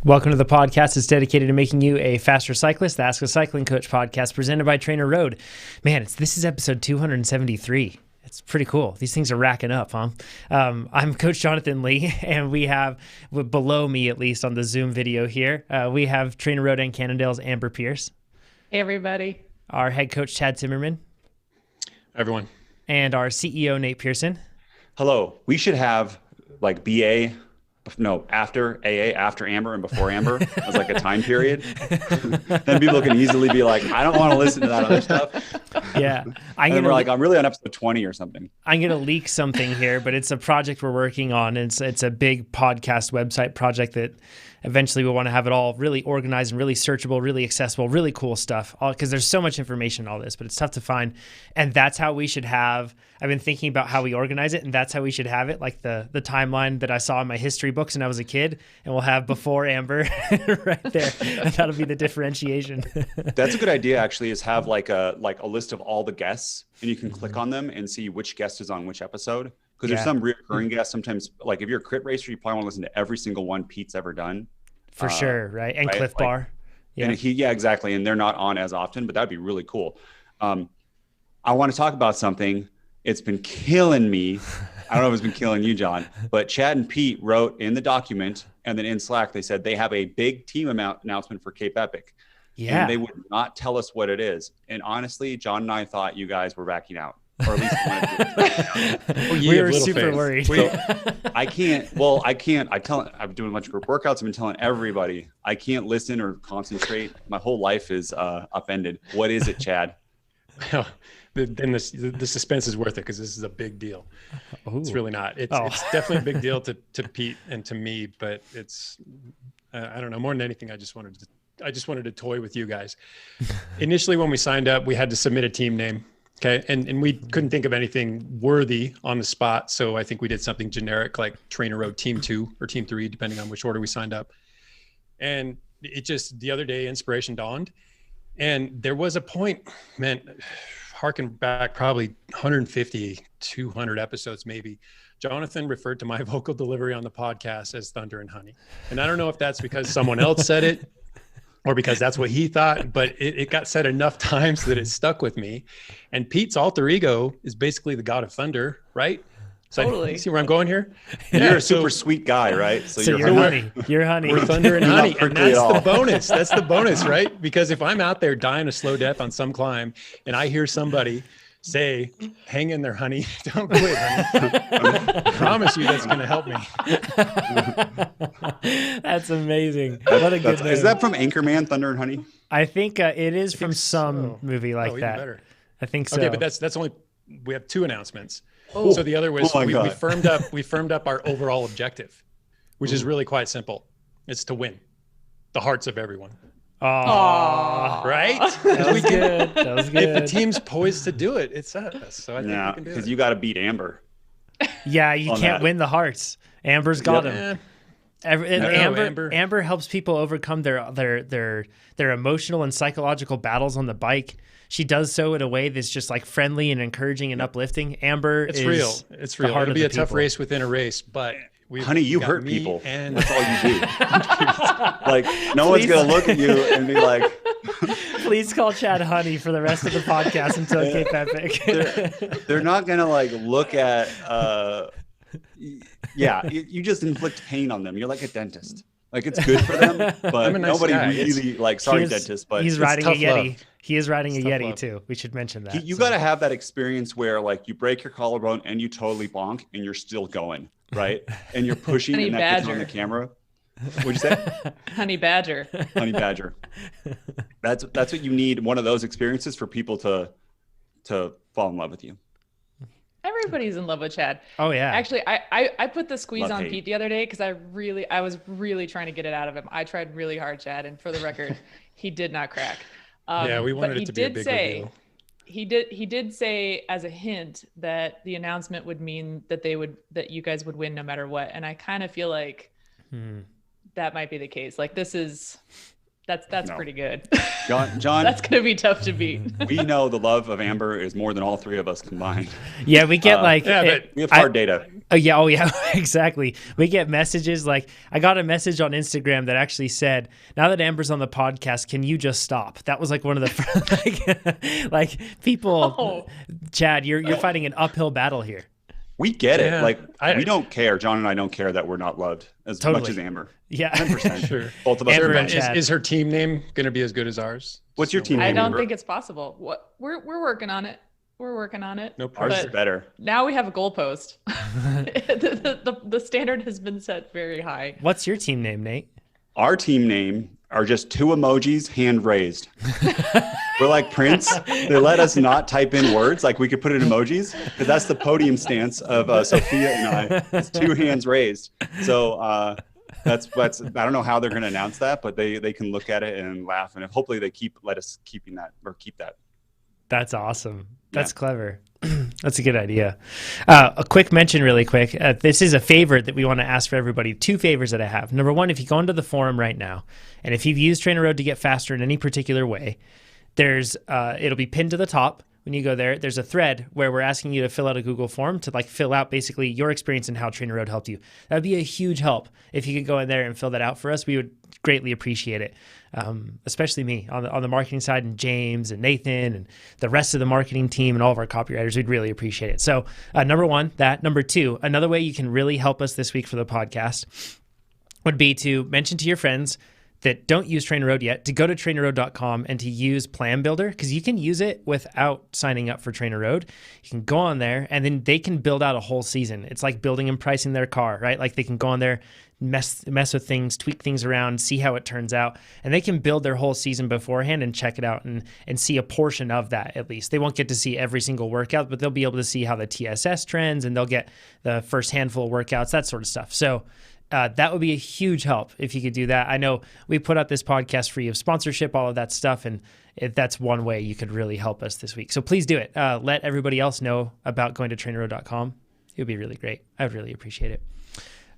Welcome to the podcast. It's dedicated to making you a faster cyclist. The Ask a Cycling Coach podcast presented by Trainer Road. Man, this is episode 273. It's pretty cool. These things are racking up, huh? I'm Coach Jonathan Lee, and we have, below me at least on the Zoom video here, we have Trainer Road and Cannondale's Amber Pierce. Hey, everybody. Our head coach, Chad Zimmerman. Everyone. And our CEO, Nate Pearson. Hello. We should have like after AA, after Amber, and before Amber as like a time period. Then people can easily be like, I don't want to listen to that other stuff. Yeah. I'm really on episode 20 or something. I'm going to leak something here, but it's a project we're working on. It's a big podcast website project that eventually we want to have it all really organized and really searchable, really accessible, really cool stuff. Because there's so much information in all this, but it's tough to find. And that's how we should have, I've been thinking about how we organize it, and that's how we should have it, like the timeline that I saw in my history books when I was a kid, and we'll have before Amber right there. And that'll be the differentiation. That's a good idea, actually, is have like a list of all the guests, and you can click on them and see which guest is on which episode. Because there's some recurring guests. Sometimes, like if you're a crit racer, you probably want to listen to every single one Pete's ever done. For sure, right? And right? Cliff Bar. Yeah. And exactly. And they're not on as often, but that'd be really cool. I want to talk about something. It's been killing me. I don't know if it's been killing you, John, but Chad and Pete wrote in the document, and then in Slack, they said they have a big team announcement for Cape Epic. Yeah. And they would not tell us what it is. And honestly, John and I thought you guys were backing out. Or at least we were super worried. So I can't. I'm doing a bunch of group workouts. I've been telling everybody I can't listen or concentrate. My whole life is upended. What is it, Chad? Well, then the suspense is worth it because this is a big deal. Ooh. It's really not. It's definitely a big deal to Pete and to me, but it's I don't know. More than anything, I just wanted to toy with you guys. Initially, when we signed up, we had to submit a team name. Okay. And we couldn't think of anything worthy on the spot. So I think we did something generic like Trainer Road Team 2 or Team 3, depending on which order we signed up. And it just, the other day, inspiration dawned. And there was a point, man, harken back probably 150, 200 episodes maybe. Jonathan referred to my vocal delivery on the podcast as Thunder and Honey. And I don't know if that's because someone else said it, or because that's what he thought, but it got said enough times that it stuck with me. And Pete's alter ego is basically the God of Thunder, right? So totally. See where I'm going here? Yeah, you're a super sweet guy, right? So you're honey. You're honey. We're Thunder and Honey. And that's the bonus. That's the bonus, right? Because if I'm out there dying a slow death on some climb and I hear somebody say, hang in there, honey, don't quit, honey. I promise you that's going to help me. That's amazing. What a good name. Is that from Anchorman, Thunder and Honey? I think it is from some movie like that. Better. I think so. Okay, but that's only, we have 2 announcements. Oh. So the other was we firmed up our overall objective, which is really quite simple. It's to win the hearts of everyone. Oh, right? That was good. That was good. If the team's poised to do it, it's us. So I think we can do it. Because you got to beat Amber. Yeah, you can't win the hearts. Amber's got him. Amber helps people overcome their emotional and psychological battles on the bike. She does so in a way that's just like friendly and encouraging and uplifting. Amber It's real. It'll be a tough race within a race, but honey, you hurt people. And that's all you do. Like, no one's going to look at you and be like, please call Chad honey for the rest of the podcast until Cape Epic. They're not going to like look at, you just inflict pain on them. You're like a dentist. Like, it's good for them, but nobody really dentist, but he's riding a Yeti. Love. He is riding a Yeti too. We should mention that. You got to have that experience where like you break your collarbone and you totally bonk and you're still going, right? And you're pushing and that gets on the camera. What'd you say? Honey Badger. Honey Badger. That's what you need. One of those experiences for people to fall in love with you. Everybody's in love with Chad. Oh yeah. Actually, I put the squeeze on hate. Pete the other day because I was really trying to get it out of him. I tried really hard, Chad, and for the record, he did not crack. We wanted it to be a big reveal. He did say as a hint that the announcement would mean that you guys would win no matter what, and I kind of feel like that might be the case. Like this is That's No. pretty good. John, That's going to be tough to beat. we know the love of Amber is more than all three of us combined. Yeah, we get Yeah, but We have hard data. oh yeah, exactly. We get messages like I got a message on Instagram that actually said, "Now that Amber's on the podcast, can you just stop?" That was like one of the like people. Oh. Chad, you're fighting an uphill battle here. We get Yeah, it. Like I- we don't care. John and I don't care that we're not loved as Totally. much as Amber. Yeah, 100%. Sure. Both of us. Amber are and fans. Chad. Is her team name going to be as good as ours? What's your team I name? don't Amber? think it's possible. What we're working on it. We're working on it. No Ours pressure. is But better. now we have a goalpost. the standard has been set very high. What's your team name, Nate? Our team name are just two emojis, hand raised. We're like Prince. They let us not type in words. Like we could put in emojis because that's the podium stance of Sophia and I. It's two hands raised. So that's I don't know how they're going to announce that, but they can look at it and laugh, and hopefully they let us keep that. That's awesome. That's Yeah. clever. That's a good idea. A quick mention really quick. This is a favor that we want to ask for everybody. Two favors that I have. Number one, if you go into the forum right now, and if you've used Trainer Road to get faster in any particular way, there's it'll be pinned to the top. When you go there, there's a thread where we're asking you to fill out a Google form to like fill out basically your experience and how Trainer Road helped you. That would be a huge help if you could go in there and fill that out for us. We would greatly appreciate it, especially me on the marketing side, and James and Nathan and the rest of the marketing team and all of our copywriters. We'd really appreciate it. So number one, that. Number two, another way you can really help us this week for the podcast would be to mention to your friends that don't use Trainer Road yet to go to trainerroad.com and to use Plan Builder, because you can use it without signing up for Trainer Road. You can go on there and then they can build out a whole season. It's like building and pricing their car, right? Like they can go on there, mess with things, tweak things around, see how it turns out, and they can build their whole season beforehand and check it out and see a portion of that at least. They won't get to see every single workout, but they'll be able to see how the TSS trends, and they'll get the first handful of workouts, that sort of stuff. So that would be a huge help if you could do that. I know we put out this podcast free of sponsorship, all of that stuff, and that's one way you could really help us this week. So please do it. Let everybody else know about going to trainerroad.com. It would be really great. I would really appreciate it.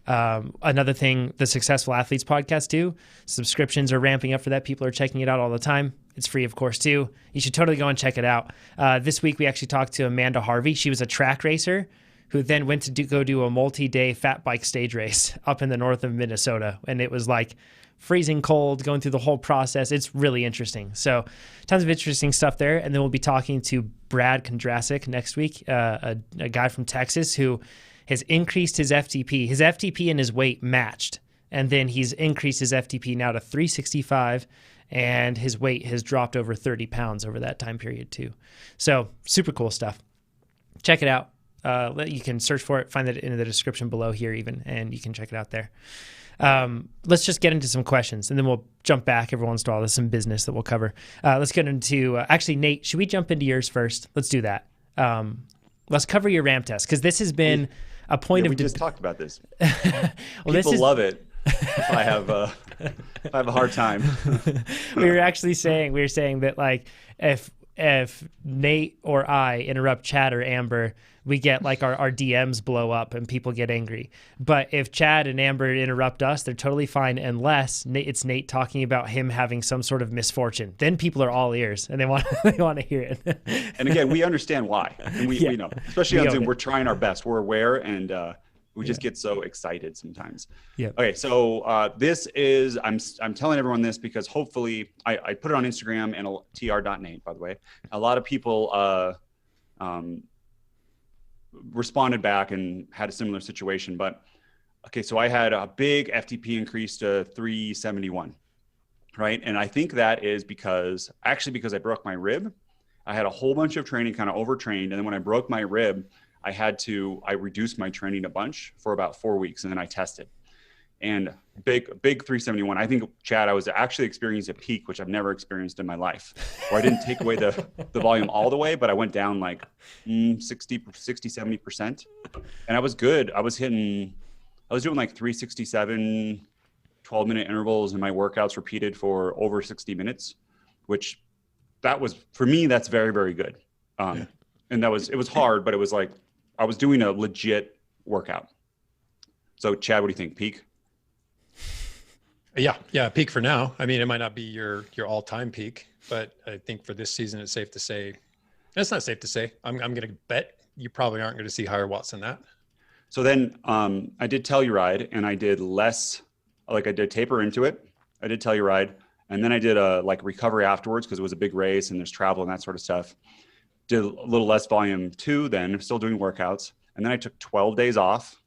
Another thing, the Successful Athletes podcast too. Subscriptions are ramping up for that. People are checking it out all the time. It's free, of course, too. You should totally go and check it out. This week, we actually talked to Amanda Harvey. She was a track racer who then went to go do a multi-day fat bike stage race up in the north of Minnesota. And it was like freezing cold, going through the whole process. It's really interesting. So tons of interesting stuff there. And then we'll be talking to Brad Kondrasik next week, a guy from Texas who has increased his FTP. His FTP and his weight matched. And then he's increased his FTP now to 365, and his weight has dropped over 30 pounds over that time period too. So super cool stuff. Check it out. You can search for it, find it in the description below here even, and you can check it out there. Let's just get into some questions, and then we'll jump back every once in a while. There's some business that we'll cover. Let's get into, actually, Nate, should we jump into yours first? Let's do that. Let's cover your ramp test, because this has been a point We of... just talked about this. Well, People love it. If I have a hard time. we were saying that like if Nate or I interrupt Chad or Amber, we get like our DMs blow up and people get angry. But if Chad and Amber interrupt us, they're totally fine, unless it's Nate talking about him having some sort of misfortune. Then people are all ears and they want to hear it. And again, we understand why. And we know, especially We on own Zoom, it. we're trying our best. We're aware, and we just get so excited sometimes. Yeah. Okay, so this is, I'm telling everyone this because hopefully I put it on Instagram and tr.nate, by the way. A lot of people responded back and had a similar situation. But okay, so I had a big FTP increase to 371, right? And I think that is because I broke my rib. I had a whole bunch of training, kind of overtrained. And then when I broke my rib, I reduced my training a bunch for about 4 weeks, and then I tested. And big 371. I think, Chad, I was actually experiencing a peak, which I've never experienced in my life, where I didn't take away the volume all the way, but I went down like 60, 70%. And I was good. I was doing like 367, 12-minute intervals, and my workouts repeated for over 60 minutes, which for me, that's very, very good. And it was hard, but it was like, I was doing a legit workout. So Chad, what do you think? Peak? Yeah, peak for now. I mean, it might not be your all-time peak, but I think for this season, it's safe to say. It's not safe to say. I'm going to bet you probably aren't going to see higher watts than that. So then I did Telluride, and I did less, like I did taper into it. I did Telluride, and then I did a like recovery afterwards because it was a big race and there's travel and that sort of stuff. Did a little less volume 2 then, still doing workouts. And then I took 12 days off,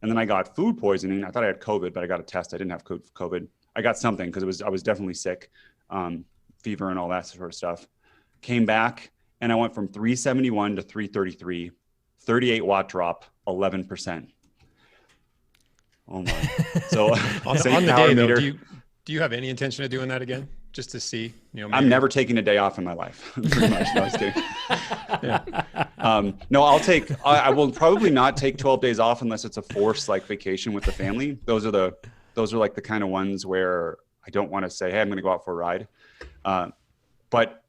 and then I got food poisoning. I thought I had COVID, but I got a test. I didn't have COVID. I got something because I was definitely sick, fever and all that sort of stuff. Came back, and I went from 371 to 333, 38 watt drop, 11%. Oh my! So on the day though, do you have any intention of doing that again, just to see? Maybe... I'm never taking a day off in my life. Pretty much. No, I was kidding. Yeah. No, I will probably not take 12 days off unless it's a forced like vacation with the family. Those are like the kind of ones where I don't want to say, hey, I'm going to go out for a ride. But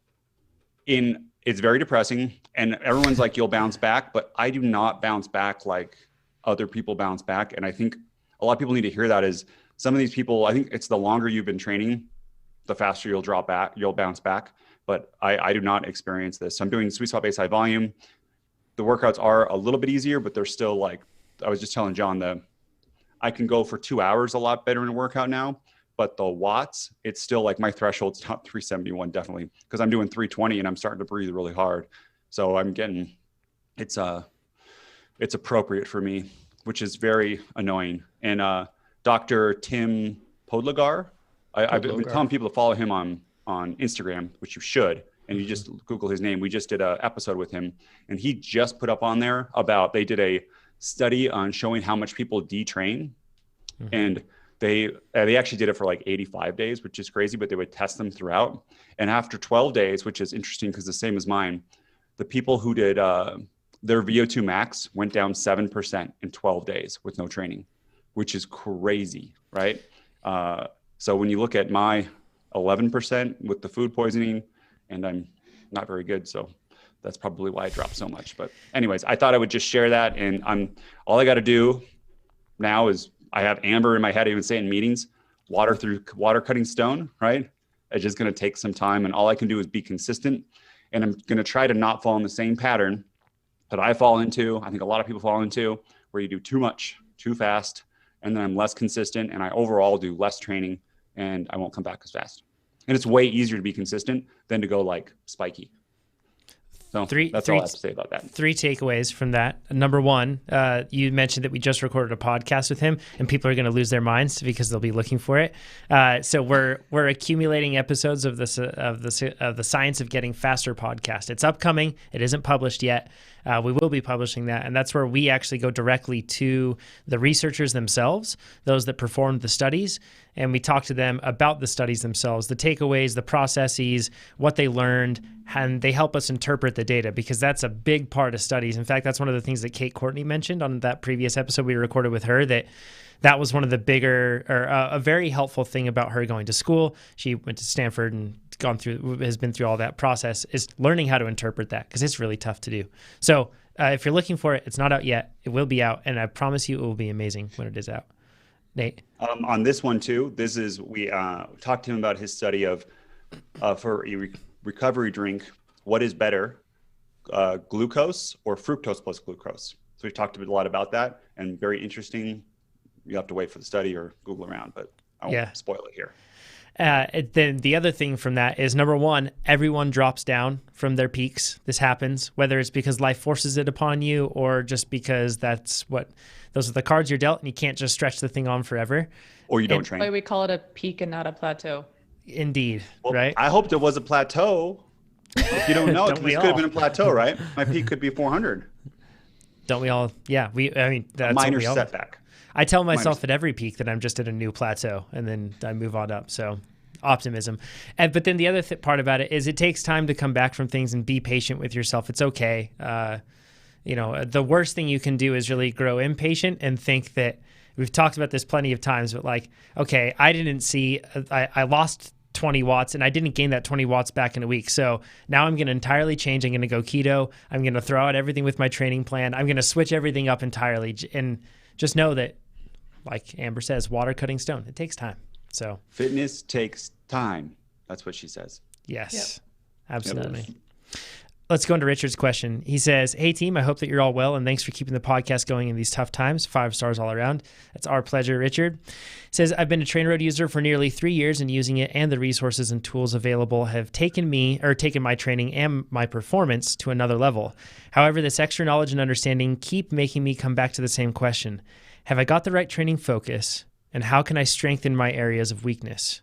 it's very depressing, and everyone's like, you'll bounce back, but I do not bounce back like other people bounce back. And I think a lot of people need to hear that is some of these people, I think it's the longer you've been training, the faster you'll bounce back. But I do not experience this. So I'm doing sweet spot base high volume. The workouts are a little bit easier, but they're still like, I was just telling John I can go for 2 hours a lot better in a workout now, but the watts, it's still like my threshold's not 371 definitely, because I'm doing 320 and I'm starting to breathe really hard. So I'm getting, it's appropriate for me, which is very annoying. And Dr. Tim Podlegar, I've been telling people to follow him on Instagram, which you should, and you just Google his name. We just did an episode with him, and he just put up on there they did a study on showing how much people detrain. Mm-hmm. And they actually did it for like 85 days, which is crazy, but they would test them throughout. And after 12 days, which is interesting because the same as mine, the people who did their VO2 max went down 7% in 12 days with no training, which is crazy, right? So when you look at my 11% with the food poisoning, and I'm not very good, so that's probably why I dropped so much. But anyways, I thought I would just share that, and all I got to do now is I have Amber in my head. I even say in meetings, water cutting stone, right? It's just going to take some time, and all I can do is be consistent. And I'm going to try to not fall in the same pattern that I fall into. I think a lot of people fall into, where you do too much, too fast, and then I'm less consistent, and I overall do less training, and I won't come back as fast. And it's way easier to be consistent than to go like spiky. So that's all I have to say about that. 3 takeaways from that. Number 1, you mentioned that we just recorded a podcast with him, and people are going to lose their minds because they'll be looking for it. So we're accumulating episodes of the Science of Getting Faster podcast. It's upcoming. It isn't published yet. We will be publishing that, and that's where we actually go directly to the researchers themselves, those that performed the studies, and we talk to them about the studies themselves, the takeaways, the processes, what they learned, and they help us interpret the data, because that's a big part of studies. In fact, that's one of the things that Kate Courtney mentioned on that previous episode we recorded with her, that was one of the bigger, or a very helpful thing about her going to school. She went to Stanford and has been through all that process, is learning how to interpret that, because it's really tough to do. So if you're looking for it, it's not out yet. It will be out, and I promise you it will be amazing when it is out. Nate? On this one too, we talked to him about his study of for a recovery drink, what is better, glucose or fructose plus glucose? So we've talked a lot about that, and very interesting. You have to wait for the study or Google around, but I won't spoil it here. Then the other thing from that is, number 1, everyone drops down from their peaks. This happens, whether it's because life forces it upon you or just because those are the cards you're dealt, and you can't just stretch the thing on forever. Or you don't train. That's why we call it a peak and not a plateau. Indeed, well, right? I hoped it was a plateau. If you don't know, it could have been a plateau, right? My peak could be 400. Don't we all? Yeah, that's a minor setback. I tell myself at every peak that I'm just at a new plateau, and then I move on up. So optimism. But then the other part about it is it takes time to come back from things, and be patient with yourself. It's okay. The worst thing you can do is really grow impatient and think that, we've talked about this plenty of times, but like, okay, I lost 20 watts and I didn't gain that 20 watts back in a week. So now I'm going to entirely change. I'm going to go keto. I'm going to throw out everything with my training plan. I'm going to switch everything up entirely. And just know that, like Amber says, water cutting stone. It takes time. So fitness takes time. That's what she says. Yes, absolutely. Let's go into Richard's question. He says, "Hey team, I hope that you're all well and thanks for keeping the podcast going in these tough times. 5 stars all around." That's our pleasure, Richard. He says, "I've been a TrainerRoad user for nearly 3 years and using it and the resources and tools available have taken my training and my performance to another level. However, this extra knowledge and understanding keep making me come back to the same question. Have I got the right training focus and how can I strengthen my areas of weakness?"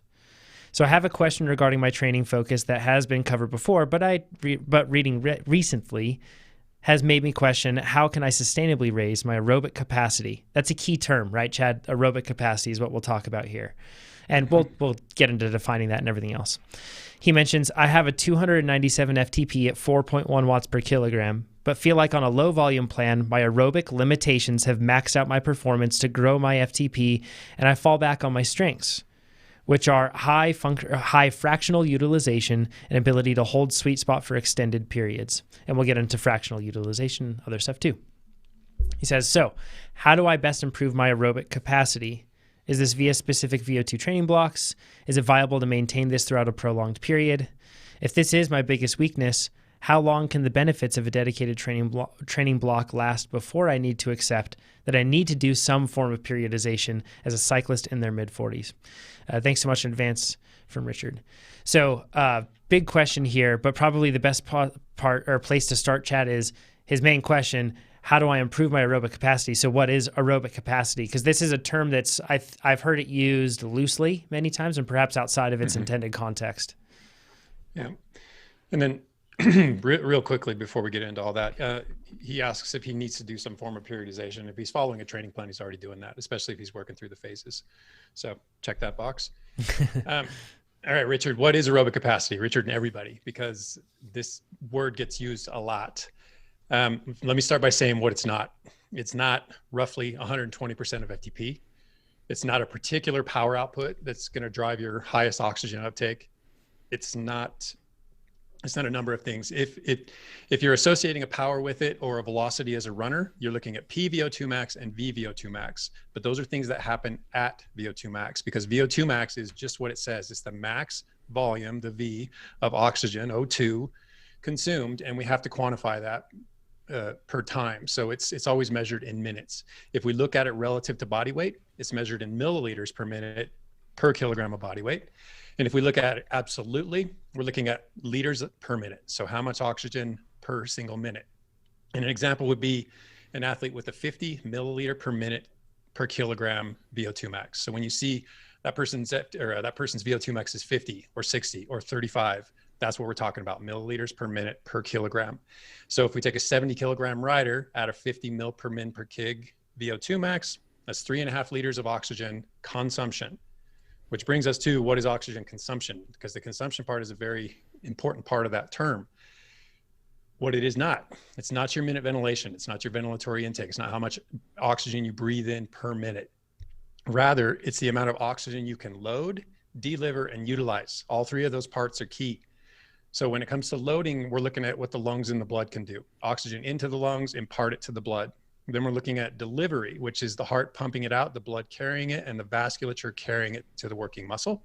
So I have a question regarding my training focus that has been covered before, but reading recently has made me question, how can I sustainably raise my aerobic capacity? That's a key term, right, Chad? Aerobic capacity is what we'll talk about here. And we'll get into defining that and everything else. He mentions, I have a 297 FTP at 4.1 watts per kilogram, but feel like on a low volume plan, my aerobic limitations have maxed out my performance to grow my FTP, and I fall back on my strengths, which are high fractional utilization and ability to hold sweet spot for extended periods. And we'll get into fractional utilization, other stuff too. He says, so how do I best improve my aerobic capacity? Is this via specific VO2 training blocks? Is it viable to maintain this throughout a prolonged period? If this is my biggest weakness, how long can the benefits of a dedicated training block last before I need to accept that I need to do some form of periodization as a cyclist in their mid-40s? Thanks so much in advance from Richard. So big question here, but probably the best part or place to start, Chad, is his main question: how do I improve my aerobic capacity? So what is aerobic capacity? Because this is a term that's I've heard it used loosely many times and perhaps outside of its intended context. Yeah. And then real quickly before we get into all that, he asks if he needs to do some form of periodization. If he's following a training plan, he's already doing that, especially if he's working through the phases. So check that box. All right, Richard, what is aerobic capacity? Richard and everybody, because this word gets used a lot. Let me start by saying what it's not. It's not roughly 120% of FTP. It's not a particular power output that's going to drive your highest oxygen uptake. It's not a number of things. If you're associating a power with it or a velocity as a runner, you're looking at PVO2 max and VVO2 max. But those are things that happen at VO2 max, because VO2 max is just what it says. It's the max volume, the V, of oxygen, O2, consumed, and we have to quantify that per time. So it's always measured in minutes. If we look at it relative to body weight, it's measured in milliliters per minute per kilogram of body weight. And if we look at it absolutely, we're looking at liters per minute. So how much oxygen per single minute? And an example would be an athlete with a 50 milliliter per minute per kilogram VO2 max. So when you see that person's VO2 max is 50 or 60 or 35, that's what we're talking about, milliliters per minute per kilogram. So if we take a 70 kilogram rider at a 50 mil per min per kg VO2 max, that's 3.5 liters of oxygen consumption. Which brings us to, what is oxygen consumption? Because the consumption part is a very important part of that term. What it is not, it's not your minute ventilation. It's not your ventilatory intake. It's not how much oxygen you breathe in per minute. Rather, it's the amount of oxygen you can load, deliver, and utilize. All three of those parts are key. So when it comes to loading, we're looking at what the lungs and the blood can do. Oxygen into the lungs, impart it to the blood. Then we're looking at delivery, which is the heart pumping it out, the blood carrying it, and the vasculature carrying it to the working muscle.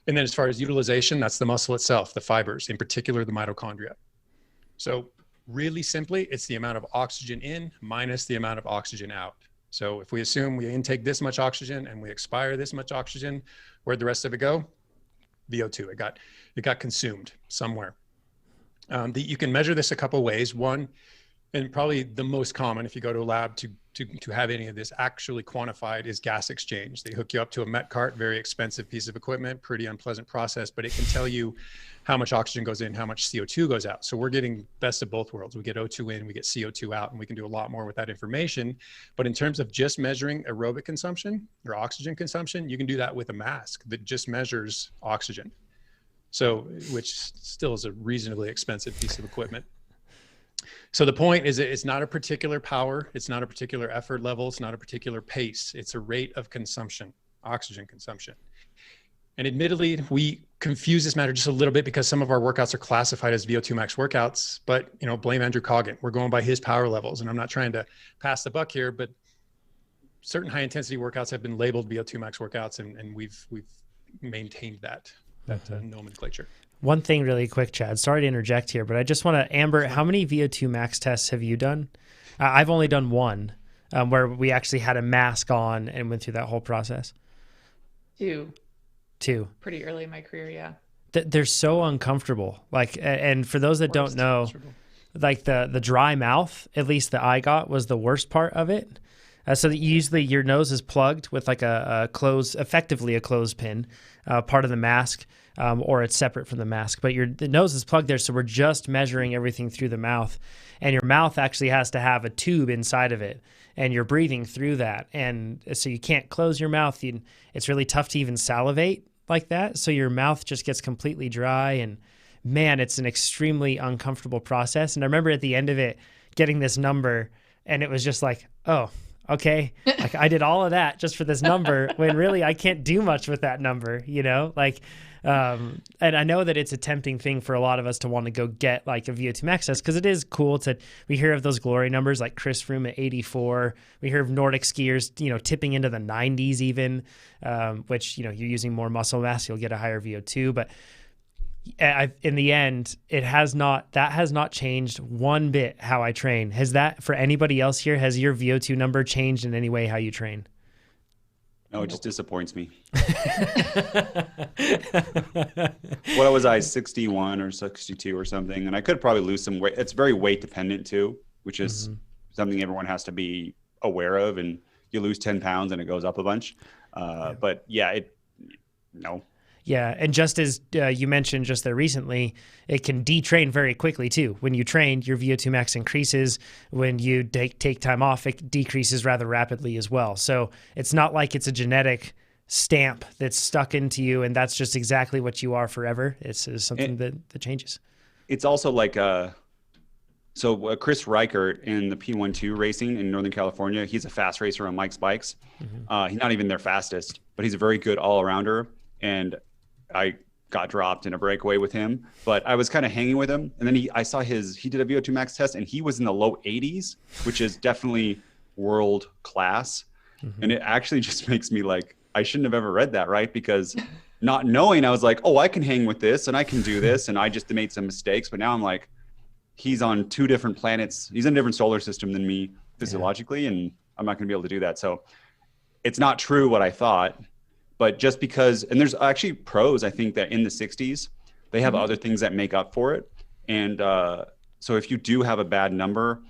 And then as far as utilization, that's the muscle itself, the fibers, in particular, the mitochondria. So really simply, it's the amount of oxygen in minus the amount of oxygen out. So if we assume we intake this much oxygen and we expire this much oxygen, where'd the rest of it go? VO2, it got consumed somewhere. You can measure this a couple ways. One, and probably the most common, if you go to a lab to have any of this actually quantified, is gas exchange. They hook you up to a Met cart, very expensive piece of equipment, pretty unpleasant process, but it can tell you how much oxygen goes in, how much CO2 goes out. So we're getting best of both worlds. We get O2 in, we get CO2 out, and we can do a lot more with that information. But in terms of just measuring aerobic consumption or oxygen consumption, you can do that with a mask that just measures oxygen. So, which still is a reasonably expensive piece of equipment. So the point is, it's not a particular power, it's not a particular effort level, it's not a particular pace, it's a rate of consumption, oxygen consumption. And admittedly, we confuse this matter just a little bit because some of our workouts are classified as VO2 max workouts, but blame Andrew Coggin. We're going by his power levels, and I'm not trying to pass the buck here, but certain high intensity workouts have been labeled VO2 max workouts, and we've maintained that nomenclature. One thing really quick, Chad, sorry to interject here, but I just want to, Amber, how many VO2 max tests have you done? I've only done one, where we actually had a mask on and went through that whole process. Two. Pretty early in my career, yeah. They're so uncomfortable. Like, and for those that don't know, like the dry mouth, at least that I got, was the worst part of it. So that usually your nose is plugged with like effectively a clothespin, part of the mask, or it's separate from the mask. But the nose is plugged there, so we're just measuring everything through the mouth. And your mouth actually has to have a tube inside of it, and you're breathing through that. And so you can't close your mouth. It's really tough to even salivate like that. So your mouth just gets completely dry, and man, it's an extremely uncomfortable process. And I remember at the end of it getting this number, and it was just like, oh, okay, like I did all of that just for this number when really I can't do much with that number, you know, like, and I know that it's a tempting thing for a lot of us to want to go get like a VO2 max test, because it is cool we hear of those glory numbers like Chris Froome at 84. We hear of Nordic skiers, you know, tipping into the 90s even, which, you know, you're using more muscle mass, you'll get a higher VO2, but in the end, that has not changed one bit how I train. Has that, for anybody else here, has your VO2 number changed in any way how you train? No, it just disappoints me. What was I, 61 or 62 or something? And I could probably lose some weight. It's very weight dependent too, which is something everyone has to be aware of. And you lose 10 pounds and it goes up a bunch. But yeah, no. Yeah, and just as you mentioned just there recently, it can detrain very quickly too. When you train, your VO2 max increases. When you take time off, it decreases rather rapidly as well. So it's not like it's a genetic stamp that's stuck into you, and that's just exactly what you are forever. It's something that changes. It's also like Chris Reichert in the P12 racing in Northern California, he's a fast racer on Mike's bikes. He's not even their fastest, but he's a very good all-arounder. And I got dropped in a breakaway with him, but I was kind of hanging with him. And then I saw he did a VO2 max test, and he was in the low 80s, which is definitely world class. And it actually just makes me like, I shouldn't have ever read that, right? Because not knowing, I was like, oh, I can hang with this and I can do this. And I just made some mistakes, but now I'm like, he's on two different planets. He's in a different solar system than me physiologically, and I'm not going to be able to do that. So it's not true what I thought. But just because, and there's actually pros, I think, that in the 60s, they have other things that make up for it. And so if you do have a bad number,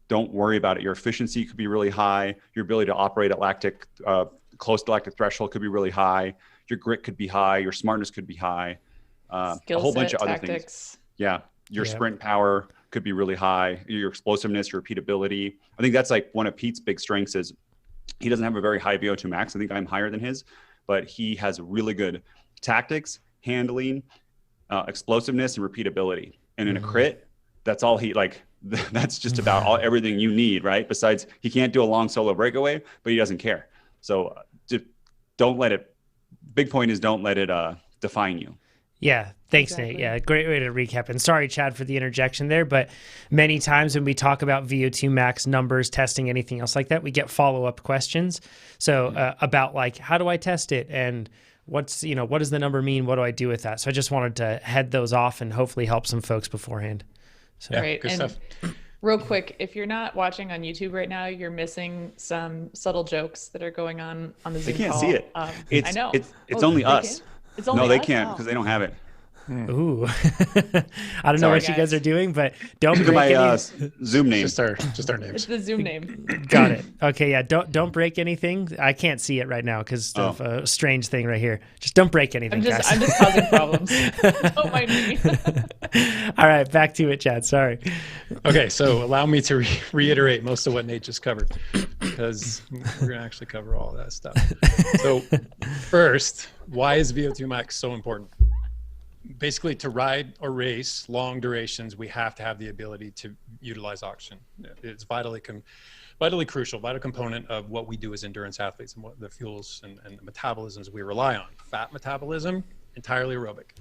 don't worry about it. Your efficiency could be really high. Your ability to operate at close to lactic threshold could be really high. Your grit could be high. Your smartness could be high. A whole bunch of other things. Yeah. Your sprint power could be really high. Your explosiveness, your repeatability. I think that's like one of Pete's big strengths is he doesn't have a very high VO2 max. I think I'm higher than his. But he has really good tactics, handling, explosiveness, and repeatability. And in a crit, that's all that's just about everything you need, right? Besides, he can't do a long solo breakaway, but he doesn't care. So don't let it, big point is don't let it define you. Yeah. Thanks, Nate. Yeah. Great way to recap. And sorry, Chad, for the interjection there. But many times when we talk about VO2 max numbers, testing, anything else like that, we get follow-up questions. So about like, how do I test it? And what does the number mean? What do I do with that? So I just wanted to head those off and hopefully help some folks beforehand. So. Yeah, great. good stuff. Real quick, if you're not watching on YouTube right now, you're missing some subtle jokes that are going on the Zoom They can't call. see it. I know. It's only us. It's only no, they us? can't Oh. because they don't have it. Ooh. I don't know what you guys are doing, but don't Look at break my any... Zoom name. Just our It's names. the Zoom name. Got it. Okay, yeah. Don't break anything. I can't see it right now because of a strange thing right here. Just don't break anything, I'm guys. just causing problems. Don't mind me. All right, back to it, Chad. Sorry. Okay, so allow me to reiterate most of what Nate just covered, because we're going to actually cover all of that stuff. So first, why is VO2 max so important? Basically, to ride or race long durations, we have to have the ability to utilize oxygen. It's vitally crucial, vital component of what we do as endurance athletes and what the fuels and the metabolisms we rely on. Fat metabolism, entirely aerobic.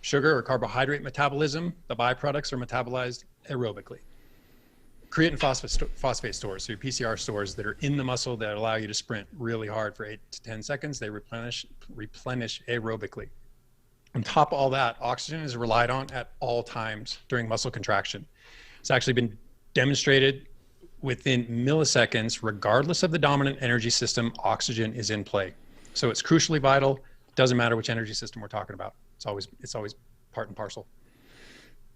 Sugar or carbohydrate metabolism, the byproducts are metabolized aerobically. creatine phosphate stores, so your PCR stores that are in the muscle that allow you to sprint really hard for 8 to 10 seconds. They replenish aerobically. On top of all that, oxygen is relied on at all times during muscle contraction. It's actually been demonstrated within milliseconds, regardless of the dominant energy system, oxygen is in play. So it's crucially vital. Doesn't matter which energy system we're talking about. It's always part and parcel.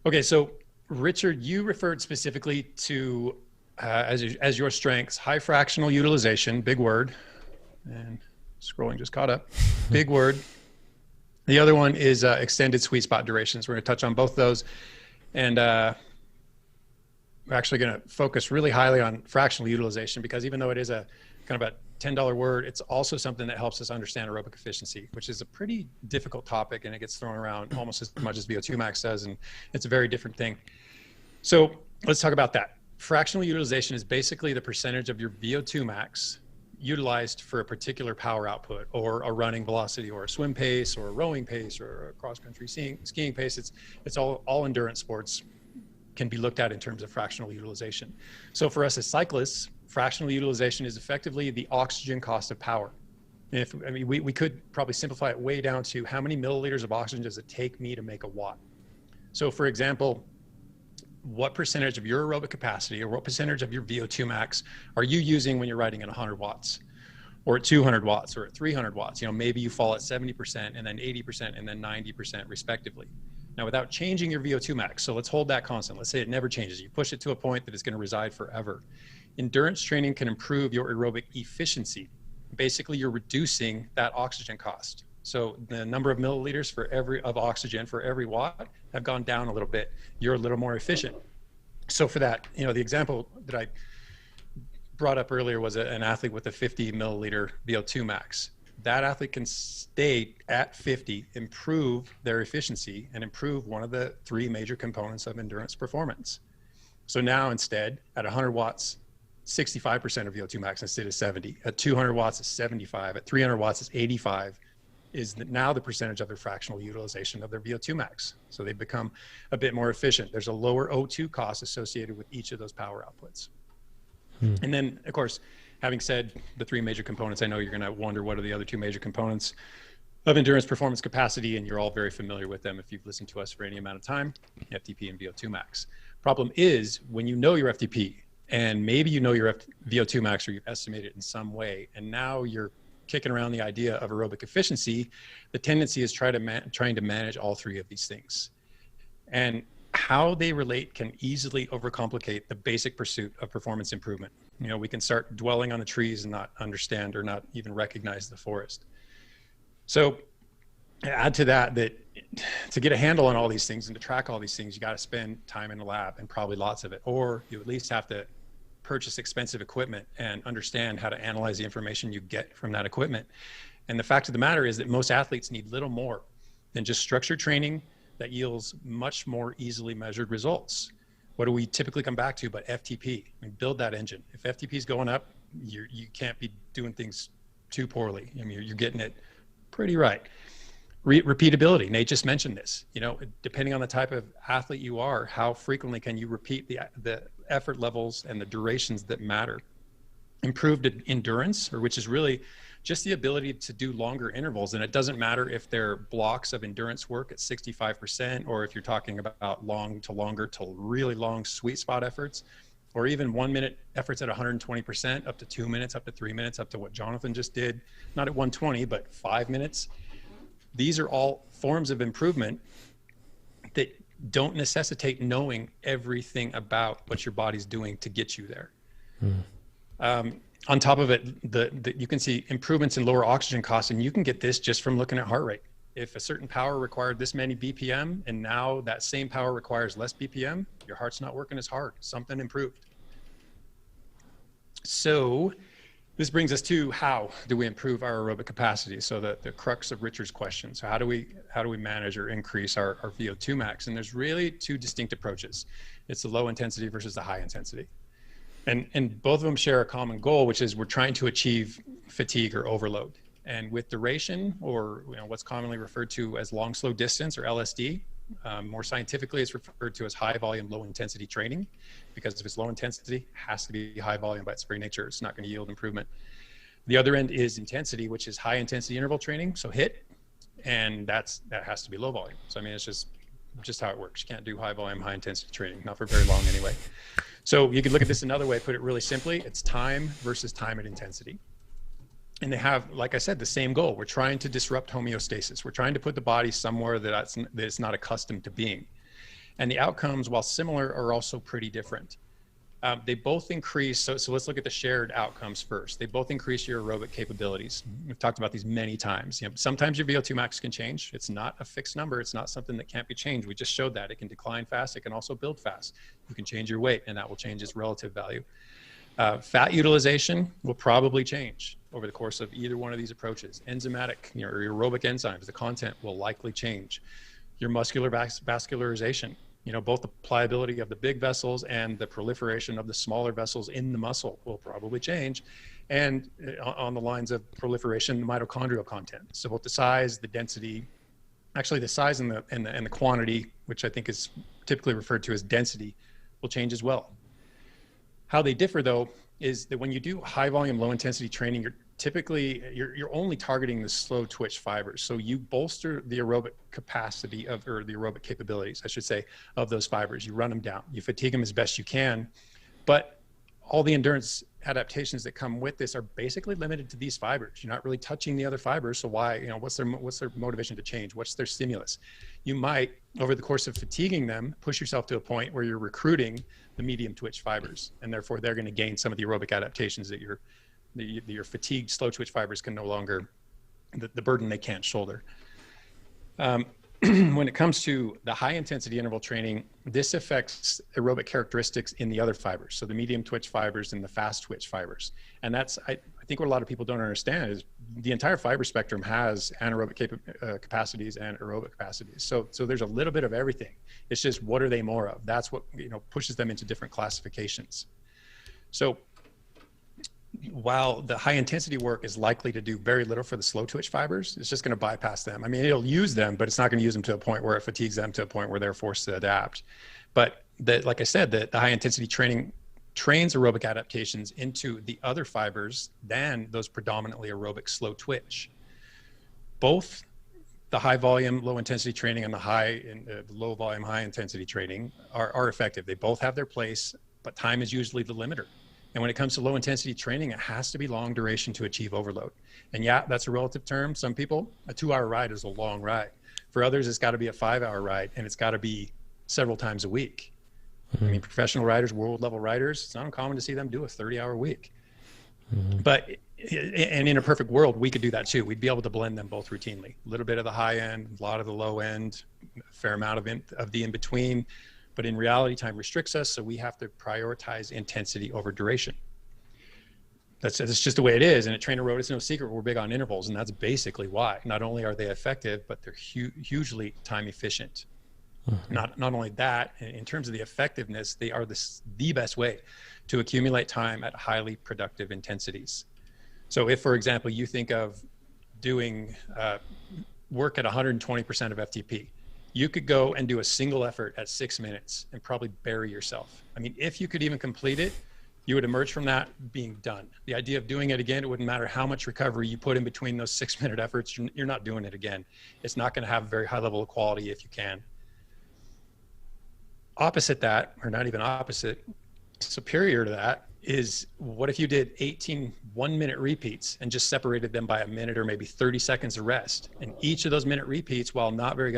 Okay, so Richard, you referred specifically to as your strengths, high fractional utilization, big word, and scrolling just caught up, big word. The other one is extended sweet spot durations. We're going to touch on both those, and we're actually going to focus really highly on fractional utilization, because even though it is a kind of a $10 word, it's also something that helps us understand aerobic efficiency, which is a pretty difficult topic, and it gets thrown around almost as much as VO2 max does, and it's a very different thing. So let's talk about that. Fractional utilization is basically the percentage of your VO2 max utilized for a particular power output, or a running velocity, or a swim pace, or a rowing pace, or a cross-country skiing pace. It's all endurance sports can be looked at in terms of fractional utilization. So for us as cyclists, fractional utilization is effectively the oxygen cost of power. We could probably simplify it way down to how many milliliters of oxygen does it take me to make a watt. So for example, what percentage of your aerobic capacity, or what percentage of your VO2 max are you using when you're riding at 100 watts, or at 200 watts, or at 300 watts? Maybe you fall at 70%, and then 80%, and then 90% respectively. Now, without changing your VO2 max, so let's hold that constant. Let's say it never changes. You push it to a point that it's going to reside forever. Endurance training can improve your aerobic efficiency. Basically, you're reducing that oxygen cost. So the number of milliliters of oxygen for every watt have gone down a little bit. You're a little more efficient. So for that, the example that I brought up earlier was an athlete with a 50 milliliter VO2 max. That athlete can stay at 50, improve their efficiency, and improve one of the 3 major components of endurance performance. So now instead, at 100 watts, 65% of VO2 max instead of 70. At 200 watts, it's 75. At 300 watts, it's 85. Is now the percentage of their fractional utilization of their VO2 max. So they become a bit more efficient. There's a lower O2 cost associated with each of those power outputs. And then, of course, having said the 3 major components, I know you're going to wonder what are the other 2 major components of endurance performance capacity, and you're all very familiar with them if you've listened to us for any amount of time: FTP and VO2 max. Problem is, when you know your FTP, and maybe you know your VO2 max, or you've estimated it in some way, and now you're kicking around the idea of aerobic efficiency, the tendency is trying to manage all 3 of these things. And how they relate can easily overcomplicate the basic pursuit of performance improvement. We can start dwelling on the trees and not understand or not even recognize the forest. So add to that to get a handle on all these things and to track all these things, you got to spend time in the lab, and probably lots of it, or you at least have to purchase expensive equipment and understand how to analyze the information you get from that equipment. And the fact of the matter is that most athletes need little more than just structured training that yields much more easily measured results. What do we typically come back to but FTP? Build that engine. If FTP is going up, you can't be doing things too poorly. You're getting it pretty right. Repeatability. Nate just mentioned this. Depending on the type of athlete you are, how frequently can you repeat the effort levels and the durations that matter? Improved endurance, which is really just the ability to do longer intervals. And it doesn't matter if they're blocks of endurance work at 65%, or if you're talking about long to longer to really long sweet spot efforts, or even 1 minute efforts at 120%, up to 2 minutes, up to 3 minutes, up to what Jonathan just did, not at 120, but 5 minutes. These are all forms of improvement that don't necessitate knowing everything about what your body's doing to get you there. On top of it, you can see improvements in lower oxygen costs, and you can get this just from looking at heart rate. If a certain power required this many BPM, and now that same power requires less BPM, your heart's not working as hard. Something improved. So this brings us to how do we improve our aerobic capacity? So the crux of Richard's question. So how do we manage or increase our VO2 max? And there's really 2 distinct approaches. It's the low intensity versus the high intensity. And both of them share a common goal, which is we're trying to achieve fatigue or overload. And with duration, or what's commonly referred to as long slow distance, or LSD, More scientifically, it's referred to as high volume, low intensity training, because if it's low intensity, it has to be high volume by its very nature. It's not going to yield improvement. The other end is intensity, which is high intensity interval training, so HIIT, and that has to be low volume. So I mean, it's just how it works. You can't do high volume, high intensity training, not for very long anyway. So you could look at this another way, put it really simply, it's time versus time at intensity. And they have, like I said, the same goal. We're trying to disrupt homeostasis. We're trying to put the body somewhere that it's not accustomed to being. And the outcomes, while similar, are also pretty different. They both increase, so let's look at the shared outcomes first. They both increase your aerobic capabilities. We've talked about these many times. You know, sometimes your VO2 max can change. It's not a fixed number. It's not something that can't be changed. We just showed that. It can decline fast. It can also build fast. You can change your weight, and that will change its relative value. Fat utilization will probably change over the course of either one of these approaches. Enzymatic, your aerobic enzymes, the content will likely change. Your muscular vascularization, both the pliability of the big vessels and the proliferation of the smaller vessels in the muscle will probably change. And on the lines of proliferation, the mitochondrial content. So both the size, the density, actually the size and the quantity, which I think is typically referred to as density, will change as well. How they differ though, is that when you do high volume, low intensity training, you're only targeting the slow twitch fibers. So you bolster the aerobic capacity or the aerobic capabilities, I should say, of those fibers. You run them down, you fatigue them as best you can, but all the endurance adaptations that come with this are basically limited to these fibers. You're not really touching the other fibers. So why, what's their motivation to change? What's their stimulus? You might, over the course of fatiguing them, push yourself to a point where you're recruiting the medium twitch fibers, and therefore they're going to gain some of the aerobic adaptations that your fatigued slow twitch fibers can no longer, the burden they can't shoulder. When it comes to the high intensity interval training, this affects aerobic characteristics in the other fibers. So the medium twitch fibers and the fast twitch fibers. And that's, I think what a lot of people don't understand is the entire fiber spectrum has anaerobic capacities and aerobic capacities. So there's a little bit of everything. It's just, what are they more of? That's what, pushes them into different classifications. So while the high intensity work is likely to do very little for the slow twitch fibers, it's just going to bypass them. I mean, it'll use them, but it's not going to use them to a point where it fatigues them to a point where they're forced to adapt. But like I said, the high intensity training trains aerobic adaptations into the other fibers than those predominantly aerobic slow twitch. Both the high volume, low intensity training and the low volume, high intensity training are effective. They both have their place, but time is usually the limiter. And when it comes to low intensity training, it has to be long duration to achieve overload. And yeah, that's a relative term. Some people, a 2-hour ride is a long ride. For others, it's got to be a 5-hour ride, and it's got to be several times a week. I mean, professional riders, world level riders, it's not uncommon to see them do a 30-hour week. But, and in a perfect world, we could do that too. We'd be able to blend them both routinely. A little bit of the high end, a lot of the low end, a fair amount of the in-between. But in reality, time restricts us, so we have to prioritize intensity over duration. That's just the way it is. And at Trainer Road, it's no secret we're big on intervals, and that's basically why. Not only are they effective, but they're hugely time efficient. Not only that, in terms of the effectiveness, they are the best way to accumulate time at highly productive intensities. So if, for example, you think of doing work at 120% of FTP, you could go and do a single effort at 6 minutes and probably bury yourself. I mean, if you could even complete it, you would emerge from that being done. The idea of doing it again, it wouldn't matter how much recovery you put in between those 6-minute efforts, you're not doing it again. It's not going to have a very high level of quality if you can. Opposite that, or not even opposite, superior to that, is what if you did 18 1-minute repeats and just separated them by a minute or maybe 30 seconds of rest, and each of those minute repeats, while not very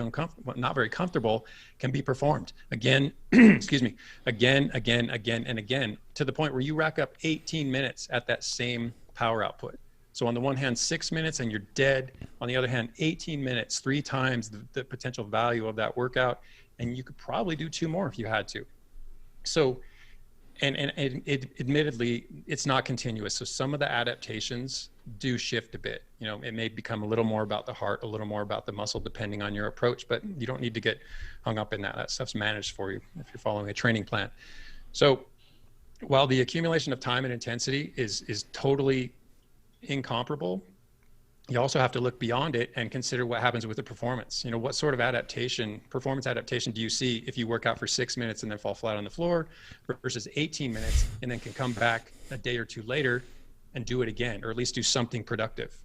comfortable, can be performed again excuse me, again and again, to the point where you rack up 18 minutes at that same power output. So on the one hand, 6 minutes and you're dead. On the other hand, 18 minutes, 3 times the potential value of that workout, and you could probably do 2 more if you had to. So and admittedly, it's not continuous. So some of the adaptations do shift a bit. It may become a little more about the heart, a little more about the muscle, depending on your approach, but you don't need to get hung up in that. That stuff's managed for you if you're following a training plan. So while the accumulation of time and intensity is totally incomparable, you also have to look beyond it and consider what happens with the performance. What sort of performance adaptation do you see if you work out for 6 minutes and then fall flat on the floor versus 18 minutes and then can come back a day or two later and do it again, or at least do something productive?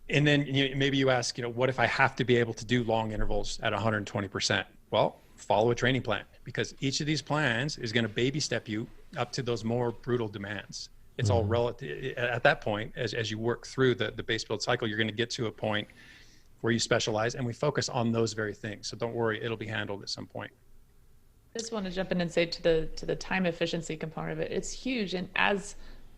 And then maybe you ask, what if I have to be able to do long intervals at 120%? Well, follow a training plan, because each of these plans is going to baby step you up to those more brutal demands. It's all relative. At that point, as you work through the base build cycle, you're going to get to a point where you specialize, and we focus on those very things. So don't worry, it'll be handled at some point. I just want to jump in and say to the time efficiency component of it, it's huge. And as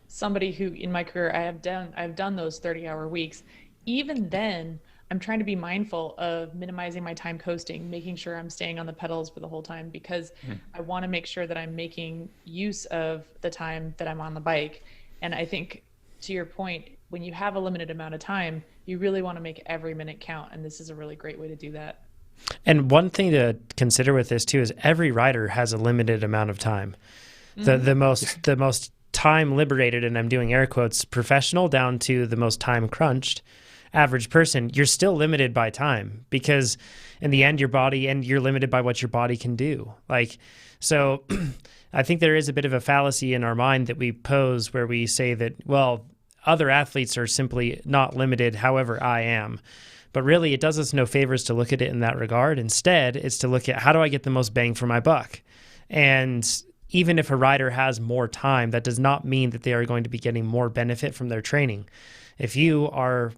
somebody who in my career, I've done those 30-hour weeks, even then I'm trying to be mindful of minimizing my time coasting, making sure I'm staying on the pedals for the whole time, because I want to make sure that I'm making use of the time that I'm on the bike. And I think, to your point, when you have a limited amount of time, you really want to make every minute count. And this is a really great way to do that. And one thing to consider with this too is every rider has a limited amount of time. The most time liberated, and I'm doing air quotes, professional down to the most time crunched average person, you're still limited by time, because in the end, you're limited by what your body can do. So I think there is a bit of a fallacy in our mind that we pose where we say that, well, other athletes are simply not limited, however I am. But really, it does us no favors to look at it in that regard. Instead, it's to look at, how do I get the most bang for my buck? And even if a rider has more time, that does not mean that they are going to be getting more benefit from their training. If you are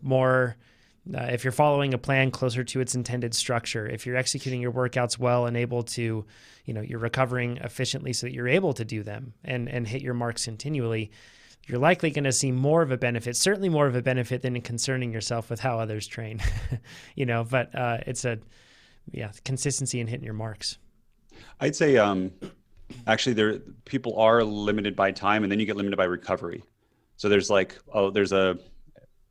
if you're following a plan closer to its intended structure, if you're executing your workouts well and able to, you're recovering efficiently so that you're able to do them and hit your marks continually, you're likely going to see more of a benefit, certainly more of a benefit than in concerning yourself with how others train, but it's consistency in hitting your marks. I'd say, actually people are limited by time, and then you get limited by recovery. So there's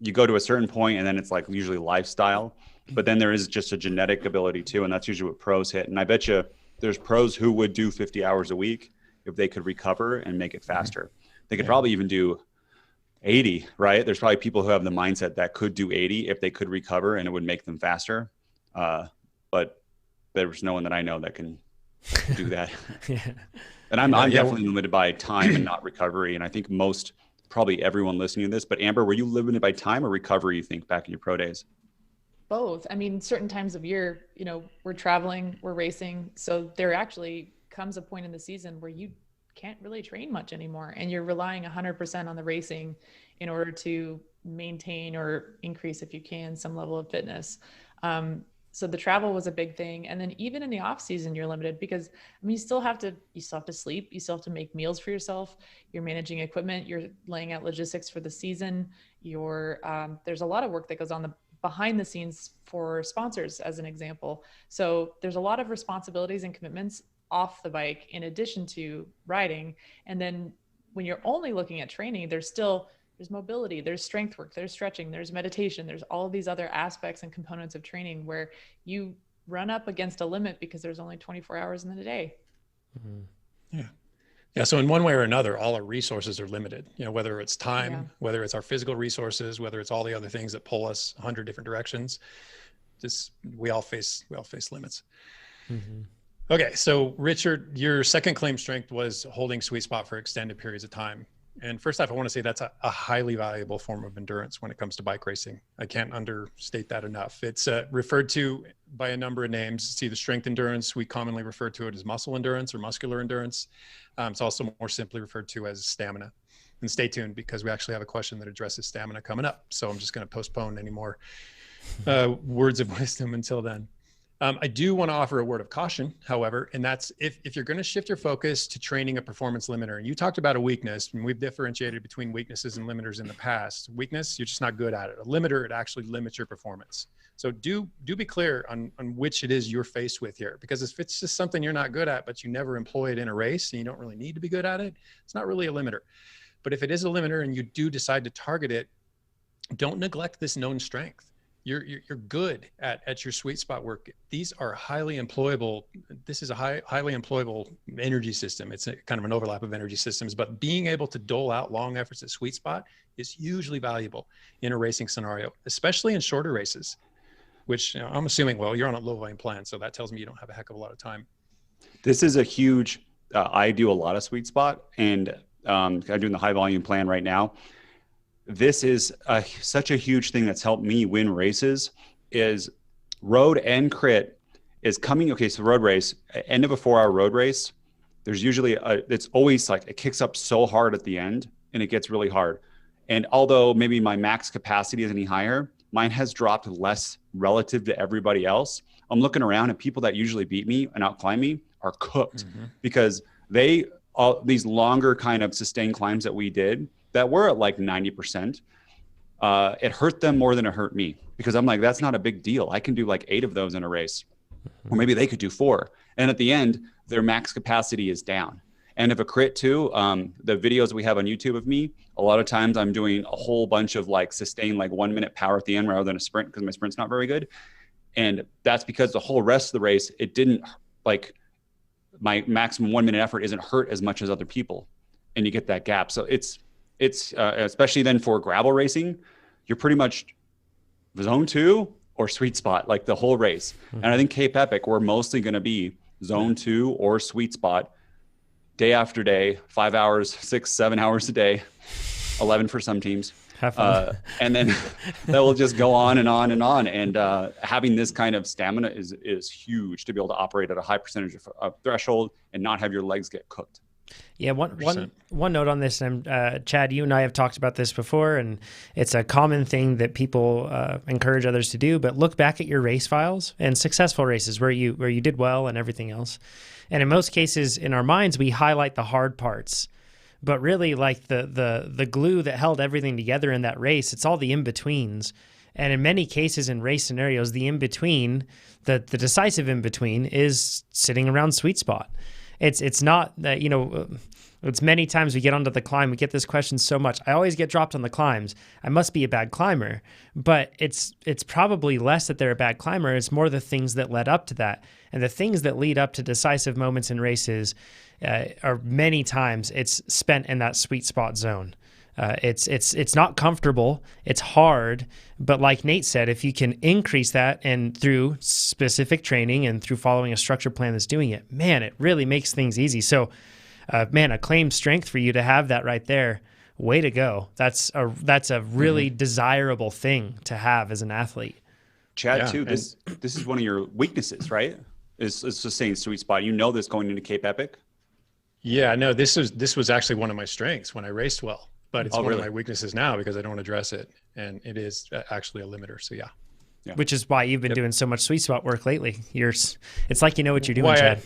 you go to a certain point, and then it's usually lifestyle, but then there is just a genetic ability too. And that's usually what pros hit. And I bet you there's pros who would do 50 hours a week if they could recover and make it faster. They could probably even do 80, right? There's probably people who have the mindset that could do 80 if they could recover and it would make them faster. But there's no one that I know that can do that. And I'm definitely limited by time and not recovery. And I think probably everyone listening to this, but Amber, were you limited by time or recovery, you think, back in your pro days? Both. I mean, certain times of year, we're traveling, we're racing. So there actually comes a point in the season where you can't really train much anymore, and you're relying 100% on the racing in order to maintain or increase, if you can, some level of fitness. So the travel was a big thing. And then even in the off season, you're limited, because you still have to sleep. You still have to make meals for yourself. You're managing equipment. You're laying out logistics for the season. There's a lot of work that goes on behind the scenes for sponsors, as an example. So there's a lot of responsibilities and commitments off the bike in addition to riding. And then when you're only looking at training, there's mobility, there's strength work, there's stretching, there's meditation, there's all of these other aspects and components of training where you run up against a limit because there's only 24 hours in the day. Yeah. So in one way or another, all our resources are limited, whether it's time, whether it's our physical resources, whether it's all the other things that pull us 100 different directions. We all face limits. Okay. So Richard, your second claim strength was holding sweet spot for extended periods of time. And first off, I want to say that's a highly valuable form of endurance when it comes to bike racing. I can't understate that enough. It's referred to by a number of names. It's either strength endurance. We commonly refer to it as muscle endurance or muscular endurance. It's also more simply referred to as stamina. And stay tuned, because we actually have a question that addresses stamina coming up. So I'm just going to postpone any more words of wisdom until then. I do want to offer a word of caution, however, and that's if you're going to shift your focus to training a performance limiter, and you talked about a weakness, and we've differentiated between weaknesses and limiters in the past. Weakness, you're just not good at it. A limiter, it actually limits your performance. So do be clear on which it is you're faced with here, because if it's just something you're not good at, but you never employ it in a race and you don't really need to be good at it, it's not really a limiter. But if it is a limiter and you do decide to target it, don't neglect this known strength. you're good at your sweet spot work. These are highly employable. This is a highly employable energy system. It's a kind of an overlap of energy systems, but being able to dole out long efforts at sweet spot is hugely valuable in a racing scenario, especially in shorter races, which, you know, I'm assuming, well, you're on a low volume plan. So that tells me you don't have a heck of a lot of time. This is a huge, I do a lot of sweet spot, and I'm doing the high volume plan right now. This is such a huge thing that's helped me win races. Is road and crit is coming. Okay, so road race, end of a 4-hour road race, there's usually it's always like it kicks up so hard at the end and it gets really hard. And although maybe my max capacity is any higher, mine has dropped less relative to everybody else. I'm looking around and people that usually beat me and outclimb me are cooked because all these longer kind of sustained climbs that we did that were at like 90%, it hurt them more than it hurt me, because I'm like, that's not a big deal. I can do like 8 of those in a race, or maybe they could do 4. And at the end, their max capacity is down. And if a crit too, the videos we have on YouTube of me, a lot of times I'm doing a whole bunch of like sustained like 1 minute power at the end rather than a sprint, because my sprint's not very good. And that's because the whole rest of the race, it didn't, like, my maximum 1 minute effort isn't hurt as much as other people. And you get that gap. So it's especially then for gravel racing, you're pretty much zone 2 or sweet spot, like the whole race. And I think Cape Epic, we're mostly going to be zone 2 or sweet spot day after day, 5 hours, 6, 7 hours a day, 11 for some teams. Have fun. And then that will just go on and on and on. And having this kind of stamina is huge to be able to operate at a high percentage of threshold and not have your legs get cooked. Yeah, one note on this, and Chad, you and I have talked about this before, and it's a common thing that people encourage others to do. But look back at your race files and successful races where you did well and everything else. And in most cases, in our minds, we highlight the hard parts. But really, like the glue that held everything together in that race, it's all the in-betweens. And in many cases in race scenarios, the in-between, the decisive in-between is sitting around sweet spot. It's not that, you know, it's many times we get onto the climb, we get this question so much. I always get dropped on the climbs. I must be a bad climber. But it's probably less that they're a bad climber. It's more the things that led up to that. And the things that lead up to decisive moments in races are many times it's spent in that sweet spot zone. It's not comfortable, it's hard, but like Nate said, if you can increase that and through specific training and through following a structured plan that's doing it, man, it really makes things easy. So, man, a claimed strength for you to have that right there. Way to go. That's a really desirable thing to have as an athlete. Chad, too, this is one of your weaknesses, right? Is sustained sweet spot. You know this going into Cape Epic? Yeah, no, this was actually one of my strengths when I raced well. But it's one of my weaknesses now because I don't address it. And it is actually a limiter. So, yeah. Which is why you've been doing so much sweet spot work lately. It's like you know what you're doing, Chad.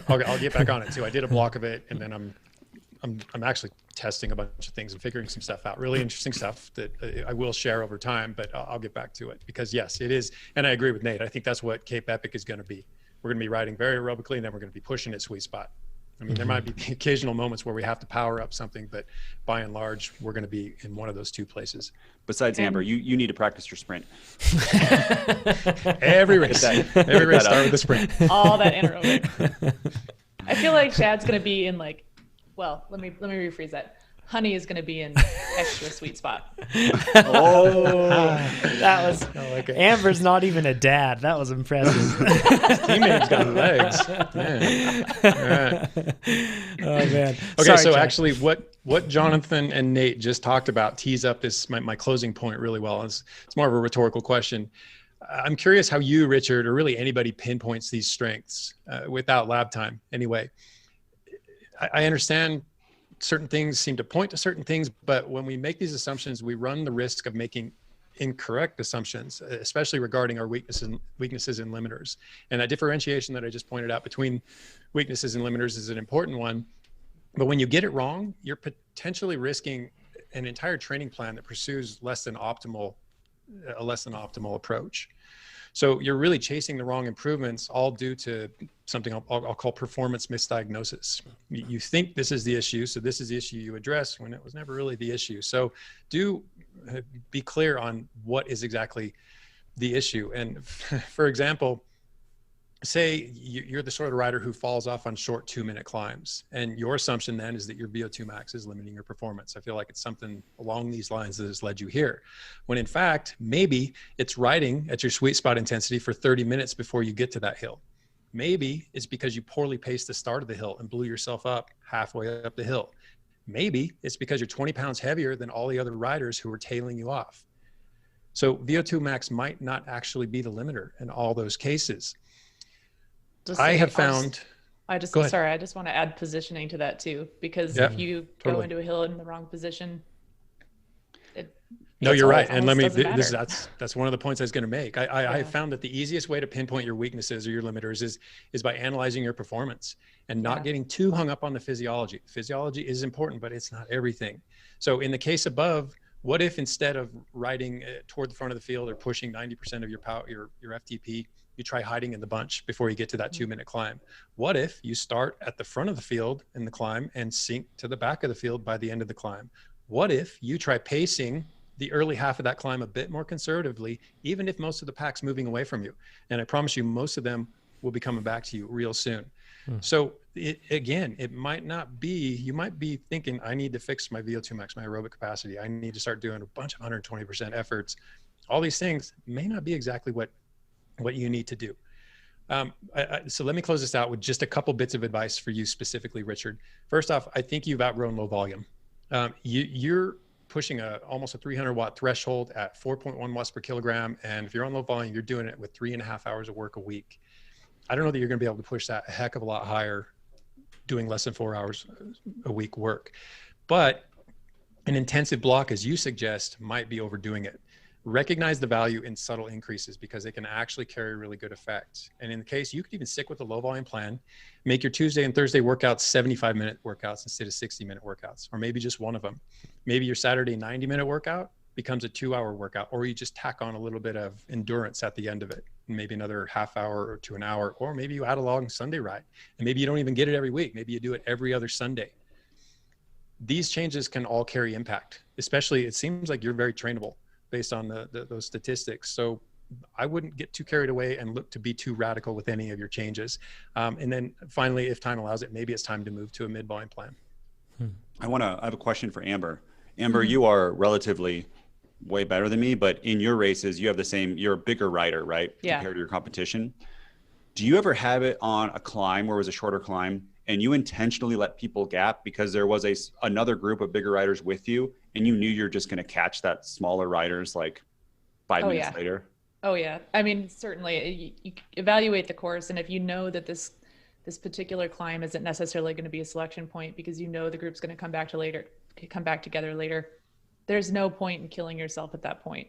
I'll get back on it, too. I did a block of it, and then I'm actually testing a bunch of things and figuring some stuff out. Really interesting stuff that I will share over time, but I'll get back to it. Because, yes, it is. And I agree with Nate. I think that's what Cape Epic is going to be. We're going to be riding very aerobically, and then we're going to be pushing at sweet spot. I mean, there might be the occasional moments where we have to power up something, but by and large, we're going to be in one of those 2 places. Besides Amber, you need to practice your sprint. Every race start with a sprint. All that anaerobic. I feel like Chad's going to be in let me rephrase that. Honey is going to be in extra sweet spot. That was Amber's not even a dad. That was impressive. Teammate's got legs. Man. All right. Oh man. Okay, Sorry, so Chad. actually, what Jonathan and Nate just talked about tees up this my closing point really well. It's more of a rhetorical question. I'm curious how you, Richard, or really anybody pinpoints these strengths without lab time. Anyway, I understand. Certain things seem to point to certain things, but when we make these assumptions, we run the risk of making incorrect assumptions, especially regarding our weaknesses and limiters. And that differentiation that I just pointed out between weaknesses and limiters is an important one. But when you get it wrong, you're potentially risking an entire training plan that pursues a less than optimal approach. So you're really chasing the wrong improvements, all due to something I'll call performance misdiagnosis. You think this is the issue, so this is the issue you address when it was never really the issue. So do be clear on what is exactly the issue. And for example, say you're the sort of rider who falls off on short 2-minute climbs, and your assumption then is that your VO2 max is limiting your performance. I feel like it's something along these lines that has led you here, when in fact, maybe it's riding at your sweet spot intensity for 30 minutes before you get to that hill. Maybe it's because you poorly paced the start of the hill and blew yourself up halfway up the hill. Maybe it's because you're 20 pounds heavier than all the other riders who are tailing you off. So VO2 max might not actually be the limiter in all those cases. I have found. I just want to add positioning to that too, because if you go into a hill in the wrong position, no, you're right. And that's one of the points I was going to make. I have found that the easiest way to pinpoint your weaknesses or your limiters is by analyzing your performance and not getting too hung up on the physiology. Physiology is important, but it's not everything. So in the case above, what if instead of riding toward the front of the field or pushing 90% of your power, your FTP, you try hiding in the bunch before you get to that 2-minute climb? What if you start at the front of the field in the climb and sink to the back of the field by the end of the climb? What if you try pacing the early half of that climb a bit more conservatively, even if most of the pack's moving away from you? And I promise you, most of them will be coming back to you real soon. So it might not be, you might be thinking, I need to fix my VO2 max, my aerobic capacity. I need to start doing a bunch of 120% efforts. All these things may not be exactly what you need to do. So let me close this out with just a couple bits of advice for you specifically, Richard. First off, I think you've outgrown low volume. You're pushing almost a 300 watt threshold at 4.1 watts per kilogram. And if you're on low volume, you're doing it with 3.5 hours of work a week. I don't know that you're going to be able to push that a heck of a lot higher doing less than 4 hours a week work. But an intensive block, as you suggest, might be overdoing it. Recognize the value in subtle increases because they can actually carry really good effects. And in the case, you could even stick with the low volume plan, make your Tuesday and Thursday workouts 75-minute workouts instead of 60-minute workouts, or maybe just one of them. Maybe your Saturday 90-minute workout becomes a 2-hour workout, or you just tack on a little bit of endurance at the end of it, maybe another half hour or to an hour, or maybe you add a long Sunday ride, and maybe you don't even get it every week. Maybe you do it every other Sunday. These changes can all carry impact, especially it seems like you're very trainable based on those statistics. So I wouldn't get too carried away and look to be too radical with any of your changes. And then finally, if time allows it, maybe it's time to move to a mid-volume plan. I have a question for Amber. Amber, you are relatively way better than me, but in your races, you're a bigger rider, right? Yeah. Compared to your competition. Do you ever have it on a climb where it was a shorter climb and you intentionally let people gap because there was another group of bigger riders with you and you knew you're just going to catch that smaller riders like 5 minutes later? Oh yeah. I mean, certainly you evaluate the course. And if you know that this particular climb isn't necessarily going to be a selection point because you know the group's going to come back together later, there's no point in killing yourself at that point.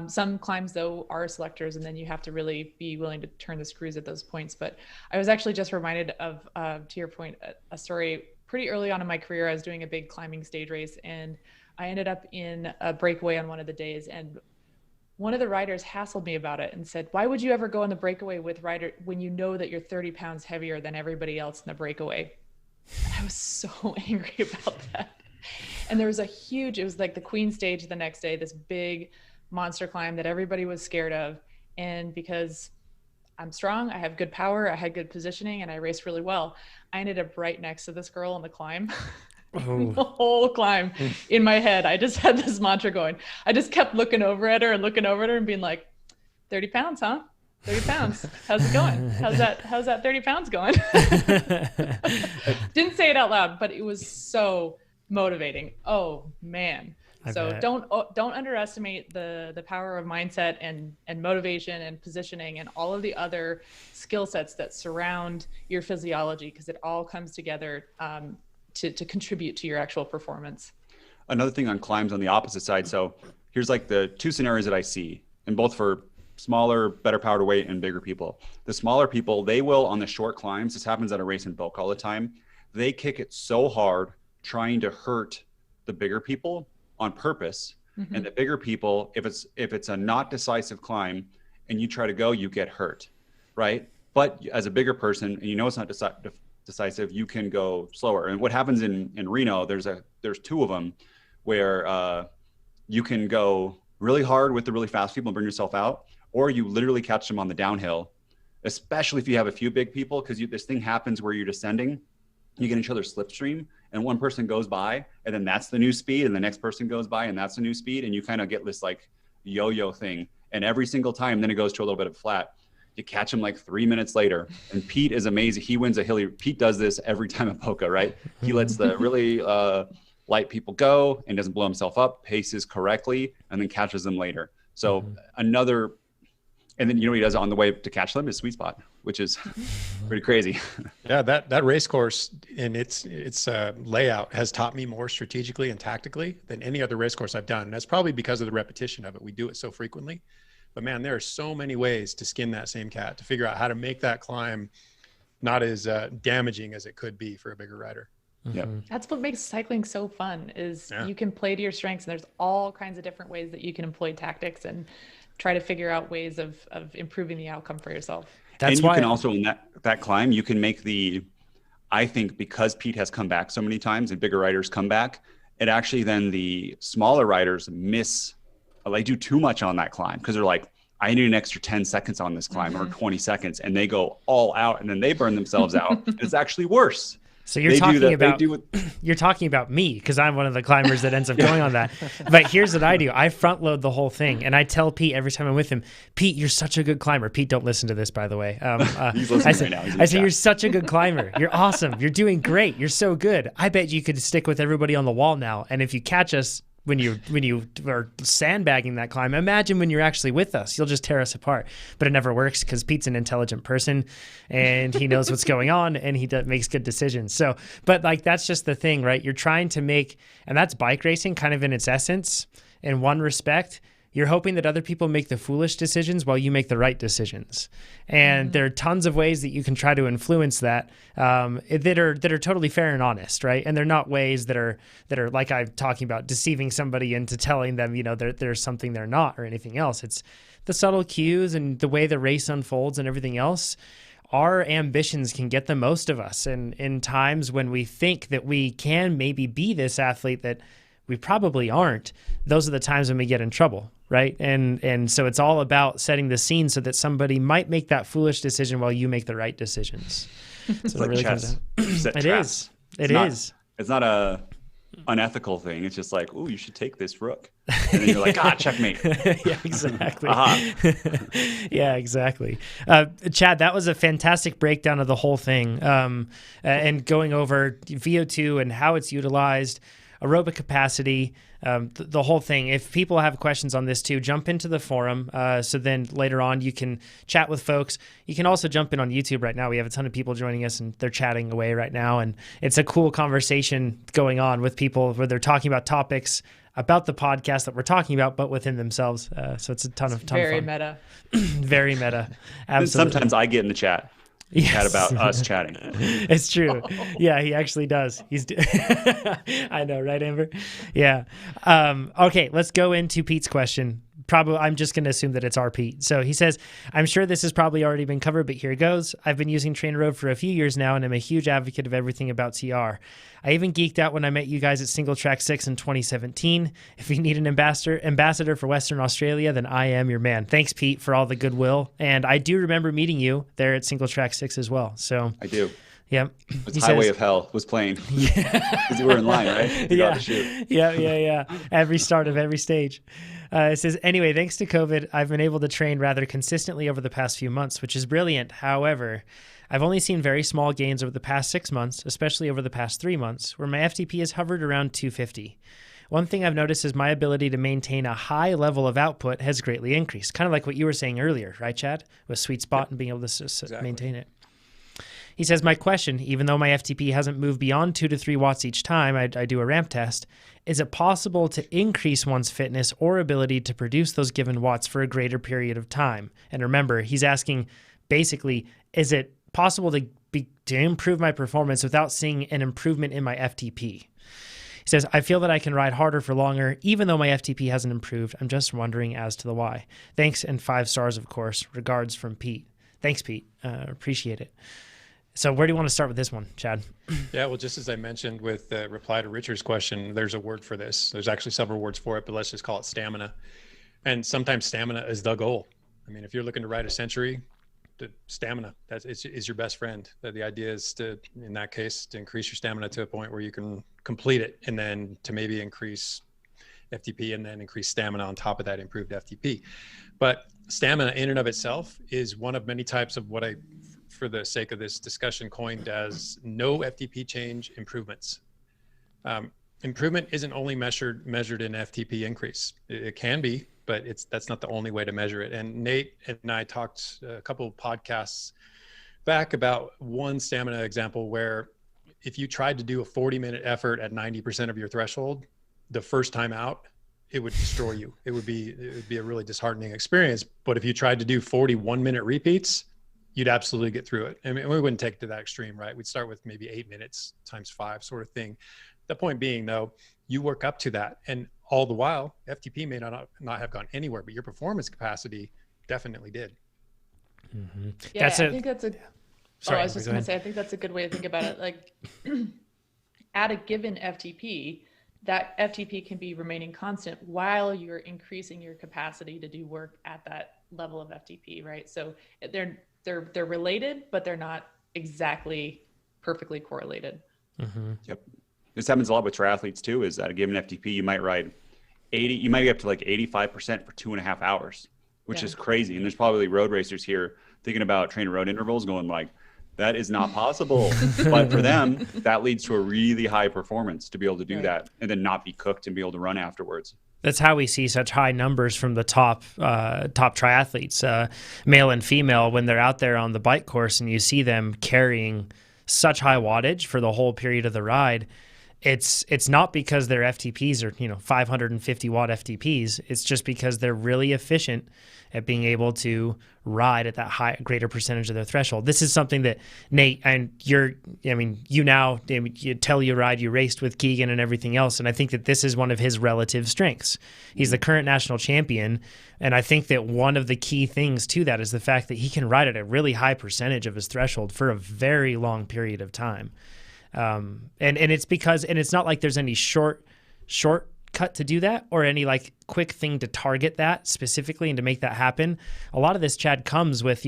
Some climbs though are selectors, and then you have to really be willing to turn the screws at those points. But I was actually just reminded of, to your point, a story pretty early on in my career. I was doing a big climbing stage race and I ended up in a breakaway on one of the days, and one of the riders hassled me about it and said, why would you ever go on the breakaway with rider when you know that you're 30 pounds heavier than everybody else in the breakaway? And I was so angry about that. And there was it was like the Queen stage the next day, this big monster climb that everybody was scared of. And because I'm strong, I have good power, I had good positioning, and I raced really well, I ended up right next to this girl on the climb. Oh. The whole climb in my head, I just had this mantra going. I just kept looking over at her and being like, 30 pounds, huh? 30 pounds. How's it going? How's that 30 pounds going? Didn't say it out loud, but it was so motivating. Oh man. So don't underestimate the power of mindset and motivation and positioning and all of the other skill sets that surround your physiology, because it all comes together to contribute to your actual performance. Another thing on climbs on the opposite side. So here's like the two scenarios that I see, and both for smaller, better power to weight and bigger people. The smaller people, they will on the short climbs, this happens at a race in bulk all the time, they kick it so hard trying to hurt the bigger people on purpose. Mm-hmm. And the bigger people, if it's a not decisive climb and you try to go, you get hurt, right? But as a bigger person, and you know it's not decisive, you can go slower. And what happens in Reno, there's two of them where you can go really hard with the really fast people and burn yourself out, or you literally catch them on the downhill, especially if you have a few big people, because this thing happens where you're descending, you get each other's slipstream, and one person goes by, and then that's the new speed, and the next person goes by, and that's the new speed, and you kind of get this like yo-yo thing. And every single time, then it goes to a little bit of flat. You catch him like 3 minutes later, and Pete is amazing. He wins a hilly. Pete does this every time at Poca, right? He lets the really light people go and doesn't blow himself up, paces correctly, and then catches them later. So another, and then he does it on the way to catch them is sweet spot, which is pretty crazy. Yeah, that race course and its layout has taught me more strategically and tactically than any other race course I've done. And that's probably because of the repetition of it. We do it so frequently. But man, there are so many ways to skin that same cat, to figure out how to make that climb not as damaging as it could be for a bigger rider. Yeah, That's what makes cycling so fun is you can play to your strengths, and there's all kinds of different ways that you can employ tactics and try to figure out ways of improving the outcome for yourself. That's and you why can also, in that climb, you can make I think because Pete has come back so many times and bigger riders come back, it actually then the smaller riders they do too much on that climb because they're like, I need an extra 10 seconds on this climb or 20 seconds. And they go all out and then they burn themselves out. It's actually worse. So you're you're talking about me because I'm one of the climbers that ends up going on that. But here's what I do. I front load the whole thing. And I tell Pete every time I'm with him, Pete, you're such a good climber. Pete, don't listen to this, by the way. He's listening right now. I say, you're such a good climber. You're awesome. You're doing great. You're so good. I bet you could stick with everybody on the wall now. And if you catch us when you are sandbagging that climb, imagine when you're actually with us, you'll just tear us apart. But it never works because Pete's an intelligent person and he knows what's going on and he makes good decisions. So, but like, that's just the thing, right? You're trying to make, and that's bike racing kind of in its essence. In one respect, you're hoping that other people make the foolish decisions while you make the right decisions. And there are tons of ways that you can try to influence that that are totally fair and honest, right? And they're not ways that are like I'm talking about, deceiving somebody into telling them, there's something they're not or anything else. It's the subtle cues and the way the race unfolds and everything else. Our ambitions can get the most of us. And in times when we think that we can maybe be this athlete that we probably aren't, those are the times when we get in trouble, right? And so it's all about setting the scene so that somebody might make that foolish decision while you make the right decisions. So like chess. It is. It's not a unethical thing. It's just like, oh, you should take this rook. And then you're like, checkmate. Yeah, exactly. Yeah, exactly. Chad, that was a fantastic breakdown of the whole thing and going over VO2 and how it's utilized, aerobic capacity, the whole thing. If people have questions on this too, jump into the forum. So then later on you can chat with folks. You can also jump in on YouTube right now. We have a ton of people joining us and they're chatting away right now. And it's a cool conversation going on with people where they're talking about topics about the podcast that we're talking about, but within themselves. So it's a ton of fun. Very meta. Very meta. Absolutely. Sometimes I get in the chat. Chat about us chatting. It's true. Yeah, he actually does. I know, right, Amber? Yeah. Okay, let's go into Pete's question. Probably, I'm just going to assume that it's our Pete. So he says, I'm sure this has probably already been covered, but here it goes. I've been using TrainerRoad for a few years now, and I'm a huge advocate of everything about TR. I even geeked out when I met you guys at Single Track 6 in 2017. If you need an ambassador for Western Australia, then I am your man. Thanks, Pete, for all the goodwill. And I do remember meeting you there at Single Track 6 as well. So I do. Yeah. It was Highway of Hell was playing. Because you were in line, right? Yeah. Every start of every stage. It says, anyway, thanks to COVID, I've been able to train rather consistently over the past few months, which is brilliant. However, I've only seen very small gains over the past 6 months, especially over the past 3 months, where my FTP has hovered around 250. One thing I've noticed is my ability to maintain a high level of output has greatly increased. Kind of like what you were saying earlier, right, Chad? With sweet spot and being able to maintain it. He says, my question, even though my FTP hasn't moved beyond 2 to 3 watts each time I do a ramp test, is it possible to increase one's fitness or ability to produce those given watts for a greater period of time? And remember, he's asking basically, is it possible to improve my performance without seeing an improvement in my FTP? He says, I feel that I can ride harder for longer, even though my FTP hasn't improved. I'm just wondering as to the why. Thanks, and 5 stars, of course. Regards from Pete. Thanks, Pete. Appreciate it. So where do you want to start with this one, Chad? Yeah, well, just as I mentioned with the reply to Richard's question, there's a word for this. There's actually several words for it, but let's just call it stamina. And sometimes stamina is the goal. I mean, if you're looking to ride a century, the stamina is your best friend. The idea is to, in that case, to increase your stamina to a point where you can complete it, and then to maybe increase FTP and then increase stamina on top of that improved FTP. But stamina in and of itself is one of many types of what I, for the sake of this discussion, coined as no FTP change improvements. Improvement isn't only measured in FTP increase. It can be, but that's not the only way to measure it. And Nate and I talked a couple of podcasts back about one stamina example where if you tried to do a 40-minute effort at 90% of your threshold, the first time out, it would destroy you. It would be a really disheartening experience. But if you tried to do 41-minute repeats, you'd absolutely get through it. I mean, we wouldn't take it to that extreme, right? We'd start with maybe 8 minutes times 5 sort of thing. The point being, though, you work up to that, and all the while, FTP may not have gone anywhere, but your performance capacity definitely did. Mm-hmm. Yeah, I think that's a. Sorry, I was just going to say, I think that's a good way to think about it. Like, at a given FTP, that FTP can be remaining constant while you're increasing your capacity to do work at that level of FTP, right? So they're related, but they're not exactly perfectly correlated. Mm-hmm. Yep. This happens a lot with triathletes too, is at a given FTP, you might ride 80, you might get up to like 85% for 2.5 hours, which is crazy. And there's probably road racers here thinking about training road intervals going like, that is not possible. But for them, that leads to a really high performance to be able to do that and then not be cooked and be able to run afterwards. That's how we see such high numbers from the top triathletes, male and female, when they're out there on the bike course and you see them carrying such high wattage for the whole period of the ride. It's not because their FTPs are 550 watt FTPs. It's just because they're really efficient at being able to ride at that greater percentage of their threshold. This is something that Nate and you Telluride, you raced with Keegan and everything else, and I think that this is one of his relative strengths. He's the current national champion, and I think that one of the key things to that is the fact that he can ride at a really high percentage of his threshold for a very long period of time. And it's because, and it's not like there's any shortcut to do that or any like quick thing to target that specifically and to make that happen. A lot of this, Chad, comes with,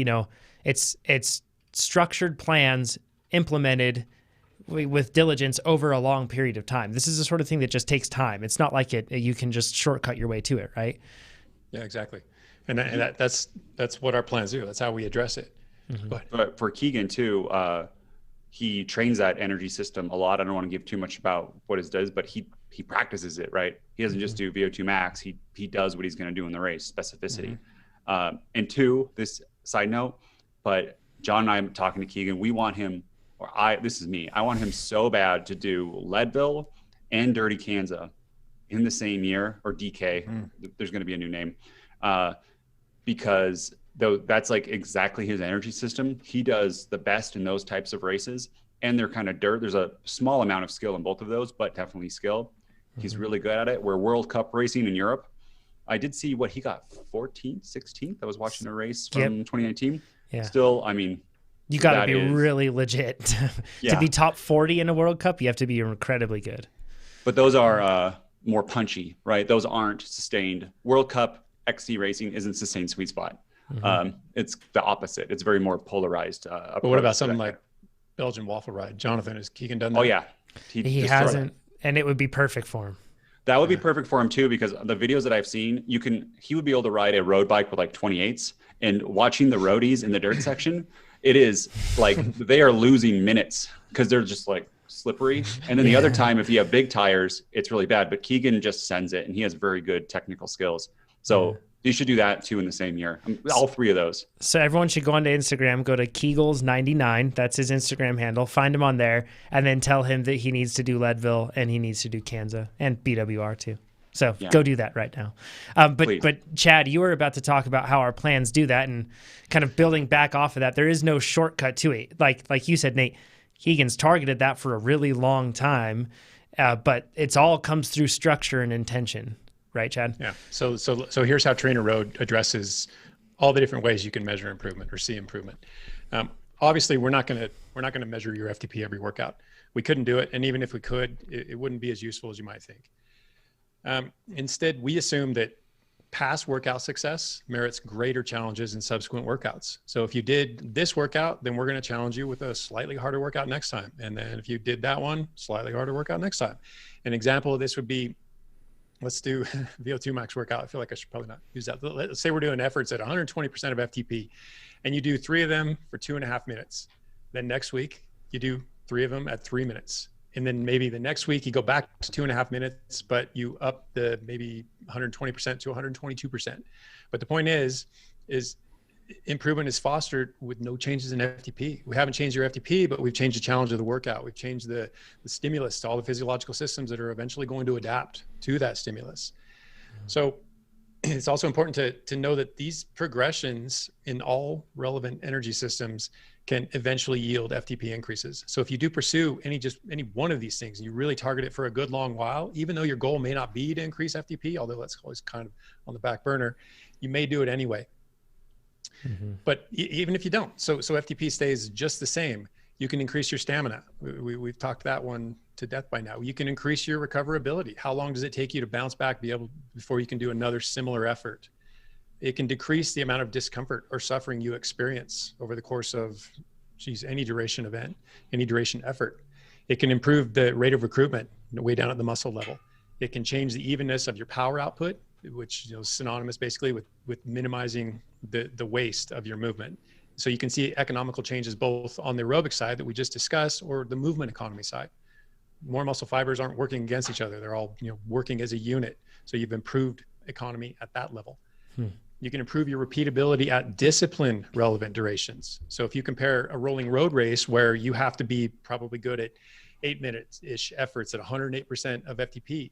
it's structured plans implemented with diligence over a long period of time. This is the sort of thing that just takes time. It's not like you can just shortcut your way to it, right? Yeah, exactly. And that's what our plans do. That's how we address it. Mm-hmm. But for Keegan too, he trains that energy system a lot. I don't want to give too much about what it does, but he practices it, right? He doesn't just do VO2 max. He does what he's going to do in the race, specificity. Mm-hmm. And two, this side note, but John and I am talking to Keegan. We want him, this is me. I want him so bad to do Leadville and Dirty Kanza in the same year, or DK. There's going to be a new name, because though that's like exactly his energy system. He does the best in those types of races, and they're kind of dirt. There's a small amount of skill in both of those, but definitely skill. He's really good at it. Where World Cup racing in Europe, I did see what he got, 14th, 16th. I was watching a race from 2019. Yeah. Still, I mean, you got to be really legit to be top 40 in a World Cup. You have to be incredibly good. But those are more punchy, right? Those aren't sustained. World Cup XC racing isn't sustained sweet spot. Mm-hmm. It's the opposite. It's very more polarized. But what about something like Belgian waffle ride? Jonathan, has Keegan done that? Oh yeah, he hasn't, and it would be perfect for him. That would be perfect for him too, because the videos that I've seen, he would be able to ride a road bike with like 28s, and watching the roadies in the dirt section, it is like they are losing minutes because they're just like slippery. And then the other time, if you have big tires, it's really bad. But Keegan just sends it, and he has very good technical skills. So you should do that too in the same year. All three of those. So everyone should go onto Instagram, go to Kegels99. That's his Instagram handle. Find him on there, and then tell him that he needs to do Leadville and he needs to do Kanza and BWR too. So go do that right now. But Chad, you were about to talk about how our plans do that, and kind of building back off of that. There is no shortcut to it. Like you said, Nate, Keegan's targeted that for a really long time, but it's all comes through structure and intention. Right, Chad? Yeah. So here's how Trainer Road addresses all the different ways you can measure improvement or see improvement. Obviously, we're not going to measure your FTP every workout. We couldn't do it, and even if we could, it wouldn't be as useful as you might think. Instead, we assume that past workout success merits greater challenges in subsequent workouts. So if you did this workout, then we're going to challenge you with a slightly harder workout next time. And then if you did that one, slightly harder workout next time. An example of this would be, let's do VO2 max workout. I feel like I should probably not use that. Let's say we're doing efforts at 120% of FTP, and you do 3 of them for 2.5 minutes. Then next week you do 3 of them at 3 minutes. And then maybe the next week you go back to 2.5 minutes, but you up the maybe 120% to 122%. But the point is improvement is fostered with no changes in FTP. We haven't changed your FTP, but we've changed the challenge of the workout. We've changed the stimulus to all the physiological systems that are eventually going to adapt to that stimulus. So it's also important to know that these progressions in all relevant energy systems can eventually yield FTP increases. So if you do pursue any one of these things, and you really target it for a good long while, even though your goal may not be to increase FTP, although that's always kind of on the back burner, you may do it anyway. Mm-hmm. But even if you don't, so FTP stays just the same, you can increase your stamina. We've talked that one to death by now. You can increase your recoverability. How long does it take you to bounce back, before you can do another similar effort? It can decrease the amount of discomfort or suffering you experience over the course of, any duration event, any duration effort. It can improve the rate of recruitment way down at the muscle level. It can change the evenness of your power output, which is synonymous basically with minimizing the waste of your movement. So you can see economical changes both on the aerobic side that we just discussed, or the movement economy side. More muscle fibers aren't working against each other. They're all working as a unit. So you've improved economy at that level. You can improve your repeatability at discipline relevant durations. So if you compare a rolling road race where you have to be probably good at 8 minutes-ish efforts at 108% of FTP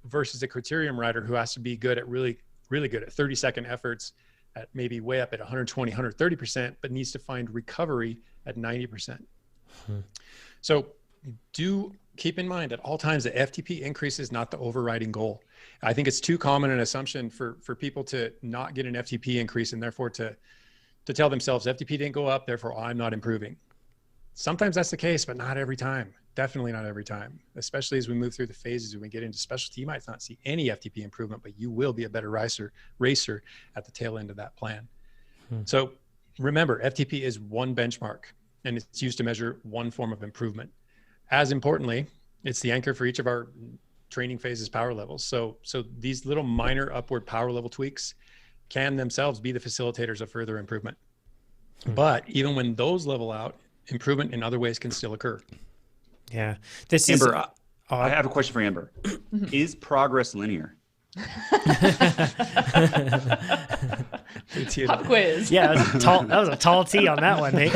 versus a criterium rider who has to be good at really good at 30-second efforts at maybe way up at 120, 130%, but needs to find recovery at 90%. So do keep in mind at all times that FTP increase is not the overriding goal. I think it's too common an assumption for people to not get an FTP increase and therefore to tell themselves FTP didn't go up, therefore I'm not improving. Sometimes that's the case, but not every time. Definitely not every time, especially as we move through the phases. When we get into specialty, you might not see any FTP improvement, but you will be a better racer at the tail end of that plan. So remember, FTP is one benchmark and it's used to measure one form of improvement. As importantly, it's the anchor for each of our training phases power levels. So these little minor upward power level tweaks can themselves be the facilitators of further improvement. But even when those level out, improvement in other ways can still occur. Yeah. Amber, I have a question for Amber. Is progress linear? Pop quiz. Yeah, that was a tall T on that one, Nate.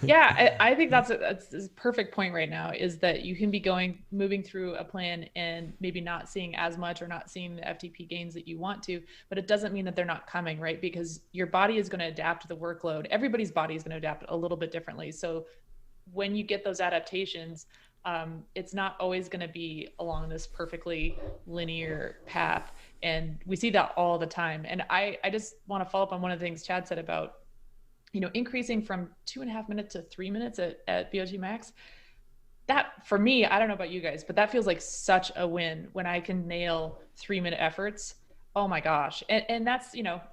Yeah, I think that's a perfect point right now, is that you can be moving through a plan and maybe not seeing as much or not seeing the FTP gains that you want to, but it doesn't mean that they're not coming, right? Because your body is going to adapt to the workload. Everybody's body is going to adapt a little bit differently. So when you get those adaptations, it's not always going to be along this perfectly linear path. And we see that all the time. And I just want to follow up on one of the things Chad said about, increasing from 2.5 minutes to 3 minutes at VO2 max. That, for me, I don't know about you guys, but that feels like such a win when I can nail 3-minute efforts. Oh my gosh. And that's,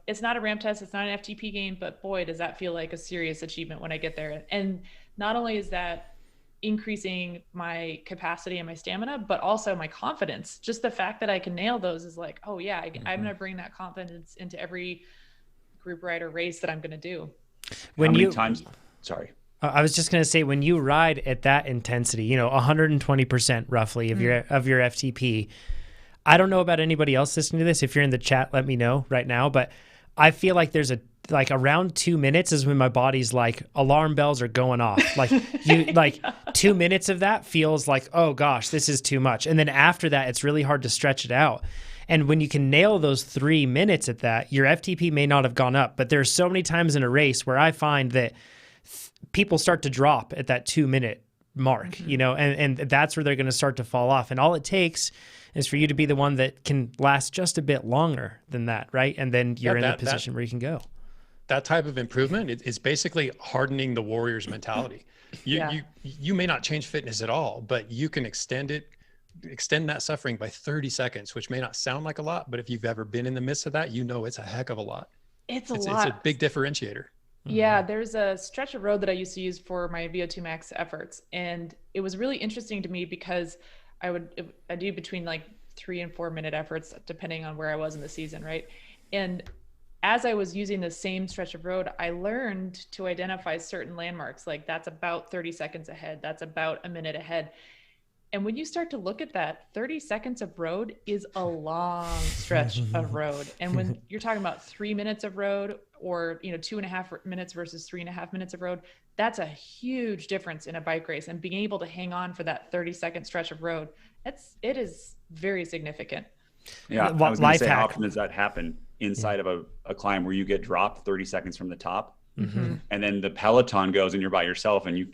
it's not a ramp test. It's not an FTP gain, but boy, does that feel like a serious achievement when I get there. And not only is that increasing my capacity and my stamina, but also my confidence. Just the fact that I can nail those is like, oh yeah, I'm going to bring that confidence into every group ride or race that I'm going to do. Sorry. I was just going to say, when you ride at that intensity, 120% roughly of your FTP, I don't know about anybody else listening to this. If you're in the chat, let me know right now. But I feel like there's around 2 minutes is when my body's like, alarm bells are going off. Like 2 minutes of that feels like, oh gosh, this is too much. And then after that, it's really hard to stretch it out. And when you can nail those 3 minutes at that, your FTP may not have gone up, but there's so many times in a race where I find that people start to drop at that 2 minute mark, and that's where they're going to start to fall off. And all it takes is for you to be the one that can last just a bit longer than that, right? And then you're in the position where you can go. That type of improvement is basically hardening the warrior's mentality. You may not change fitness at all, but you can extend it, extend that suffering by 30 seconds, which may not sound like a lot, but if you've ever been in the midst of that, it's a heck of a lot. It's a lot. It's a big differentiator. Yeah, there's a stretch of road that I used to use for my VO2 max efforts. And it was really interesting to me because I do between like 3 and 4 minute efforts, depending on where I was in the season, right? And as I was using the same stretch of road, I learned to identify certain landmarks, like that's about 30 seconds ahead, that's about a minute ahead. And when you start to look at that, 30 seconds of road is a long stretch of road. And when you're talking about 3 minutes of road, or 2.5 minutes versus 3.5 minutes of road, that's a huge difference in a bike race. And being able to hang on for that 30-second stretch of road, it is very significant. Yeah, I was going to say, how often does that happen inside of a climb where you get dropped 30 seconds from the top, and then the peloton goes and you're by yourself, and you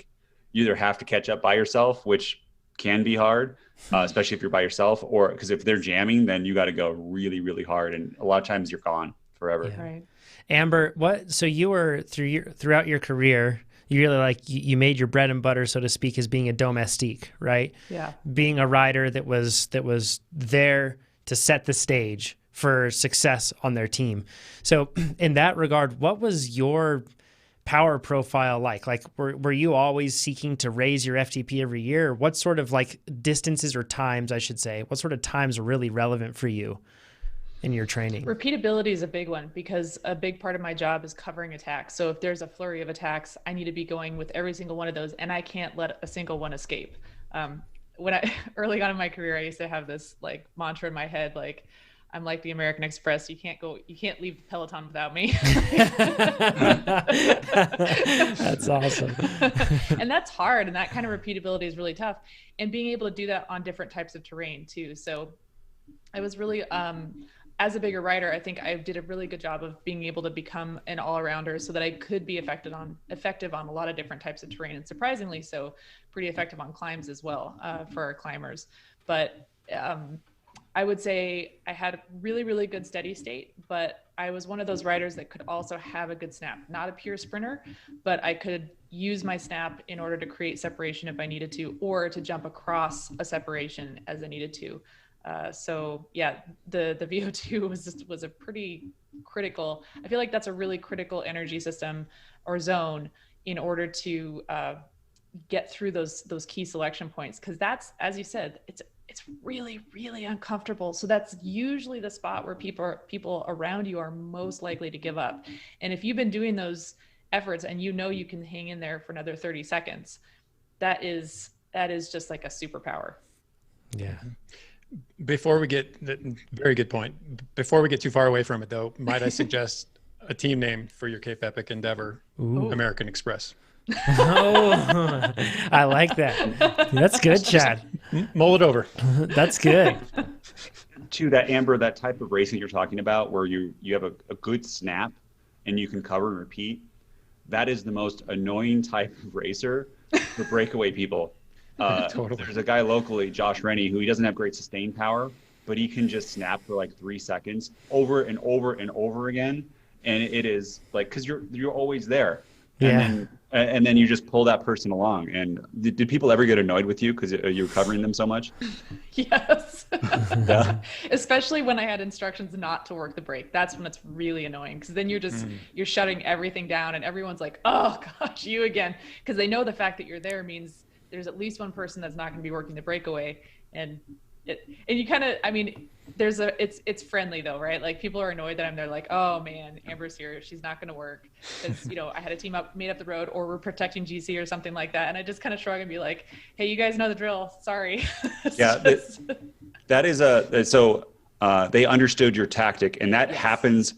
either have to catch up by yourself, which can be hard, especially if you're by yourself, or because if they're jamming, then you got to go really, really hard, and a lot of times you're gone forever. Yeah. Right. Amber, so you were throughout your career, you really you made your bread and butter, so to speak, as being a domestique, right? Yeah. Being a rider that was there to set the stage for success on their team. So in that regard, what was your power profile like? Like, were you always seeking to raise your FTP every year? What sort of distances or times, I should say, what sort of times are really relevant for you in your training? Repeatability is a big one, because a big part of my job is covering attacks. So if there's a flurry of attacks, I need to be going with every single one of those, and I can't let a single one escape. Early on in my career, I used to have this mantra in my head, I'm like the American Express. You can't leave the peloton without me. That's awesome. And that's hard. And that kind of repeatability is really tough. And being able to do that on different types of terrain too. So I was really, as a bigger rider, I think I did a really good job of being able to become an all-arounder so that I could be effective on a lot of different types of terrain, and surprisingly so pretty effective on climbs as well, for our climbers. But I would say I had a really, really good steady state, but I was one of those riders that could also have a good snap. Not a pure sprinter, but I could use my snap in order to create separation if I needed to, or to jump across a separation as I needed to. So yeah, the VO2 was a pretty critical, I feel like that's a really critical energy system or zone in order to get through those key selection points. Cause that's, as you said, it's really, really uncomfortable. So that's usually the spot where people around you are most likely to give up. And if you've been doing those efforts and you can hang in there for another 30 seconds, that is just like a superpower. Yeah. Before we get, very good point. Before we get too far away from it though, might I suggest a team name for your Cape Epic endeavor? Ooh. American Express. Oh, I like that. That's good, Chad. Mull it over. That's good. To that, Amber, that type of racing you're talking about, where you have a good snap and you can cover and repeat, that is the most annoying type of racer for breakaway people. Totally. There's a guy locally, Josh Rennie, who he doesn't have great sustain power, but he can just snap for 3 seconds over and over and over again. And it is because you're always there. And then you just pull that person along. And did people ever get annoyed with you because you're covering them so much? Yes. Yeah. Especially when I had instructions not to work the brake. That's when it's really annoying, because then you're shutting everything down and everyone's like, oh gosh, you again. Because they know the fact that you're there means there's at least one person that's not going to be working the breakaway. And you kind of, it's friendly though, right? People are annoyed that I'm there, oh man, Amber's here, she's not going to work because I had a team made up the road, or we're protecting GC or something like that, and I just kind of shrug and be like, hey, you guys know the drill, sorry. Yeah. That is so they understood your tactic, and that happens.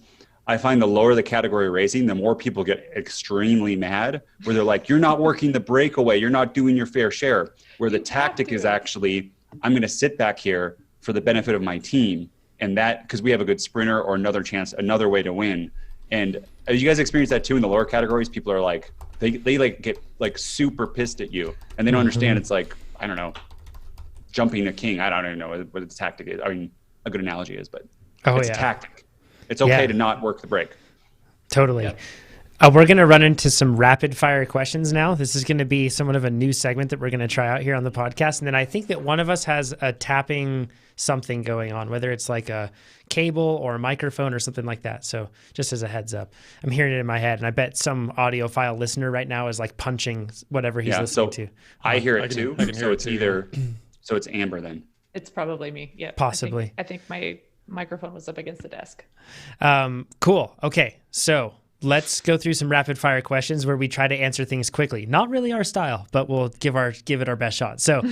I find the lower the category racing, the more people get extremely mad, where they're like, you're not working the breakaway, you're not doing your fair share, where the tactic is actually, I'm going to sit back here for the benefit of my team. And that, because we have a good sprinter or another way to win. And as you guys experience that too in the lower categories, people are like, they get super pissed at you, and they don't understand. It's I don't know, jumping a king. I don't even know what its tactic is. I mean, a good analogy is, but it's tactic. It's okay to not work the brake. Totally. Yeah. We're going to run into some rapid fire questions now. This is going to be somewhat of a new segment that we're going to try out here on the podcast. And then I think that one of us has a tapping something going on, whether it's like a cable or a microphone or something like that. So just as a heads up, I'm hearing it in my head. And I bet some audiophile listener right now is like punching whatever he's listening to. I hear it too. So it's either, so it's Amber then. It's probably me. Yeah. Possibly. I think my microphone was up against the desk. Cool. Okay. So let's go through some rapid fire questions where we try to answer things quickly. Not really our style, but we'll give it our best shot. So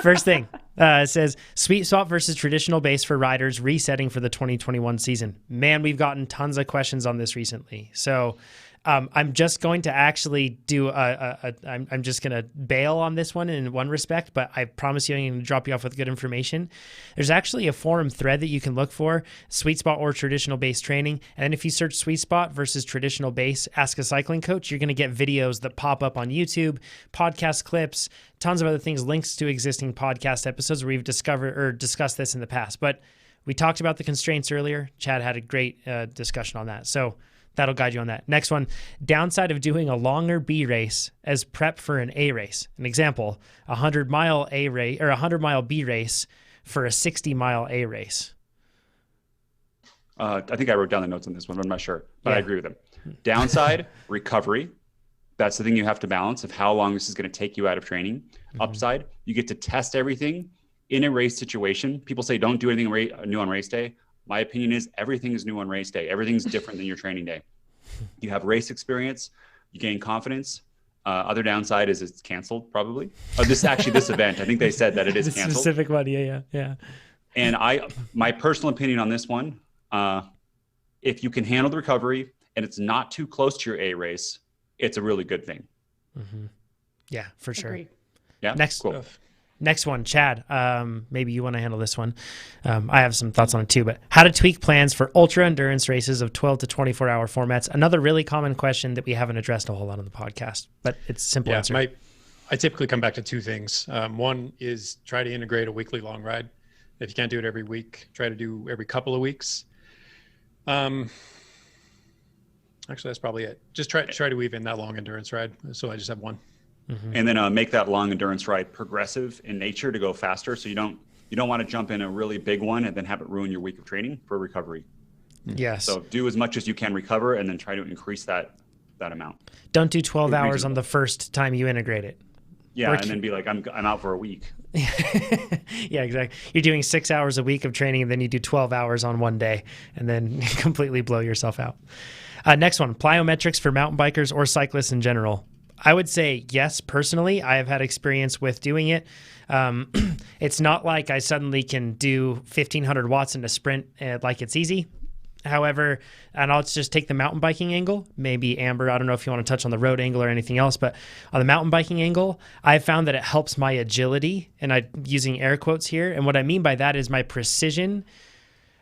first thing, it says sweet spot versus traditional base for riders resetting for the 2021 season. Man, we've gotten tons of questions on this recently. So I'm just going to actually do I'm just going to bail on this one in one respect, but I promise you I'm going to drop you off with good information. There's actually a forum thread that you can look for, sweet spot or traditional base training. And then if you search sweet spot versus traditional base, ask a cycling coach, you're going to get videos that pop up on YouTube, podcast clips, tons of other things, links to existing podcast episodes where we've discussed this in the past. But we talked about the constraints earlier. Chad had a great discussion on that. So that'll guide you on that. Next one, downside of doing a longer B race as prep for an A race. An example, 100-mile A race or 100-mile B race for a 60-mile A race. I think I wrote down the notes on this one, but I'm not sure, but I agree with them. Downside, recovery. That's the thing you have to balance of how long this is going to take you out of training. Upside, you get to test everything in a race situation. People say don't do anything new on race day. My opinion is everything is new on race day. Everything's different than your training day. You have race experience, you gain confidence. Other downside is it's canceled probably. This event, I think they said that it is canceled. Specific one, yeah. And my personal opinion on this one, if you can handle the recovery and it's not too close to your A race, it's a really good thing. Mm-hmm. Yeah, for sure. Agreed. Yeah. Next one, Chad. Maybe you want to handle this one. I have some thoughts on it too, but how to tweak plans for ultra endurance races of 12 to 24 hour formats. Another really common question that we haven't addressed a whole lot on the podcast, but it's a simple answer. I typically come back to two things. One is try to integrate a weekly long ride. If you can't do it every week, try to do every couple of weeks. Actually, that's probably it. Just try to weave in that long endurance ride. So I just have one. Mm-hmm. And then make that long endurance ride progressive in nature to go faster. So you don't want to jump in a really big one and then have it ruin your week of training for recovery. Yes. So do as much as you can recover and then try to increase that amount. Don't do 12 hours on the first time you integrate it. Yeah, and then be like, I'm out for a week. Yeah, exactly. You're doing 6 hours a week of training, and then you do 12 hours on one day, and then completely blow yourself out. Next one, plyometrics for mountain bikers or cyclists in general. I would say yes, personally. I have had experience with doing it. It's not like I suddenly can do 1,500 watts in a sprint like it's easy. However, and I'll just take the mountain biking angle. Maybe Amber, I don't know if you want to touch on the road angle or anything else, but on the mountain biking angle, I found that it helps my agility, and I'm using air quotes here. And what I mean by that is my precision.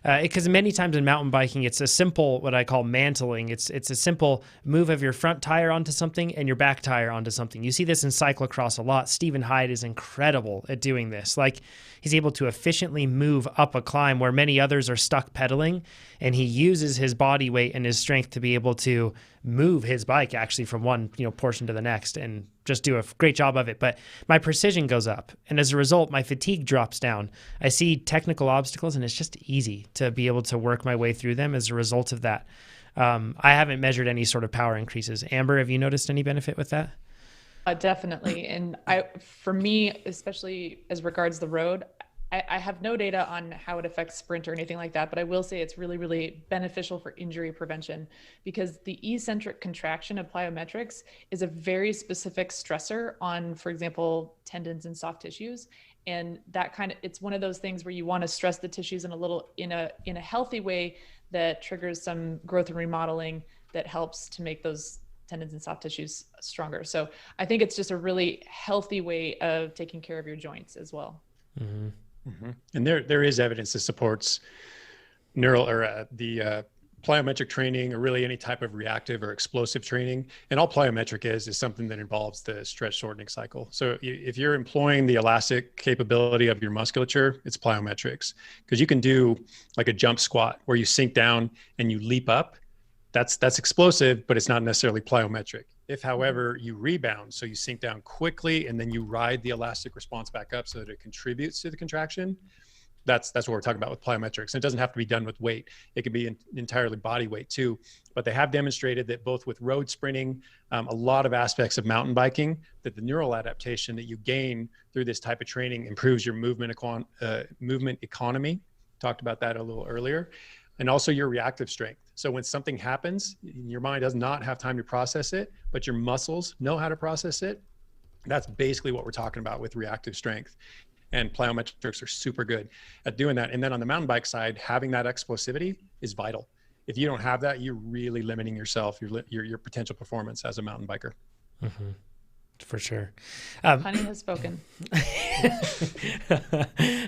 Because many times in mountain biking, it's a simple, what I call mantling. It's a simple move of your front tire onto something and your back tire onto something. You see this in cyclocross a lot. Stephen Hyde is incredible at doing this. Like, he's able to efficiently move up a climb where many others are stuck pedaling, and he uses his body weight and his strength to be able to move his bike actually from one portion to the next and just do a great job of it. But my precision goes up, and as a result, my fatigue drops down. I see technical obstacles, and it's just easy to be able to work my way through them as a result of that. I haven't measured any sort of power increases. Amber, have you noticed any benefit with that? Definitely. And for me, especially as regards the road, I have no data on how it affects sprint or anything like that, but I will say it's really, really beneficial for injury prevention, because the eccentric contraction of plyometrics is a very specific stressor on, for example, tendons and soft tissues. And that it's one of those things where you want to stress the tissues in a healthy way that triggers some growth and remodeling that helps to make those tendons and soft tissues stronger. So I think it's just a really healthy way of taking care of your joints as well. Mm-hmm. Mm-hmm. And there is evidence that supports the plyometric training, or really any type of reactive or explosive training. And all plyometric is something that involves the stretch shortening cycle. So if you're employing the elastic capability of your musculature, it's plyometrics, because you can do like a jump squat where you sink down and you leap up. that's explosive, but it's not necessarily plyometric. If, however, you rebound, so you sink down quickly and then you ride the elastic response back up so that it contributes to the contraction, that's what we're talking about with plyometrics. And it doesn't have to be done with weight. It can be entirely body weight too. But they have demonstrated that both with road sprinting, a lot of aspects of mountain biking, that the neural adaptation that you gain through this type of training improves your movement economy. Talked about that a little earlier. And also your reactive strength. So when something happens, your mind does not have time to process it, but your muscles know how to process it. That's basically what we're talking about with reactive strength. And plyometrics are super good at doing that. And then on the mountain bike side, having that explosivity is vital. If you don't have that, you're really limiting yourself, your potential performance as a mountain biker. Mm-hmm. For sure. Honey has spoken.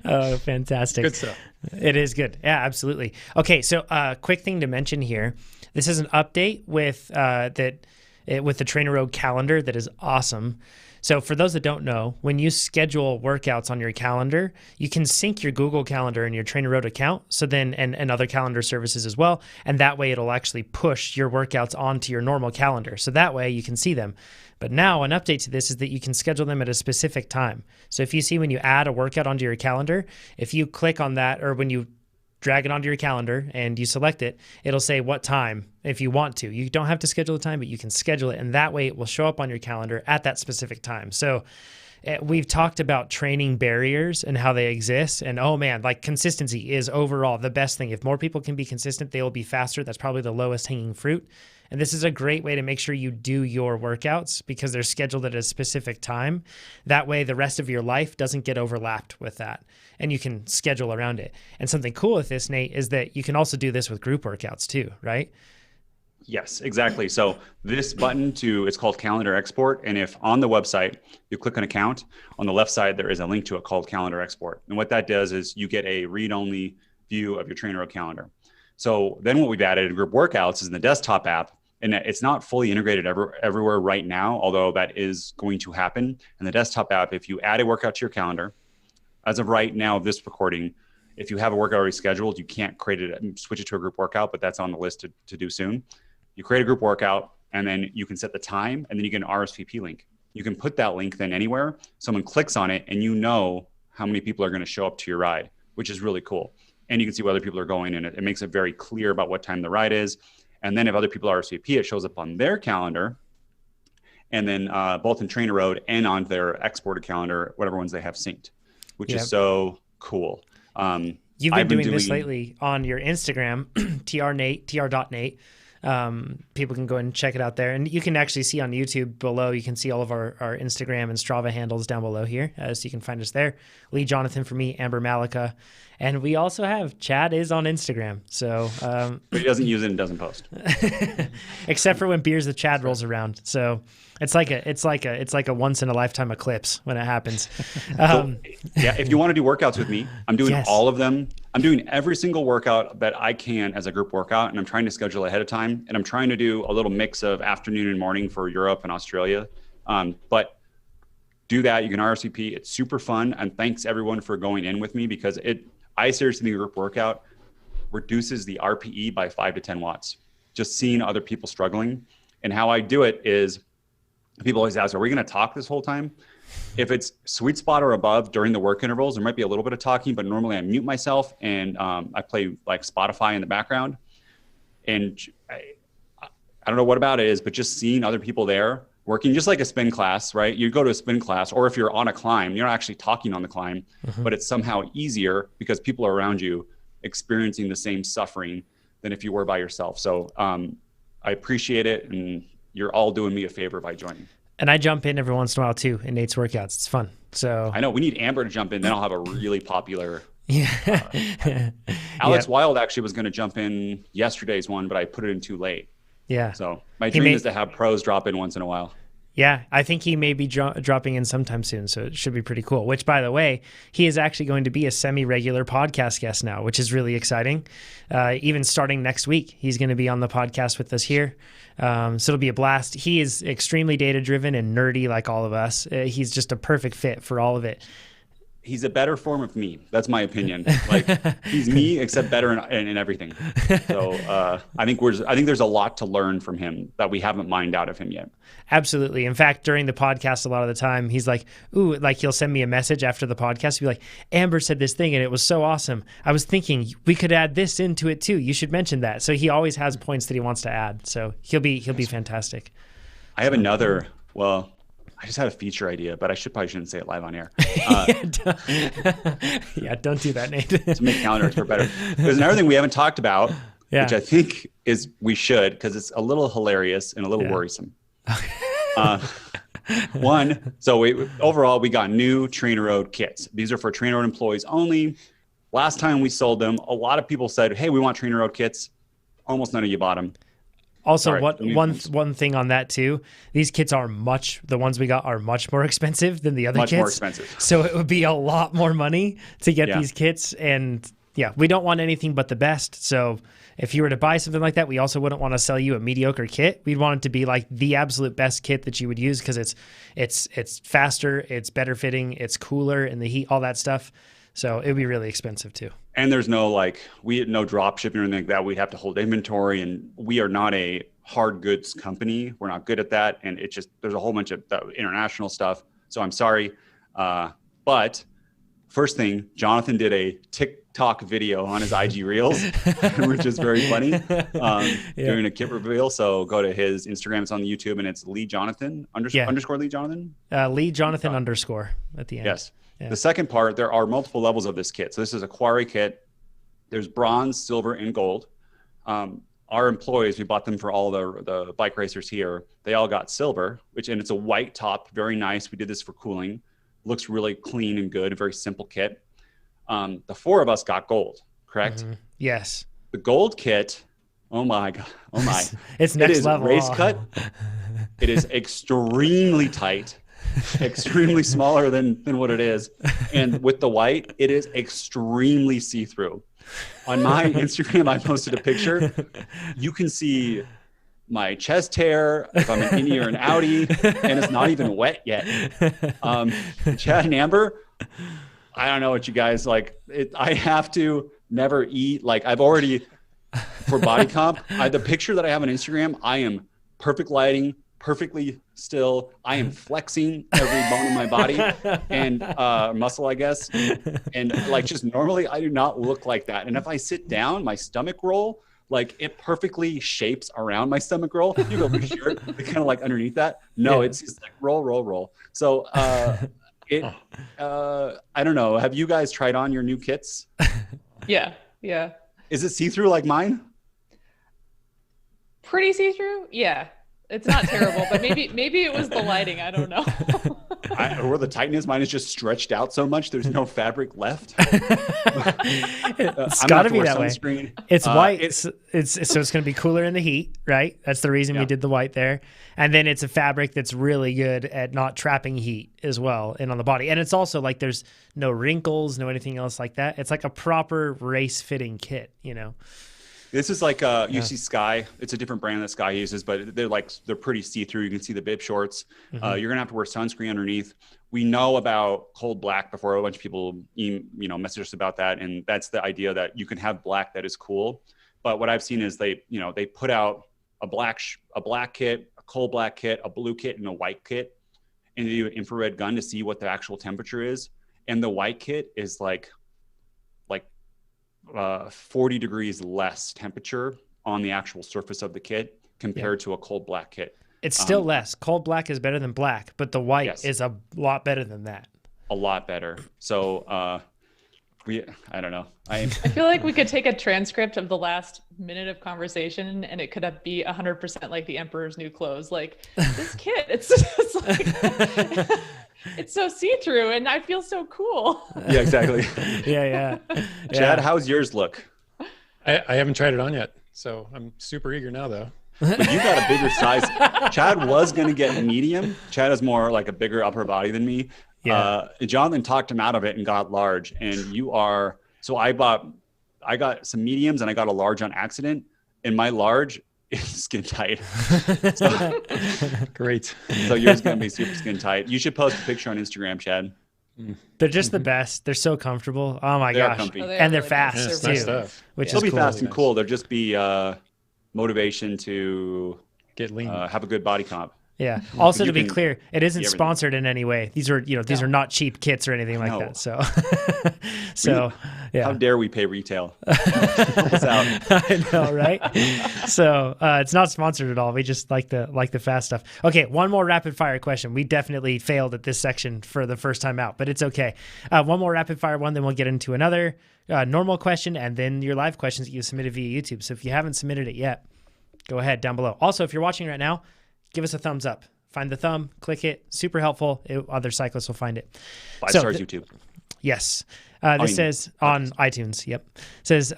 Oh, fantastic. Good stuff. It is good. Yeah, absolutely. Okay, so quick thing to mention here. This is an update with with the Trainer Road calendar that is awesome. So for those that don't know, when you schedule workouts on your calendar, you can sync your Google Calendar and your Trainer Road account. So then, and other calendar services as well. And that way it'll actually push your workouts onto your normal calendar. So that way you can see them. But now an update to this is that you can schedule them at a specific time. So if you see when you add a workout onto your calendar, if you click on that, or when you drag it onto your calendar and you select it, it'll say what time if you want to. You don't have to schedule the time, but you can schedule it. And that way it will show up on your calendar at that specific time. So we've talked about training barriers and how they exist. And oh man, like consistency is overall the best thing. If more people can be consistent, they will be faster. That's probably the lowest hanging fruit. And this is a great way to make sure you do your workouts because they're scheduled at a specific time. That way the rest of your life doesn't get overlapped with that. And you can schedule around it. And something cool with this, Nate, is that you can also do this with group workouts too, right? Yes, exactly. So this button it's called Calendar Export. And if on the website, you click on account, on the left side, there is a link to it called Calendar Export. And what that does is you get a read-only view of your Trainer Road calendar. So then what we've added in group workouts is in the desktop app, and it's not fully integrated everywhere right now, although that is going to happen. In the desktop app, if you add a workout to your calendar, as of right now, this recording, if you have a workout already scheduled, you can't create it and switch it to a group workout, but that's on the list to do soon. You create a group workout, and then you can set the time, and then you get an RSVP link. You can put that link then anywhere. Someone clicks on it, and you know how many people are going to show up to your ride, which is really cool. And you can see where other people are going, and it makes it very clear about what time the ride is. And then if other people RSVP, it shows up on their calendar, and then both in Trainer Road and on their exported calendar, whatever ones they have synced, which is so cool. You've been doing this lately on your Instagram, tr.nate. People can go and check it out there. And you can actually see on YouTube below, you can see all of our Instagram and Strava handles down below here. So you can find us there. Lee Jonathan for me, Amber Malika. And we also have Chad is on Instagram. So, but he doesn't use it and doesn't post. Except for when Beers with Chad rolls around. So it's like a once in a lifetime eclipse when it happens. Yeah. If you want to do workouts with me, I'm doing all of them. I'm doing every single workout that I can as a group workout, and I'm trying to schedule ahead of time. And I'm trying to do a little mix of afternoon and morning for Europe and Australia. But do that. You can RSVP. It's super fun. And thanks everyone for going in with me, because I seriously think a group workout reduces the RPE by 5 to 10 watts. Just seeing other people struggling. And how I do it is, people always ask, are we going to talk this whole time? If it's sweet spot or above during the work intervals, there might be a little bit of talking, but normally I mute myself and I play like Spotify in the background. And I don't know what about it is, but just seeing other people there working, just like a spin class, right? You go to a spin class, or if you're on a climb, you're not actually talking on the climb, but it's somehow easier because people are around you experiencing the same suffering than if you were by yourself. So I appreciate it. And you're all doing me a favor by joining. And I jump in every once in a while too in Nate's workouts. It's fun. So I know we need Amber to jump in. Then I'll have a really popular. Yeah. Alex Wild actually was going to jump in yesterday's one, but I put it in too late. Yeah. So my dream is to have pros drop in once in a while. Yeah, I think he may be dropping in sometime soon, so it should be pretty cool. Which, by the way, he is actually going to be a semi-regular podcast guest now, which is really exciting. Even starting next week, he's going to be on the podcast with us here. So it'll be a blast. He is extremely data-driven and nerdy like all of us. He's just a perfect fit for all of it. he's a better form of me. That's my opinion. Like he's me, except better in everything. So I think there's a lot to learn from him that we haven't mined out of him yet. Absolutely. In fact, during the podcast, a lot of the time, he's like, ooh, like he'll send me a message after the podcast. He'll be like, Amber said this thing and it was so awesome. I was thinking we could add this into it too. You should mention that. So he always has points that he wants to add. So he'll be fantastic. I have another, well, I just had a feature idea, but I probably shouldn't say it live on air. Yeah, don't do that, Nate. To make calendars for better. There's another thing we haven't talked about, which I think is we should, because it's a little hilarious and a little worrisome. One, so overall we got new Trainer Road kits. These are for Trainer Road employees only. Last time we sold them, a lot of people said, hey, we want Trainer Road kits. Almost none of you bought them. Also, one thing on that too, these kits the ones we got are much more expensive than the other kits. Much more expensive. So it would be a lot more money to get these kits. And yeah, we don't want anything but the best. So if you were to buy something like that, we also wouldn't want to sell you a mediocre kit. We'd want it to be like the absolute best kit that you would use because it's faster, it's better fitting, it's cooler in the heat, all that stuff. So it'd be really expensive too. And there's no no drop shipping or anything like that. We have to hold inventory, and we are not a hard goods company. We're not good at that. And it's just, there's a whole bunch of international stuff. So I'm sorry. But first thing, Jonathan did a TikTok video on his IG Reels, which is very funny, doing a kit reveal. So go to his Instagram. It's on YouTube, and it's Lee Jonathan underscore Lee Jonathan. Lee Jonathan underscore at the end. Yes. Yeah. The second part, there are multiple levels of this kit. So this is a Quarry kit. There's bronze, silver, and gold. Our employees, we bought them for all the bike racers here. They all got silver, and it's a white top, very nice. We did this for cooling. Looks really clean and good, a very simple kit. The four of us got gold, correct? Mm-hmm. Yes. The gold kit, oh my God, oh my. It's next level. It is race cut. It is extremely tight. Extremely smaller than what it is. And with the white, it is extremely see-through. On my Instagram, I posted a picture. You can see my chest hair if I'm an Indy or an Audi, and it's not even wet yet. Chad and Amber, I don't know what you guys like. I have to never eat. Like I've already, for body comp, the picture that I have on Instagram, I am perfect lighting, perfectly still. I am flexing every bone in my body and muscle, I guess. And like just normally I do not look like that. And if I sit down, my stomach roll, like it perfectly shapes around my stomach roll. You go for sure. It's kind of like underneath that. No, it's just like roll, roll, roll. So I don't know. Have you guys tried on your new kits? Yeah. Is it see-through like mine? Pretty see-through? Yeah. It's not terrible, but maybe it was the lighting. I don't know. Or the tightness. Mine is just stretched out so much. There's no fabric left. It's got to be that way. It's white. So it's going to be cooler in the heat, right? That's the reason we did the white there. And then it's a fabric that's really good at not trapping heat as well and on the body. And it's also like there's no wrinkles, no anything else like that. It's like a proper race fitting kit, you know? This is like you see Sky. It's a different brand that Sky uses, but they're pretty see-through. You can see the bib shorts. Mm-hmm. You're gonna have to wear sunscreen underneath. We know about cold black before. A bunch of people message us about that, and that's the idea that you can have black that is cool. But what I've seen is they put out a black kit, a cold black kit, a blue kit, and a white kit, and they do an infrared gun to see what the actual temperature is. And the white kit is like 40 degrees less temperature on the actual surface of the kit compared to a cold black kit. It's still less. Cold black is better than black, but the white is a lot better than that. A lot better. So I don't know. I feel like we could take a transcript of the last minute of conversation and it could be 100% like the Emperor's New Clothes. Like this kit, it's like it's so see-through and I feel so cool. Yeah, exactly. Yeah. Chad, how's yours look? I haven't tried it on yet, so I'm super eager now though. But you got a bigger size. Chad was going to get medium. Chad has more like a bigger upper body than me. Yeah. Jonathan talked him out of it and got large. And so I got some mediums and I got a large on accident. And my large is skin tight. Great. So yours is going to be super skin tight. You should post a picture on Instagram, Chad. They're just the best. They're so comfortable. Oh my They are gosh. comfy. Oh, they And are they're really fast nice. Yeah, it's too, nice stuff. which They'll is be cool. fast and cool. There'll just be motivation to Get lean. have a good body comp. Yeah. Also, You to be can clear, it isn't see everything. sponsored in any way. These are, these No. are not cheap kits or anything like No. that. So, How yeah. dare we pay retail? Help us out. I know, right? So it's not sponsored at all. We just like the fast stuff. Okay, one more rapid fire question. We definitely failed at this section for the first time out, but it's okay. One more rapid fire one, then we'll get into another normal question, and then your live questions that you submitted via YouTube. So if you haven't submitted it yet, go ahead down below. Also, if you're watching right now, give us a thumbs up. Find the thumb, click it. Super helpful. Other cyclists will find it. 5 So, stars YouTube. Yes. This says on iTunes. Yep. Says,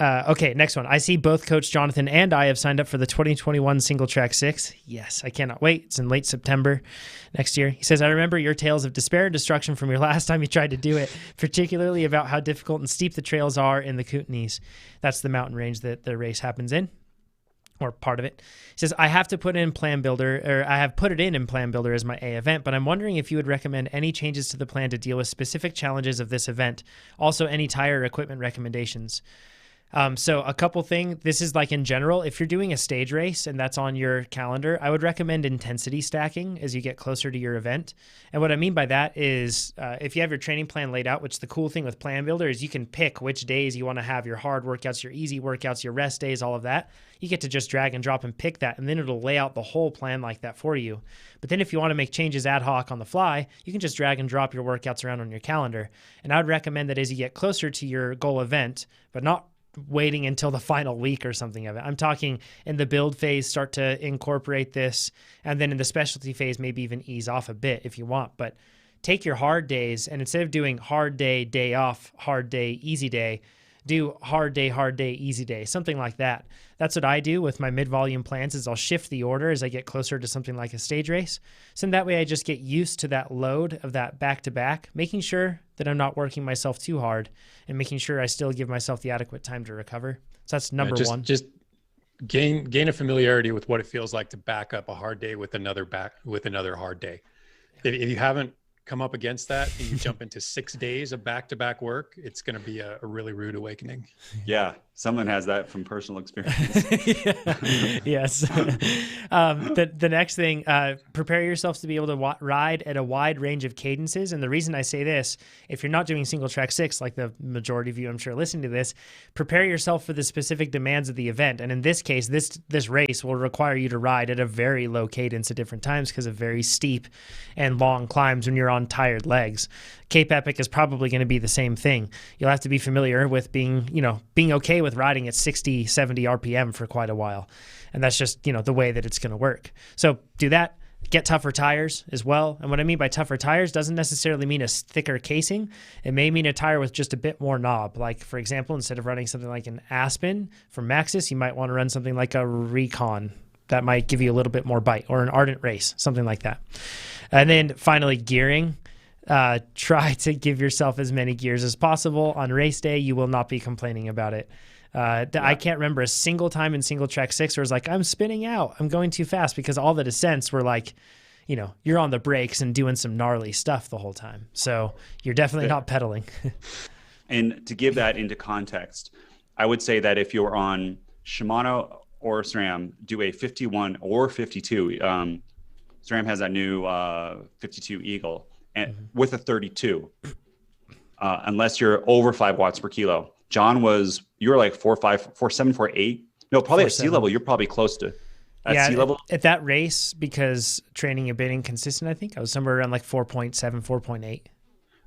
okay, next one. I see both Coach Jonathan and I have signed up for the 2021 Single Track 6. Yes, I cannot wait. It's in late September next year. He says, I remember your tales of despair and destruction from your last time you tried to do it, particularly about how difficult and steep the trails are in the Kootenays. That's the mountain range that the race happens in, or part of it. He says, I have to put in Plan Builder, or I have put it in Plan Builder as my A event, but I'm wondering if you would recommend any changes to the plan to deal with specific challenges of this event. Also, any tire or equipment recommendations. So a couple things. This is like in general, if you're doing a stage race and that's on your calendar, I would recommend intensity stacking as you get closer to your event. And what I mean by that is if you have your training plan laid out, which the cool thing with Plan Builder is you can pick which days you want to have your hard workouts, your easy workouts, your rest days, all of that. You get to just drag and drop and pick that, and then it'll lay out the whole plan like that for you. But then if you want to make changes ad hoc on the fly, you can just drag and drop your workouts around on your calendar. And I would recommend that as you get closer to your goal event, but not waiting until the final week or something of it. I'm talking in the build phase, start to incorporate this, and then in the specialty phase, maybe even ease off a bit if you want. But take your hard days, and instead of doing hard day, day off, hard day, easy day, do hard day, easy day, something like that. That's what I do with my mid-volume plans is I'll shift the order as I get closer to something like a stage race. So that way I just get used to that load of that back-to-back, making sure that I'm not working myself too hard and making sure I still give myself the adequate time to recover. So that's number one. Just gain a familiarity with what it feels like to back up a hard day with another hard day. If you haven't come up against that and you jump into 6 days of back-to-back work, it's going to be a really rude awakening. Yeah, someone has that from personal experience. Yes. The next thing, prepare yourself to be able to ride at a wide range of cadences. And the reason I say this, if you're not doing Single Track 6, like the majority of you, I'm sure, listening to this, prepare yourself for the specific demands of the event. And in this case, this race will require you to ride at a very low cadence at different times because of very steep and long climbs when you're on tired legs. Cape Epic is probably going to be the same thing. You'll have to be familiar with being okay with riding at 60, 70 RPM for quite a while. And that's just, the way that it's going to work. So do that. Get tougher tires as well. And what I mean by tougher tires doesn't necessarily mean a thicker casing. It may mean a tire with just a bit more knob. Like, for example, instead of running something like an Aspen from Maxxis, you might want to run something like a Recon. That might give you a little bit more bite, or an Ardent Race, something like that. And then finally, gearing. Try to give yourself as many gears as possible. On race day, you will not be complaining about it. I can't remember a single time in Single Track 6 where it's like, I'm spinning out, I'm going too fast, because all the descents were like, you're on the brakes and doing some gnarly stuff the whole time. So you're definitely not pedaling. And to give that into context, I would say that if you're on Shimano or SRAM, do a 51 or 52. SRAM has that new 52 Eagle and with a 32, unless you're over 5 watts per kilo. John you were like 4.5, 4.7, 4.8. No, probably at sea level. You're probably close to sea level. At that race, because training had been inconsistent, I think I was somewhere around like 4.7, 4.8.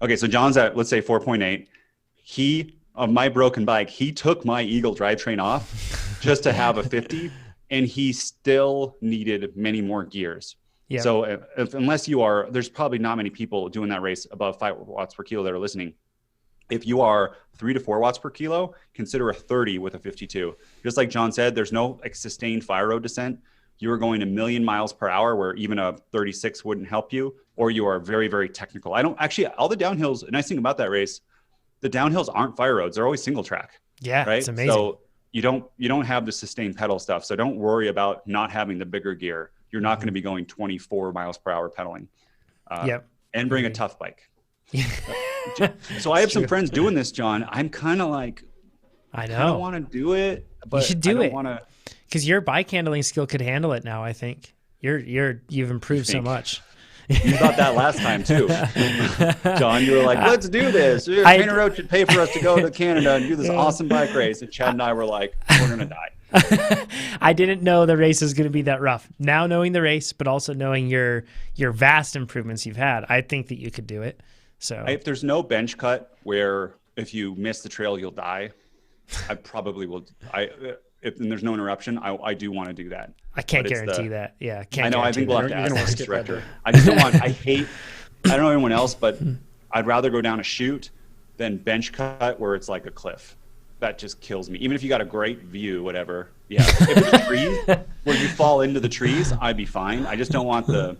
Okay, so John's at, let's say 4.8. On my broken bike, he took my Eagle drivetrain off just to have a 50, and he still needed many more gears. Yeah. So unless there's probably not many people doing that race above 5 watts per kilo that are listening. If you are 3 to 4 watts per kilo, consider a 30 with a 52. Just like John said, there's no sustained fire road descent. You are going a million miles per hour where even a 36 wouldn't help you, or you are very, very technical. All the downhills, the nice thing about that race, the downhills aren't fire roads. They're always single track. Yeah, right? It's amazing. So you don't have the sustained pedal stuff. So don't worry about not having the bigger gear. You're not going to be going 24 miles per hour pedaling. And bring a tough bike. So I have some friends doing this, John. I'm kind of like, I I know. want to do it, but should do I don't it. want to. Because your bike handling skill could handle it now, I think. You've improved so think? much. You thought that last time too, John. You were like, "Let's do this. Trainer Road should pay for us to go to Canada and do this awesome bike race." And Chad and I were like, "We're gonna die." I didn't know the race was going to be that rough. Now knowing the race, but also knowing your vast improvements you've had, I think that you could do it. So If there's no bench cut where if you miss the trail you'll die, I probably will. If there's no interruption, I do want to do that. I can't guarantee that. Yeah, I know. I think we'll have to You're ask gonna the skip that director. I just don't want. I don't know anyone else, but I'd rather go down a chute than bench cut where it's like a cliff. That just kills me. Even if you got a great view, whatever. Yeah, if it's a tree where you fall into the trees, I'd be fine. I just don't want the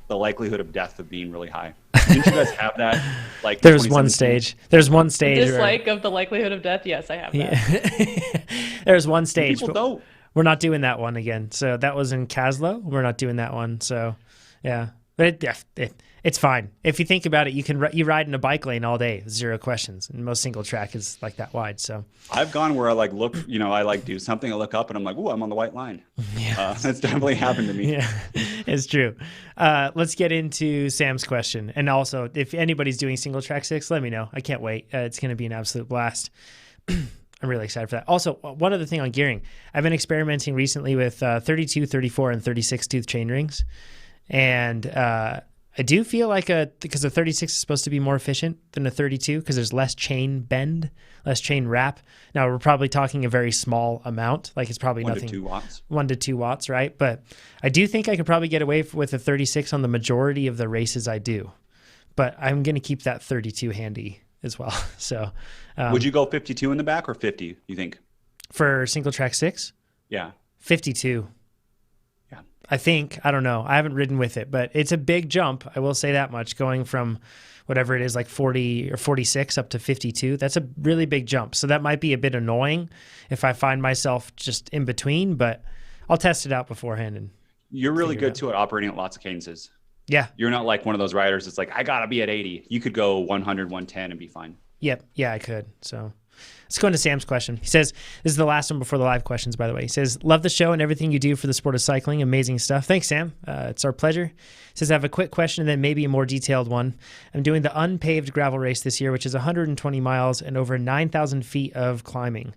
likelihood of death of being really high. Didn't you guys have that? Like There's one stage. There's one stage. Dislike of the likelihood of death. Yes, I have that. There's one stage. People don't. We're not doing that one again. So that was in Kaslo. We're not doing that one. So yeah, but it's fine. If you think about it, you ride in a bike lane all day, 0 questions. And most single track is like that wide. So I've gone where I like look, I like do something, I look up and I'm like, ooh, I'm on the white line. Yeah. That's definitely happened to me. Yeah, it's true. Let's get into Sam's question. And also, if anybody's doing single track 6, let me know. I can't wait. It's going to be an absolute blast. I'm really excited for that. Also, one other thing on gearing. I've been experimenting recently with 32, 34, and 36 tooth chain rings. And I do feel like because a 36 is supposed to be more efficient than a 32 because there's less chain bend, less chain wrap. Now, we're probably talking a very small amount. Like it's probably 1 nothing. to 2 watts. 1 to 2 watts, right? But I do think I could probably get away with a 36 on the majority of the races I do. But I'm going to keep that 32 handy as well. So would you go 52 in the back or 50, you think? For single track 6? Yeah. 52. Yeah. I think. I don't know. I haven't ridden with it, but it's a big jump. I will say that much, going from whatever it is, like 40 or 46 up to 52. That's a really big jump. So that might be a bit annoying if I find myself just in between, but I'll test it out beforehand. And you're really good too at operating at lots of cadences. Yeah. You're not like one of those riders that's like, I got to be at 80. You could go 100, 110 and be fine. Yep. Yeah, I could. So let's go into Sam's question. He says, this is the last one before the live questions, by the way. He says, love the show and everything you do for the sport of cycling. Amazing stuff. Thanks, Sam. It's our pleasure. He says, I have a quick question and then maybe a more detailed one. I'm doing the unpaved gravel race this year, which is 120 miles and over 9,000 feet of climbing.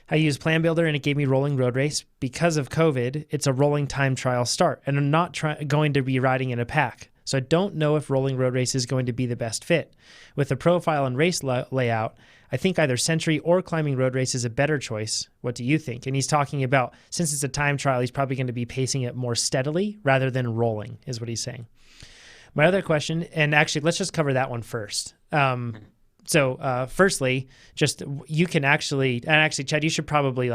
I used Plan Builder and it gave me Rolling Road Race. Because of COVID, it's a rolling time trial start, and I'm not going to be riding in a pack. So I don't know if Rolling Road Race is going to be the best fit. With the profile and race layout, I think either Century or Climbing Road Race is a better choice. What do you think? And he's talking about, since it's a time trial, he's probably going to be pacing it more steadily rather than rolling, is what he's saying. My other question, and actually, let's just cover that one first. So firstly, just you can actually, and actually, Chad, you should probably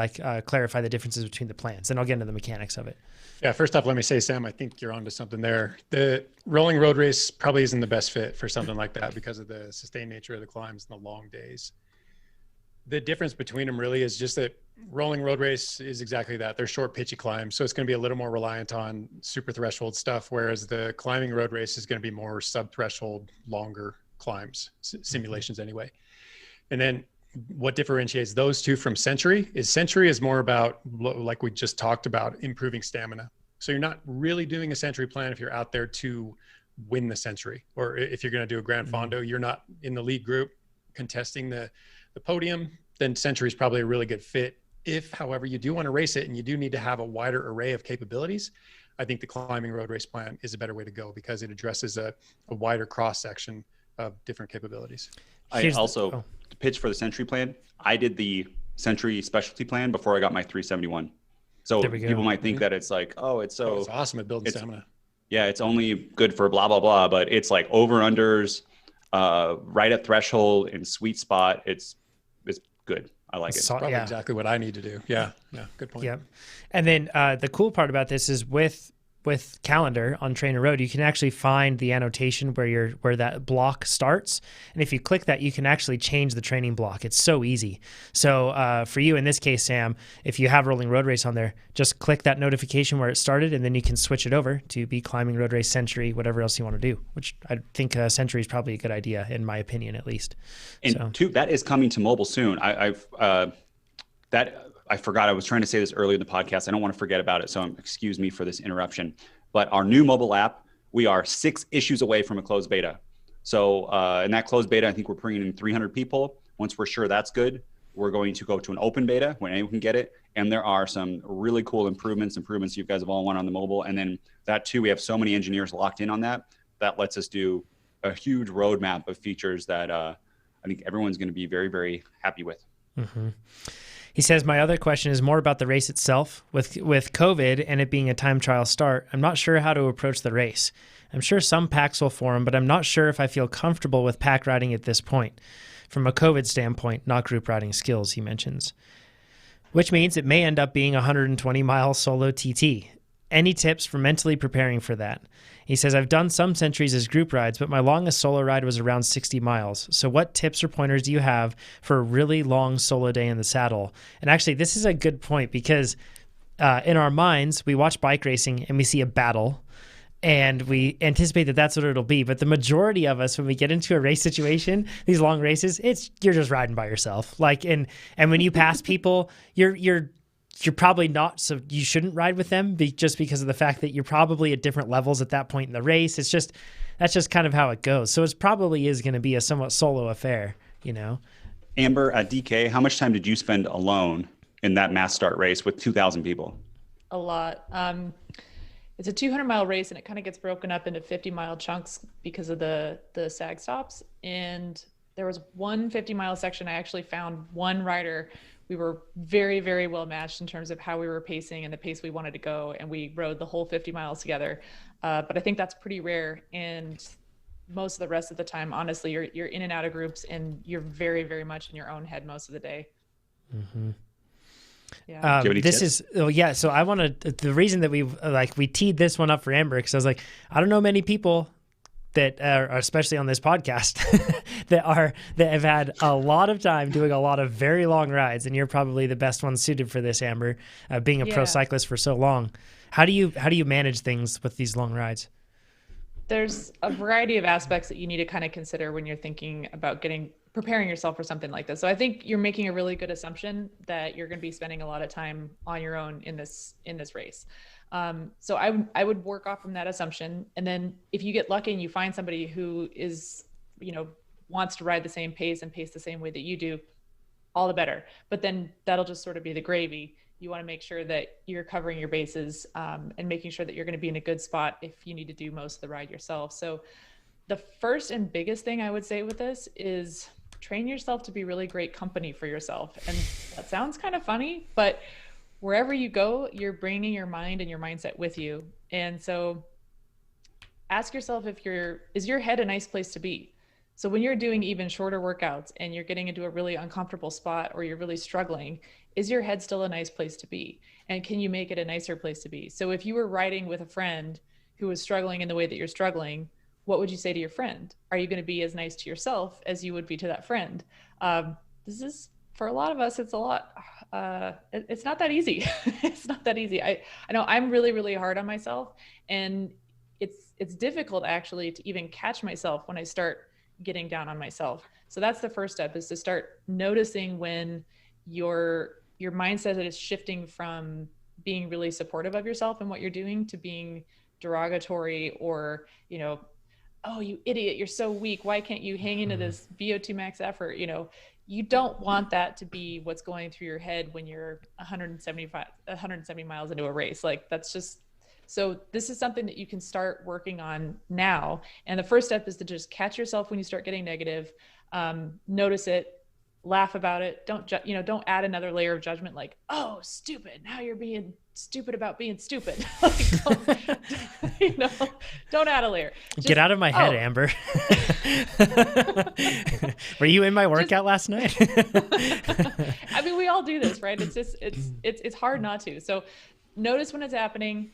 clarify the differences between the plans, and I'll get into the mechanics of it. Yeah, first off, let me say, Sam, I think you're onto something there. The rolling road race probably isn't the best fit for something like that because of the sustained nature of the climbs and the long days. The difference between them really is just that rolling road race is exactly that. They're short, pitchy climbs. So it's going to be a little more reliant on super threshold stuff, whereas the climbing road race is going to be more sub-threshold, longer climbs, simulations anyway. And then what differentiates those two from Century is more about, like we just talked about, improving stamina. So you're not really doing a Century plan if you're out there to win the Century, or if you're going to do a Gran Fondo, you're not in the lead group contesting the podium, then Century is probably a really good fit. If, however, you do want to race it and you do need to have a wider array of capabilities, I think the climbing road race plan is a better way to go because it addresses a wider cross section of different capabilities. To pitch for the Century plan, I did the Century specialty plan before I got my 371. So people might think that it's like, oh, it's awesome at building stamina. Yeah, it's only good for blah, blah, blah, but it's like over-unders, right at threshold and sweet spot. It's good. I like it. Probably exactly what I need to do. Yeah, good point. Yeah. And then the cool part about this is with with Calendar on Trainer Road, you can actually find the annotation where that block starts. And if you click that, you can actually change the training block. It's so easy. So for you in this case, Sam, if you have Rolling Road Race on there, just click that notification where it started, and then you can switch it over to be Climbing Road Race Century, whatever else you want to do, which I think Century is probably a good idea, in my opinion, at least. And two, that is coming to mobile soon. I forgot, I was trying to say this earlier in the podcast. I don't want to forget about it, so excuse me for this interruption. But our new mobile app, we are 6 issues away from a closed beta. So in that closed beta, I think we're bringing in 300 people. Once we're sure that's good, we're going to go to an open beta when anyone can get it. And there are some really cool improvements you guys have all won on the mobile. And then that too, we have so many engineers locked in on that. That lets us do a huge roadmap of features that I think everyone's going to be very, very happy with. Mm-hmm. He says, my other question is more about the race itself. With COVID and it being a time trial start, I'm not sure how to approach the race. I'm sure some packs will form, but I'm not sure if I feel comfortable with pack riding at this point. From a COVID standpoint, not group riding skills, he mentions. Which means it may end up being a 120-mile solo TT. Any tips for mentally preparing for that? He says, I've done some centuries as group rides, but my longest solo ride was around 60 miles. So what tips or pointers do you have for a really long solo day in the saddle? And actually, this is a good point because in our minds, we watch bike racing and we see a battle and we anticipate that that's what it'll be. But the majority of us, when we get into a race situation, these long races, you're just riding by yourself. And when you pass people, you're probably not, so you shouldn't ride with them just because of the fact that you're probably at different levels at that point in the race. That's just kind of how it goes. So it probably is going to be a somewhat solo affair, you know? Amber, at DK, how much time did you spend alone in that mass start race with 2,000 people? A lot. It's a 200-mile race, and it kind of gets broken up into 50-mile chunks because of the sag stops. And there was one 50-mile section. I actually found one rider. We were very, very well matched in terms of how we were pacing and the pace we wanted to go. And we rode the whole 50 miles together. But I think that's pretty rare. And most of the rest of the time, honestly, you're in and out of groups and you're very, very much in your own head most of the day. Mm-hmm. Yeah. So I want to, the reason that we teed this one up for Amber, because I was like, I don't know many people that are, especially on this podcast, that have had a lot of time doing a lot of very long rides, and you're probably the best one suited for this, Amber, being a pro cyclist for so long. How do you manage things with these long rides? There's a variety of aspects that you need to kind of consider when you're thinking about preparing yourself for something like this. So I think you're making a really good assumption that you're going to be spending a lot of time on your own in this race. So I would work off from that assumption. And then if you get lucky and you find somebody who is, wants to ride the same pace and pace the same way that you do, all the better. But then that'll just sort of be the gravy. You want to make sure that you're covering your bases and making sure that you're going to be in a good spot if you need to do most of the ride yourself. So the first and biggest thing I would say with this is train yourself to be really great company for yourself. And that sounds kind of funny, but wherever you go, you're bringing your mind and your mindset with you. And so ask yourself is your head a nice place to be? So when you're doing even shorter workouts and you're getting into a really uncomfortable spot or you're really struggling, is your head still a nice place to be? And can you make it a nicer place to be? So if you were riding with a friend who was struggling in the way that you're struggling, what would you say to your friend? Are you going to be as nice to yourself as you would be to that friend? This is, for a lot of us, it's a lot. It's not that easy. It's not that easy. I know I'm really, really hard on myself, and it's difficult actually to even catch myself when I start getting down on myself. So that's the first step, is to start noticing when your mindset is shifting from being really supportive of yourself and what you're doing to being derogatory or, oh, you idiot, you're so weak. Why can't you hang into this VO2 max effort? You don't want that to be what's going through your head when you're 170 miles into a race. So this is something that you can start working on now. And the first step is to just catch yourself when you start getting negative, notice it, laugh about it. Don't add another layer of judgment like, oh, stupid. Now you're being stupid about being stupid. Don't add a layer. Get out of my head, Amber. Were you in my workout last night? We all do this, right? It's hard not to. So notice when it's happening,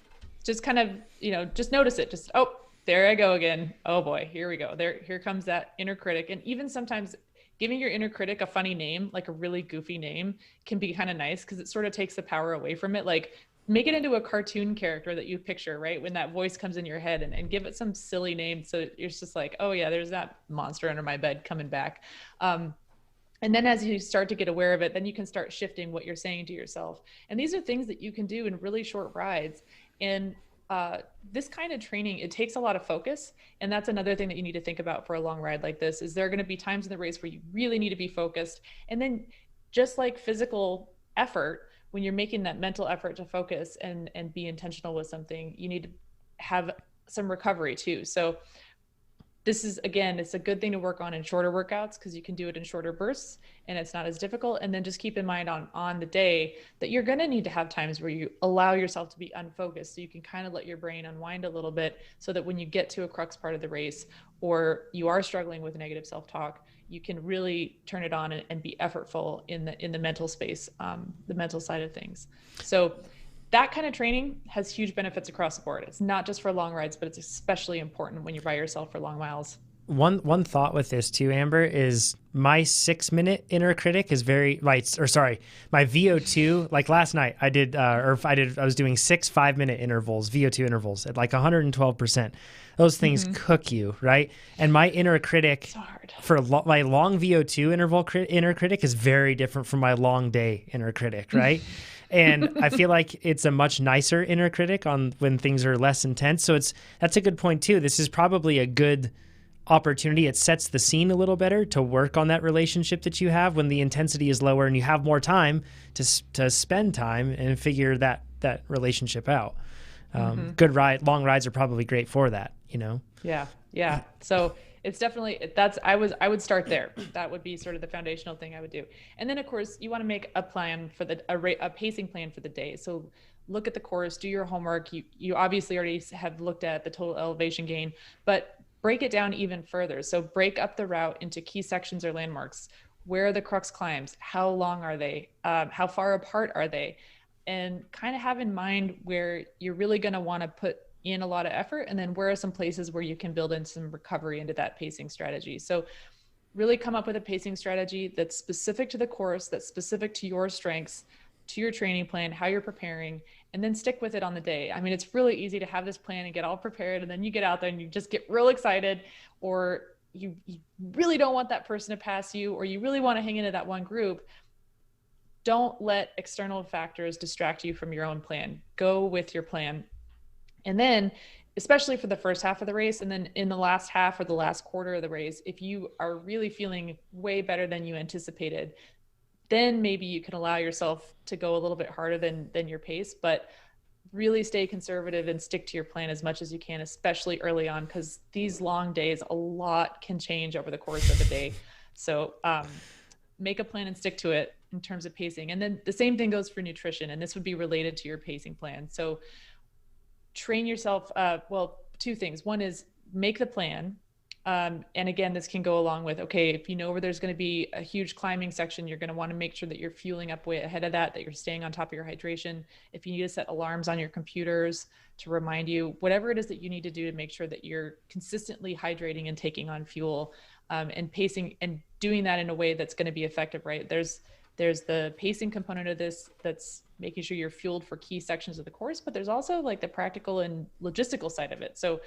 just kind of, just notice it. Just, oh, there I go again. Oh boy, here we go. Here comes that inner critic. And even sometimes giving your inner critic a funny name, like a really goofy name, can be kind of nice because it sort of takes the power away from it. Like, make it into a cartoon character that you picture, right? When that voice comes in your head, and give it some silly name. So it's just like, oh yeah, there's that monster under my bed coming back. And then as you start to get aware of it, then you can start shifting what you're saying to yourself. And these are things that you can do in really short rides. And this kind of training, it takes a lot of focus. And that's another thing that you need to think about for a long ride like this, is there are going to be times in the race where you really need to be focused. And then just like physical effort, when you're making that mental effort to focus and be intentional with something, you need to have some recovery too. So this is, again, it's a good thing to work on in shorter workouts because you can do it in shorter bursts and it's not as difficult. And then just keep in mind on the day that you're going to need to have times where you allow yourself to be unfocused. So you can kind of let your brain unwind a little bit so that when you get to a crux part of the race, or you are struggling with negative self-talk, you can really turn it on and be effortful in the mental space, the mental side of things. So that kind of training has huge benefits across the board. It's not just for long rides, but it's especially important when you're by yourself for long miles. One thought with this too, Amber, is my 6-minute inner critic is my VO2, like last night I was doing 6 5-minute intervals, VO2 intervals at like 112%. Those things cook you, right? And my inner critic for my long VO2 inner critic is very different from my long day inner critic, right? And I feel like it's a much nicer inner critic on when things are less intense. So that's a good point too. This is probably a good opportunity. It sets the scene a little better to work on that relationship that you have when the intensity is lower and you have more time to spend time and figure that relationship out. Good long rides are probably great for that, Yeah. So it's definitely, I would start there. That would be sort of the foundational thing I would do. And then of course you want to make a plan for a pacing plan for the day. So look at the course, do your homework. You obviously already have looked at the total elevation gain, but break it down even further. So break up the route into key sections or landmarks. Where are the crux climbs? How long are they? How far apart are they? And kind of have in mind where you're really going to want to put in a lot of effort, and then where are some places where you can build in some recovery into that pacing strategy. So really come up with a pacing strategy that's specific to the course, that's specific to your strengths, to your training plan, how you're preparing, and then stick with it on the day. I mean, it's really easy to have this plan and get all prepared, and then you get out there and you just get real excited, or you really don't want that person to pass you, or you really want to hang into that one group. Don't let external factors distract you from your own plan. Go with your plan. And then, especially for the first half of the race, and then in the last half or the last quarter of the race, if you are really feeling way better than you anticipated, then maybe you can allow yourself to go a little bit harder than your pace, but really stay conservative and stick to your plan as much as you can, especially early on, because these long days, a lot can change over the course of the day. So make a plan and stick to it in terms of pacing. And then the same thing goes for nutrition, and this would be related to your pacing plan. So train yourself, two things. One is make the plan. And again, this can go along with, okay, if you know where there's going to be a huge climbing section, you're going to want to make sure that you're fueling up way ahead of that you're staying on top of your hydration. If you need to set alarms on your computers to remind you, whatever it is that you need to do to make sure that you're consistently hydrating and taking on fuel, and pacing and doing that in a way that's going to be effective, right? There's the pacing component of this that's making sure you're fueled for key sections of the course, but there's also like the practical and logistical side of it. So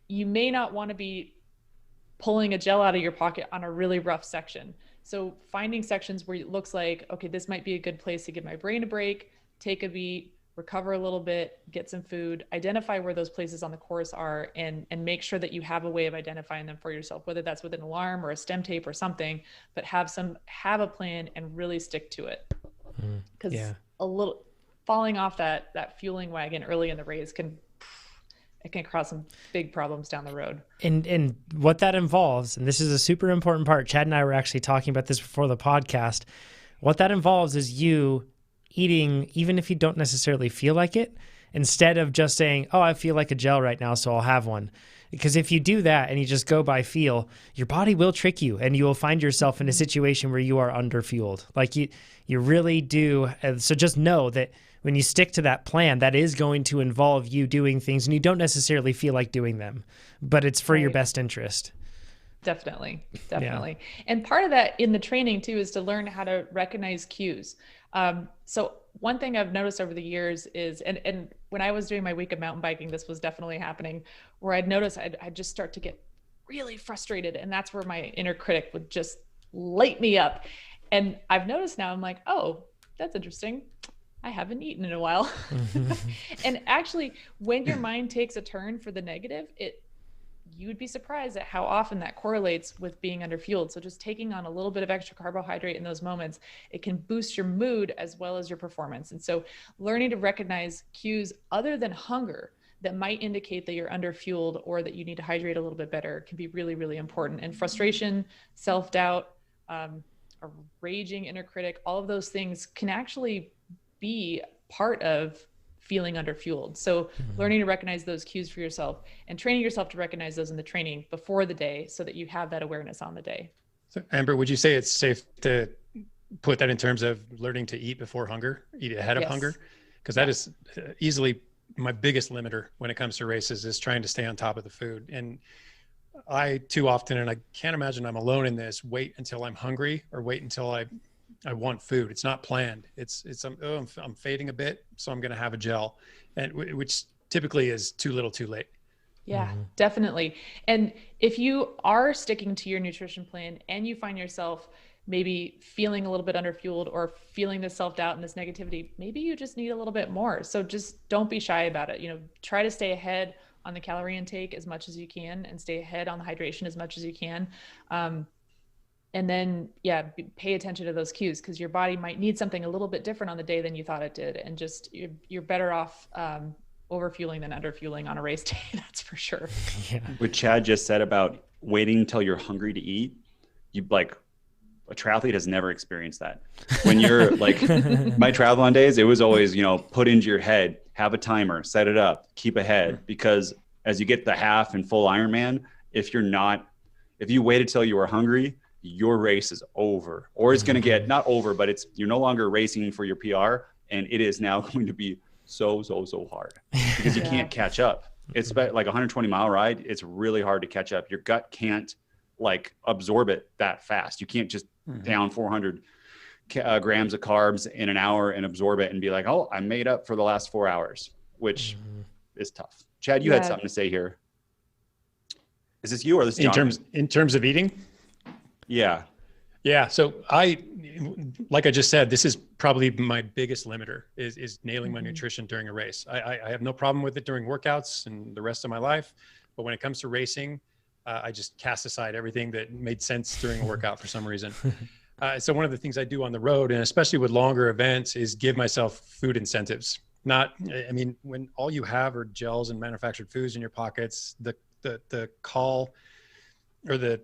you may not want to be pulling a gel out of your pocket on a really rough section. So finding sections where it looks like, okay, this might be a good place to give my brain a break, take a beat, recover a little bit, get some food, identify where those places on the course are, and make sure that you have a way of identifying them for yourself, whether that's with an alarm or a stem tape or something, but have a plan and really stick to it. Because a little falling off that fueling wagon early in the race can cause some big problems down the road. And what that involves, and this is a super important part, Chad and I were actually talking about this before the podcast, what that involves is you eating, even if you don't necessarily feel like it, instead of just saying, oh, I feel like a gel right now, so I'll have one. Because if you do that and you just go by feel, your body will trick you and you will find yourself in a situation where you are underfueled. Like you really do. So just know that when you stick to that plan, that is going to involve you doing things and you don't necessarily feel like doing them, but it's for your best interest. Definitely. And part of that in the training too is to learn how to recognize cues. So one thing I've noticed over the years is, and when I was doing my week of mountain biking, this was definitely happening, where I'd notice I'd just start to get really frustrated. And that's where my inner critic would just light me up. And I've noticed now, I'm like, oh, that's interesting. I haven't eaten in a while. And actually, when your mind takes a turn for the negative, you would be surprised at how often that correlates with being underfueled. So just taking on a little bit of extra carbohydrate in those moments, it can boost your mood as well as your performance. And so learning to recognize cues other than hunger that might indicate that you're underfueled or that you need to hydrate a little bit better can be really, really important. And frustration, self-doubt, a raging inner critic, all of those things can actually be part of feeling underfueled. So learning to recognize those cues for yourself and training yourself to recognize those in the training before the day so that you have that awareness on the day. So Amber, would you say it's safe to put that in terms of learning to eat before hunger, eat ahead of hunger? Because that is easily my biggest limiter when it comes to races, is trying to stay on top of the food. And I too often, and I can't imagine I'm alone in this, wait until I'm hungry or wait until I want food. It's not planned. I'm fading a bit, so I'm going to have a gel, and which typically is too little too late. Yeah, definitely. And if you are sticking to your nutrition plan and you find yourself maybe feeling a little bit underfueled or feeling this self-doubt and this negativity, maybe you just need a little bit more. So just don't be shy about it. Try to stay ahead on the calorie intake as much as you can and stay ahead on the hydration as much as you can. And then, pay attention to those cues, because your body might need something a little bit different on the day than you thought it did. And just, you're better off overfueling than underfueling on a race day. That's for sure. Yeah. What Chad just said about waiting until you're hungry to eat, a triathlete has never experienced that. When you're like, my triathlon days, it was always, put into your head, have a timer, set it up, keep ahead, because as you get the half and full Ironman, if you waited till you were hungry, your race is over, or it's going to get not over, but you're no longer racing for your PR. And it is now going to be so hard because you can't catch up. It's about like a 120-mile ride. It's really hard to catch up. Your gut can't absorb it that fast. You can't just down 400 grams of carbs in an hour and absorb it and be like, oh, I made up for the last 4 hours, which is tough. Chad, you had something to say here. Is this you or this Jonathan? In terms of eating? Yeah. So like I just said, this is probably my biggest limiter is nailing my nutrition during a race. I have no problem with it during workouts and the rest of my life. But when it comes to racing, I just cast aside everything that made sense during a workout for some reason. So one of the things I do on the road, and especially with longer events, is give myself food incentives. When all you have are gels and manufactured foods in your pockets, the call or the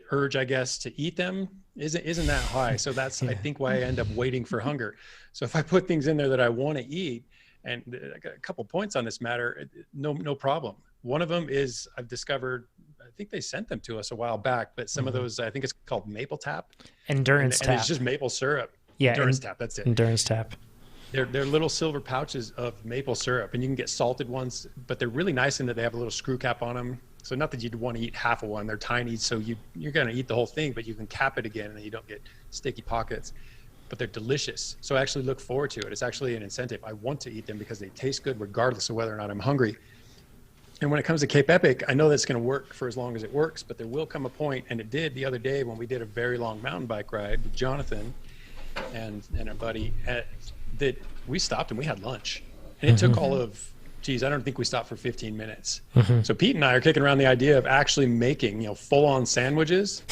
urge, I guess, to eat them isn't that high. So that's, I think, why I end up waiting for hunger. So if I put things in there that I want to eat, and I got a couple points on this matter, no problem. One of them is I've discovered, I think they sent them to us a while back, but some of those, I think it's called Maple Tap. Endurance Tap. And it's just maple syrup. Yeah. Endurance Tap, that's it. Endurance Tap. They're little silver pouches of maple syrup, and you can get salted ones, but they're really nice in that they have a little screw cap on them. So not that you'd want to eat half of one, they're tiny, so you're going to eat the whole thing, but you can cap it again and you don't get sticky pockets. But they're delicious. So I actually look forward to it. It's actually an incentive. I want to eat them because they taste good regardless of whether or not I'm hungry. And when it comes to Cape Epic, I know that's going to work for as long as it works, but there will come a point, and it did the other day when we did a very long mountain bike ride with Jonathan and our buddy, that we stopped and we had lunch. And it took all of, I don't think we stopped for 15 minutes. So Pete and I are kicking around the idea of actually making, full-on sandwiches,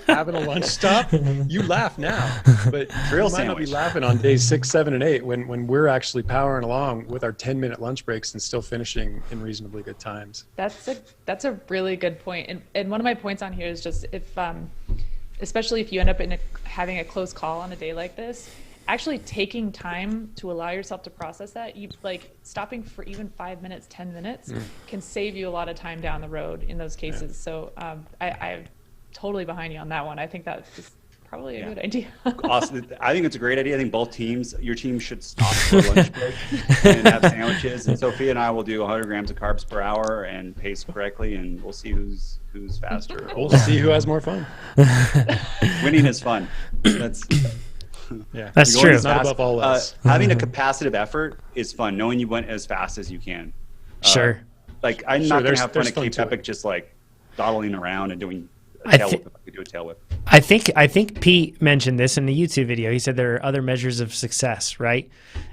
having a lunch stop. You laugh now, but you might not be laughing on days 6, 7, and 8 when we're actually powering along with our 10-minute lunch breaks and still finishing in reasonably good times. That's a really good point. And one of my points on here is just especially if you end up having a close call on a day like this, actually taking time to allow yourself to process that, stopping for even 5 minutes, 10 minutes can save you a lot of time down the road in those cases. So I'm totally behind you on that one. I think that's just probably a good idea. Awesome. I think it's a great idea. I think both teams, your team should stop for lunch break and have sandwiches. And Sophia and I will do 100 grams of carbs per hour and pace correctly, and we'll see who's faster. We'll see who has more fun. Winning is fun. That's That's true. Not above all else. Having a capacitive effort is fun. Knowing you went as fast as you can. Sure. Like I'm not gonna have fun there's at fun Cape to Epic it. just like dawdling around and doing a tail whip if I could do a tail whip. I think Pete mentioned this in the YouTube video. He said there are other measures of success, right?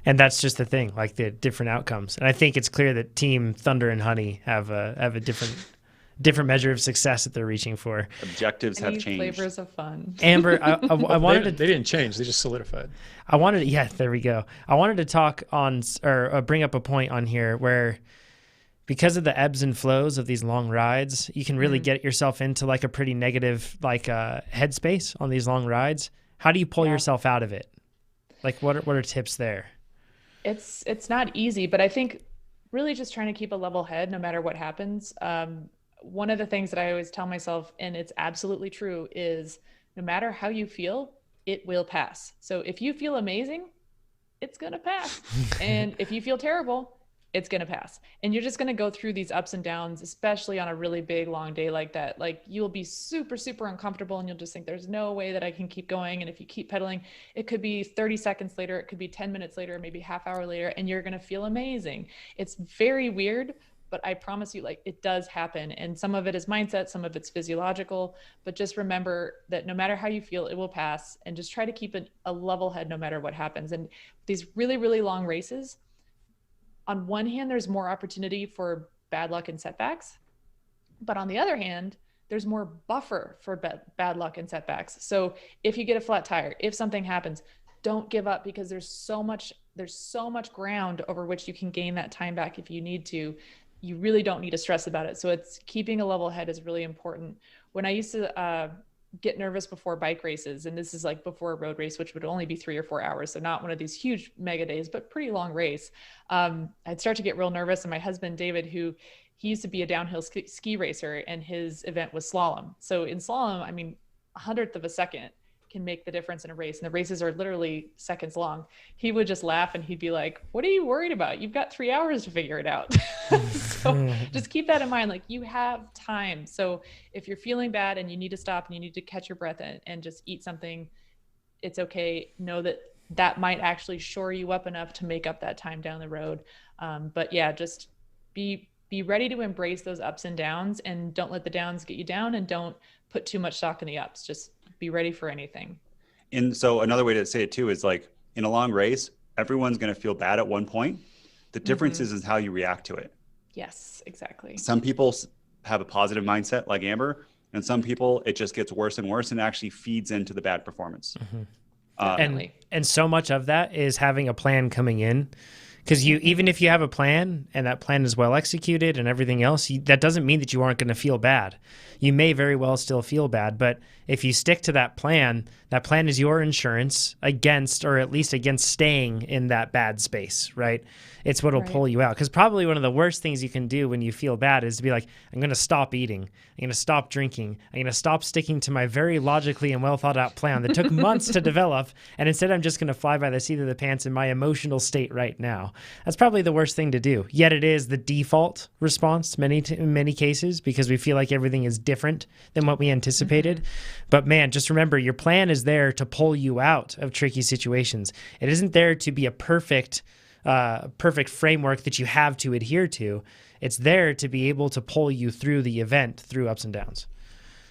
And that's just the thing, like the different outcomes. And I think it's clear that Team Thunder and Honey have a different measure of success that they're reaching for. Objectives have Any changed. flavors of fun. Amber, I wanted to. They didn't change. They just solidified. Yeah, there we go. I wanted to talk on or bring up a point on here where, because of the ebbs and flows of these long rides, you can really get yourself into like a pretty negative headspace on these long rides. How do you pull yourself out of it? Like what are tips there? It's not easy, but I think really just trying to keep a level head no matter what happens. One of the things that I always tell myself, and it's absolutely true, is no matter how you feel, it will pass. So if you feel amazing, it's going to pass. And if you feel terrible, it's going to pass. And you're just going to go through these ups and downs, especially on a really big, long day like that. Like you'll be super, super uncomfortable and you'll just think there's no way that I can keep going. And if you keep pedaling, it could be 30 seconds later, it could be 10 minutes later, maybe half hour later, and you're going to feel amazing. It's very weird, but I promise you, like, it does happen. And some of it is mindset, some of it's physiological, but just remember that no matter how you feel, it will pass, and just try to keep a level head no matter what happens. And these really, really long races, on one hand, there's more opportunity for bad luck and setbacks, but on the other hand, there's more buffer for bad luck and setbacks. So if you get a flat tire, if something happens, don't give up, because there's so much ground over which you can gain that time back if you need to. You really don't need to stress about it. So it's keeping a level head is really important. When I used to get nervous before bike races, and this is like before a road race, which would only be 3 or 4 hours, so not one of these huge mega days, but pretty long race, I'd start to get real nervous. And my husband David, he used to be a downhill ski racer, and his event was slalom. So in slalom, I mean, 1/100 of a second can make the difference in a race, and the races are literally seconds long. He would just laugh and he'd be like, "What are you worried about? You've got 3 hours to figure it out." So just keep that in mind. Like, you have time. So if you're feeling bad and you need to stop and you need to catch your breath and just eat something, it's okay. Know that might actually shore you up enough to make up that time down the road. But yeah, just be ready to embrace those ups and downs, and don't let the downs get you down, and don't put too much stock in the ups. Just be ready for anything. And so another way to say it too is, like, in a long race, everyone's going to feel bad at one point. The difference is how you react to it. Yes, exactly. Some people have a positive mindset like Amber, and some people, it just gets worse and worse and actually feeds into the bad performance. And so much of that is having a plan coming in. Because even if you have a plan and that plan is well executed and everything else, that doesn't mean that you aren't going to feel bad. You may very well still feel bad, but if you stick to that plan is your insurance against, or at least against, staying in that bad space, right? It's what'll pull you out. Because probably one of the worst things you can do when you feel bad is to be like, I'm going to stop eating. I'm going to stop drinking. I'm going to stop sticking to my very logically and well thought out plan that took months to develop. And instead, I'm just going to fly by the seat of the pants in my emotional state right now. That's probably the worst thing to do. Yet it is the default response in many cases, because we feel like everything is different than what we anticipated. But man, just remember, your plan is there to pull you out of tricky situations. It isn't there to be a perfect framework that you have to adhere to. It's there to be able to pull you through the event, through ups and downs.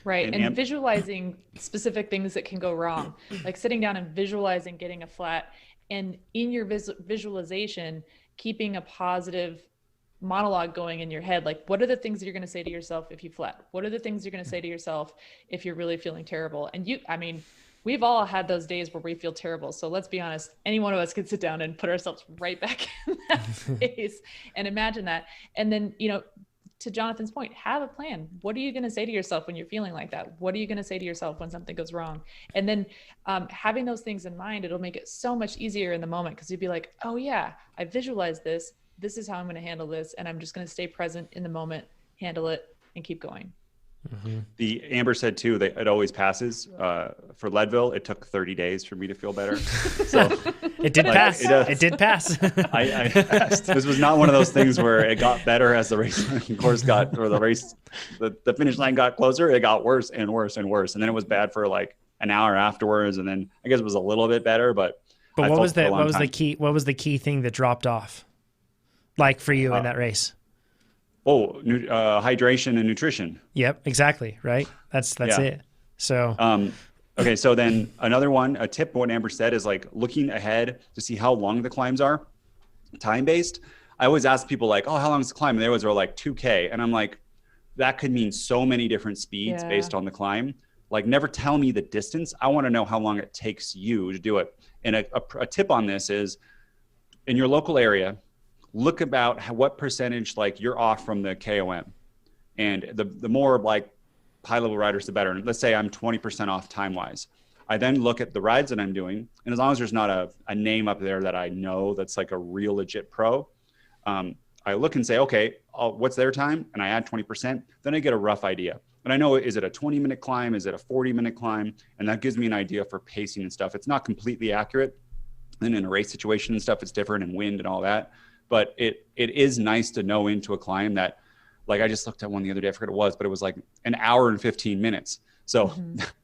Right. And visualizing specific things that can go wrong, like sitting down and visualizing getting a flat, and in your visualization, keeping a positive monologue going in your head. Like, what are the things that you're going to say to yourself if you flat? What are the things you're going to say to yourself if you're really feeling terrible? And we've all had those days where we feel terrible. So let's be honest, any one of us could sit down and put ourselves right back in that space and imagine that. And then, to Jonathan's point, have a plan. What are you going to say to yourself when you're feeling like that? What are you going to say to yourself when something goes wrong? And then having those things in mind, it'll make it so much easier in the moment, because you'd be like, oh yeah, I visualized this. This is how I'm going to handle this. And I'm just going to stay present in the moment, handle it, and keep going. The Amber said too that it always passes. For Leadville, it took 30 days for me to feel better. So It did pass. It did pass. This was not one of those things where it got better as the race course got, or the finish line got closer. It got worse and worse and worse, and then it was bad for like an hour afterwards, and then I guess it was a little bit better. But what was the key thing that dropped off, like for you in that race? Hydration and nutrition. Yep, exactly. Right. That's it. So. Okay, so then a tip, what Amber said is like looking ahead to see how long the climbs are, time-based. I always ask people like, oh, how long is the climb? And they always are like 2K. And I'm like, that could mean so many different speeds based on the climb. Like never tell me the distance. I want to know how long it takes you to do it. And a tip on this is in your local area, look about what percentage like you're off from the KOM. And the more like high-level riders, the better. And let's say I'm 20% off time-wise. I then look at the rides that I'm doing, and as long as there's not a name up there that I know that's like a real legit pro, I look and say, okay, what's their time? And I add 20%. Then I get a rough idea. And I know, is it a 20-minute climb? Is it a 40-minute climb? And that gives me an idea for pacing and stuff. It's not completely accurate. And in a race situation and stuff, it's different, and wind and all that. But it is nice to know into a climb that, like I just looked at one the other day, I forget what it was, but it was like an hour and 15 minutes. So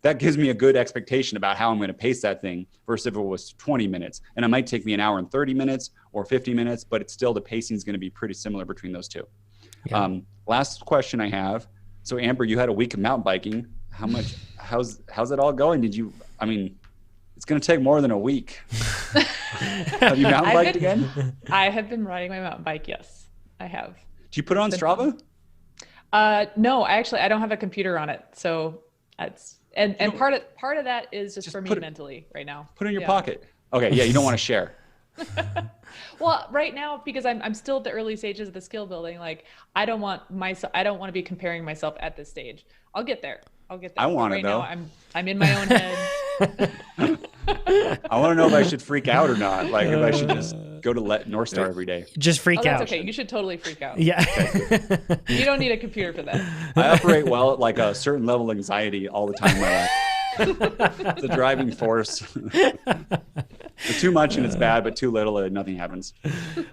that gives me a good expectation about how I'm going to pace that thing versus if it was 20 minutes. And it might take me an hour and 30 minutes or 50 minutes, but it's still, the pacing is going to be pretty similar between those two. Yeah. Last question I have. So Amber, you had a week of mountain biking. How's it all going? It's going to take more than a week. Have you mountain biked again? I have been riding my mountain bike. Yes, I have. Do you put it on Strava? No, I don't have a computer on it. So that's, and part of that is just for me mentally right now. Put it in your pocket. Okay. Yeah. You don't want to share. Well, right now, because I'm still at the early stages of the skill building, like I don't want to be comparing myself at this stage. I'll get there. I want to know. Now, I'm in my own head. I want to know if I should freak out or not. Like if I should just go to North Star every day. Just freak out. That's okay. You should totally freak out. Yeah. Okay. You don't need a computer for that. I operate well at like a certain level of anxiety all the time in my life. It's a driving force. Too much and it's bad, but too little and nothing happens.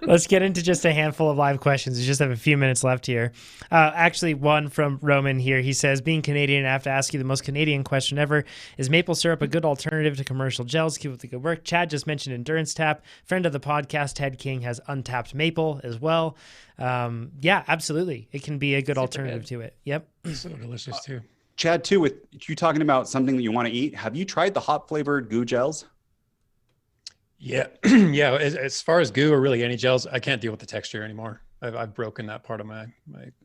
Let's get into just a handful of live questions. We just have a few minutes left here. Actually, one from Roman here. He says, being Canadian, I have to ask you the most Canadian question ever. Is maple syrup a good alternative to commercial gels? Keep up the good work. Chad just mentioned Endurance Tap. Friend of the podcast, Ted King, has untapped maple as well. Yeah, absolutely. It can be a good alternative to it. Yep. So delicious too. Chad, too, with you talking about something that you want to eat, have you tried the hot flavored goo gels? Yeah. Yeah. As far as goo or really any gels, I can't deal with the texture anymore. I've broken that part of my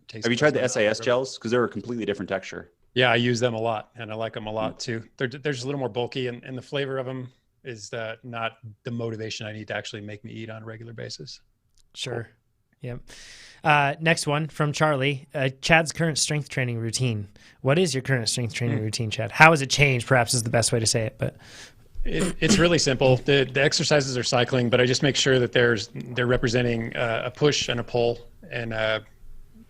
taste. Have you tried the SAS gels? Because they're a completely different texture. Yeah, I use them a lot and I like them a lot too. They're just a little more bulky and the flavor of them is not the motivation I need to actually make me eat on a regular basis. Sure. Cool. Yep. Next one from Charlie. Chad's current strength training routine. What is your current strength training routine, Chad? How has it changed? Perhaps is the best way to say it, but it's really simple. The exercises are cycling, but I just make sure that they're representing a push and a pull and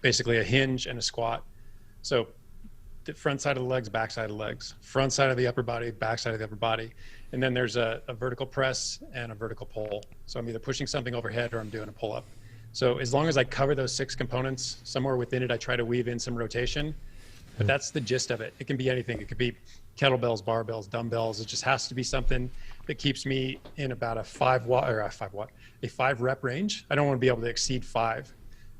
basically a hinge and a squat. So the front side of the legs, back side of the legs, front side of the upper body, back side of the upper body. And then there's a vertical press and a vertical pull. So I'm either pushing something overhead or I'm doing a pull up. So as long as I cover those 6 components, somewhere within it, I try to weave in some rotation. But that's the gist of it. It can be anything. It could be kettlebells, barbells, dumbbells. It just has to be something that keeps me in about a 5 rep range. I don't want to be able to exceed 5.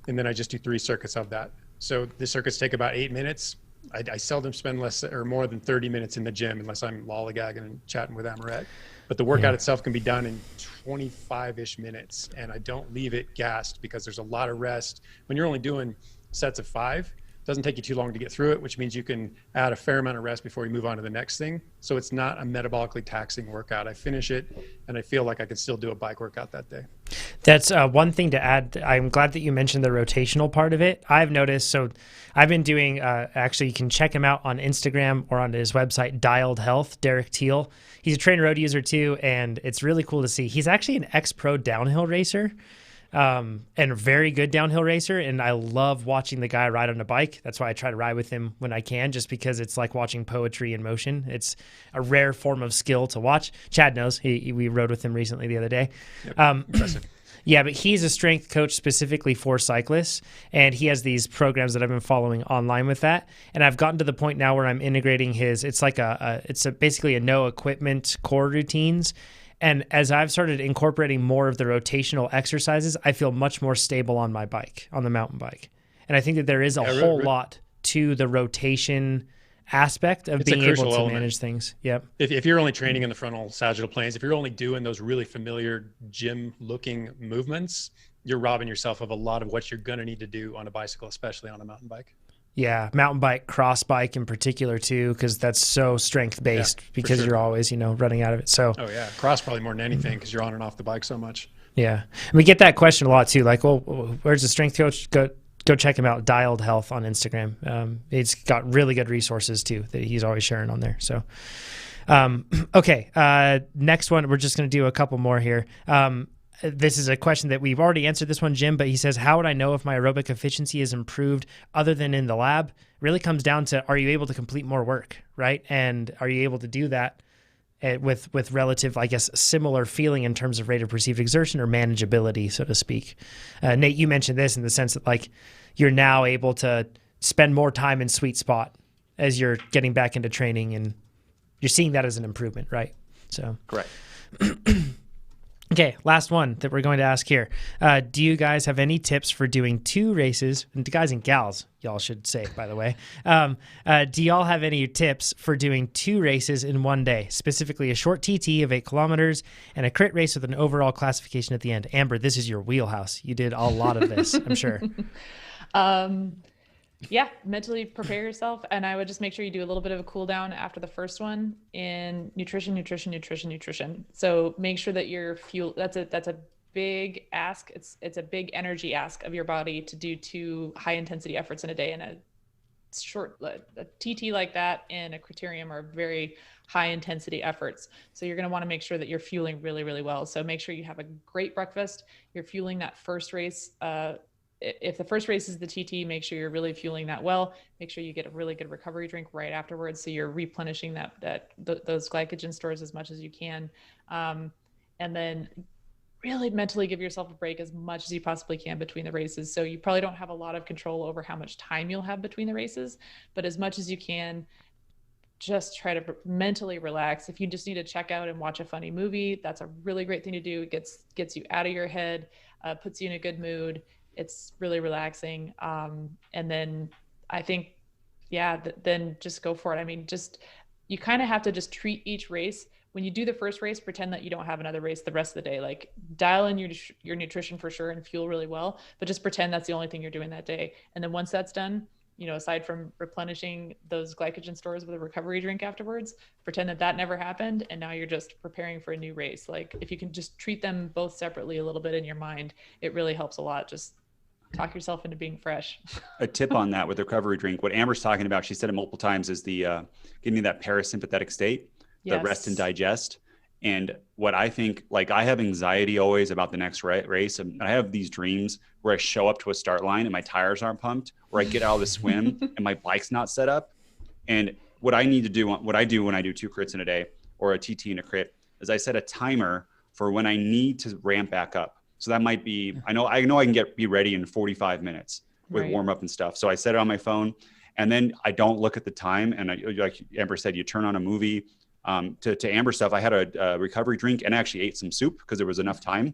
And then I just do 3 circuits of that. So the circuits take about 8 minutes. I seldom spend less or more than 30 minutes in the gym unless I'm lollygagging and chatting with Amaret. But the workout itself can be done in 25-ish minutes. And I don't leave it gassed because there's a lot of rest. When you're only doing sets of 5, it doesn't take you too long to get through it, which means you can add a fair amount of rest before you move on to the next thing. So it's not a metabolically taxing workout. I finish it and I feel like I could still do a bike workout that day. That's one thing to add. I'm glad that you mentioned the rotational part of it. I've noticed, so I've been doing, actually you can check him out on Instagram or on his website, Dialed Health, Derek Teal. He's a Train Road user too, and it's really cool to see. He's actually an ex-pro downhill racer. and a very good downhill racer. And I love watching the guy ride on a bike. That's why I try to ride with him when I can, just because it's like watching poetry in motion. It's a rare form of skill to watch. Chad knows. We rode with him recently the other day. Yep. Impressive. Yeah, but he's a strength coach specifically for cyclists, and he has these programs that I've been following online with that. And I've gotten to the point now where I'm integrating it's like basically a no equipment core routines. And as I've started incorporating more of the rotational exercises, I feel much more stable on my bike, on the mountain bike. And I think that there is a whole lot to the rotation aspect of being able to manage things. Yep. If you're only training in the frontal sagittal planes, if you're only doing those really familiar gym looking movements, you're robbing yourself of a lot of what you're going to need to do on a bicycle, especially on a mountain bike. Yeah. Mountain bike, cross bike in particular too, because that's so strength based because you're always, running out of it. So, oh yeah. Cross probably more than anything because you're on and off the bike so much. Yeah. And we get that question a lot too. Like, well, where's the strength coach? Go check him out, Dialed Health on Instagram. He's got really good resources too that he's always sharing on there. So, okay. Next one, we're just going to do a couple more here. This is a question that we've already answered this one, Jim, but he says, how would I know if my aerobic efficiency is improved other than in the lab? Really comes down to, are you able to complete more work, right? And are you able to do that with relative, I guess, similar feeling in terms of rate of perceived exertion or manageability, so to speak? Nate, you mentioned this in the sense that like you're now able to spend more time in sweet spot as you're getting back into training, and you're seeing that as an improvement, right? So correct. Okay, last one that we're going to ask here. Do you guys have any tips for doing 2 races? And guys and gals, y'all should say, by the way. Do y'all have any tips for doing 2 races in one day, specifically a short TT of 8 kilometers and a crit race with an overall classification at the end? Amber, this is your wheelhouse. You did a lot of this, I'm sure. Yeah, mentally prepare yourself. And I would just make sure you do a little bit of a cool down after the first one in nutrition. So make sure that your fuel, that's a big ask. It's a big energy ask of your body to do 2 high intensity efforts in a day. And a TT like that and a criterium are very high intensity efforts. So you're going to want to make sure that you're fueling really, really well. So make sure you have a great breakfast. You're fueling that first race. If the first race is the TT, make sure you're really fueling that well. Make sure you get a really good recovery drink right afterwards, so you're replenishing those glycogen stores as much as you can. And then really mentally give yourself a break as much as you possibly can between the races. So you probably don't have a lot of control over how much time you'll have between the races, but as much as you can, just try to mentally relax. If you just need to check out and watch a funny movie, that's a really great thing to do. It gets you out of your head, puts you in a good mood. It's really relaxing. And then I think, then just go for it. I mean, you kind of have to just treat each race. When you do the first race, pretend that you don't have another race the rest of the day. Like dial in your nutrition for sure and fuel really well, but just pretend that's the only thing you're doing that day. And then once that's done, aside from replenishing those glycogen stores with a recovery drink afterwards, pretend that never happened. And now you're just preparing for a new race. Like if you can just treat them both separately a little bit in your mind, it really helps a lot. Just talk yourself into being fresh. A tip on that with the recovery drink, what Amber's talking about, she said it multiple times, is the getting that parasympathetic state, the rest and digest. And what I think, like I have anxiety always about the next race. And I have these dreams where I show up to a start line and my tires aren't pumped, or I get out of the swim and my bike's not set up. And what I do when I do 2 crits in a day or a TT and a crit is I set a timer for when I need to ramp back up. So that might be, I know I can be ready in 45 minutes with warm up and stuff. So I set it on my phone and then I don't look at the time. And like Amber said, you turn on a movie. To Amber stuff, I had a recovery drink and actually ate some soup because there was enough time.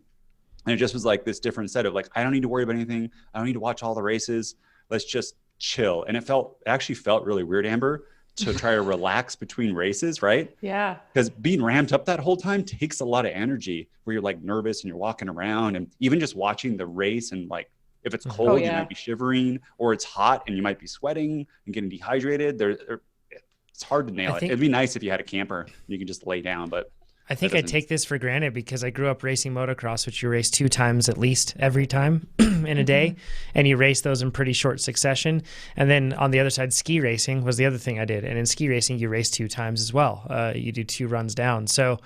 And it just was like this different set of like, I don't need to worry about anything. I don't need to watch all the races. Let's just chill. And it actually felt really weird, Amber, to try to relax between races, right? Yeah. Because being ramped up that whole time takes a lot of energy where you're like nervous and you're walking around, and even just watching the race, and like if it's cold, you might be shivering, or it's hot and you might be sweating and getting dehydrated. It's hard to nail it. It'd be nice if you had a camper and you could just lay down, but I think I take this for granted because I grew up racing motocross, which you race 2 times at least every time. in a day, and you race those in pretty short succession. And then on the other side, ski racing was the other thing I did. And in ski racing, you race 2 times as well. You do 2 runs down. So,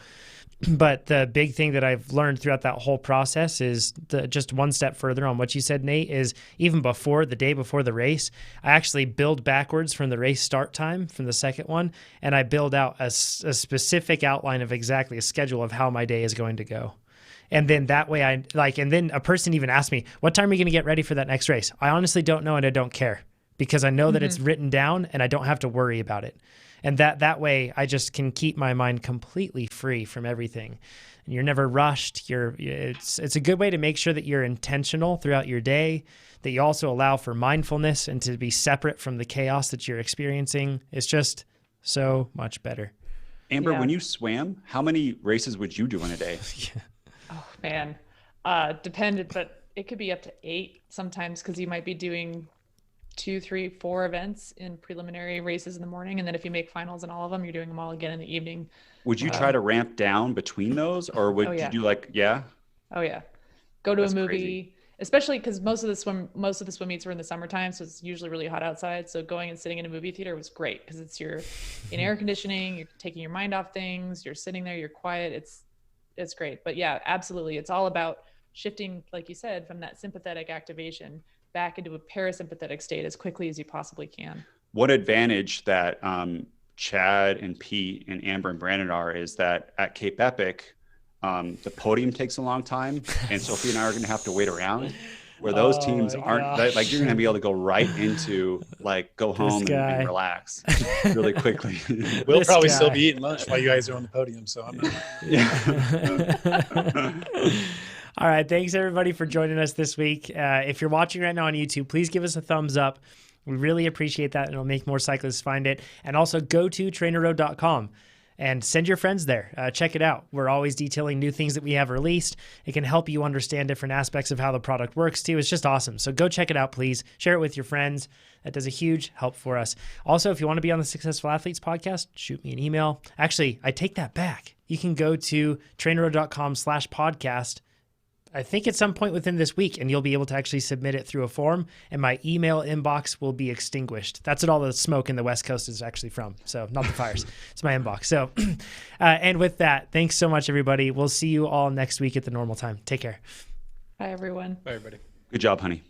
but the big thing that I've learned throughout that whole process is just one step further on what you said, Nate, is even before the day before the race, I actually build backwards from the race start time from the second one. And I build out a specific outline of exactly a schedule of how my day is going to go. And then that way and then a person even asked me, what time are you going to get ready for that next race? I honestly don't know. And I don't care because I know that it's written down and I don't have to worry about it. And that way I just can keep my mind completely free from everything. And you're never rushed. It's a good way to make sure that you're intentional throughout your day, that you also allow for mindfulness and to be separate from the chaos that you're experiencing. It's just so much better. Amber, when you swam, how many races would you do in a day? Oh man, depended, but it could be up to 8 sometimes because you might be doing 2, 3, 4 events in preliminary races in the morning, and then if you make finals in all of them, you're doing them all again in the evening. Would you try to ramp down between those, or would you do like Oh yeah, go to That's a movie, crazy. especially because most of the swim meets are in the summertime, so it's usually really hot outside. So going and sitting in a movie theater was great because you're in air conditioning, you're taking your mind off things, you're sitting there, you're quiet. It's great. But yeah, absolutely, it's all about shifting, like you said, from that sympathetic activation back into a parasympathetic state as quickly as you possibly can. One advantage that Chad and Pete and Amber and Brandon are is that at Cape Epic, the podium takes a long time, and Sophie and I are going to have to wait around. Where those teams aren't, like you're going to be able to go right into like go home and relax really quickly. We'll probably still be eating lunch while you guys are on the podium, so I'm not. All right. Thanks, everybody, for joining us this week. If you're watching right now on YouTube, please give us a thumbs up. We really appreciate that, and it'll make more cyclists find it. And also go to trainerroad.com and send your friends there. Check it out. We're always detailing new things that we have released. It can help you understand different aspects of how the product works, too. It's just awesome. So go check it out, please. Share it with your friends. That does a huge help for us. Also, if you want to be on the Successful Athletes podcast, shoot me an email. Actually, I take that back. You can go to trainerroad.com/podcast. I think at some point within this week, and you'll be able to actually submit it through a form, and my email inbox will be extinguished. That's what all the smoke in the West Coast is actually from. So not the fires. It's my inbox. So, and with that, thanks so much, everybody. We'll see you all next week at the normal time. Take care. Bye, everyone. Bye, everybody. Good job, honey.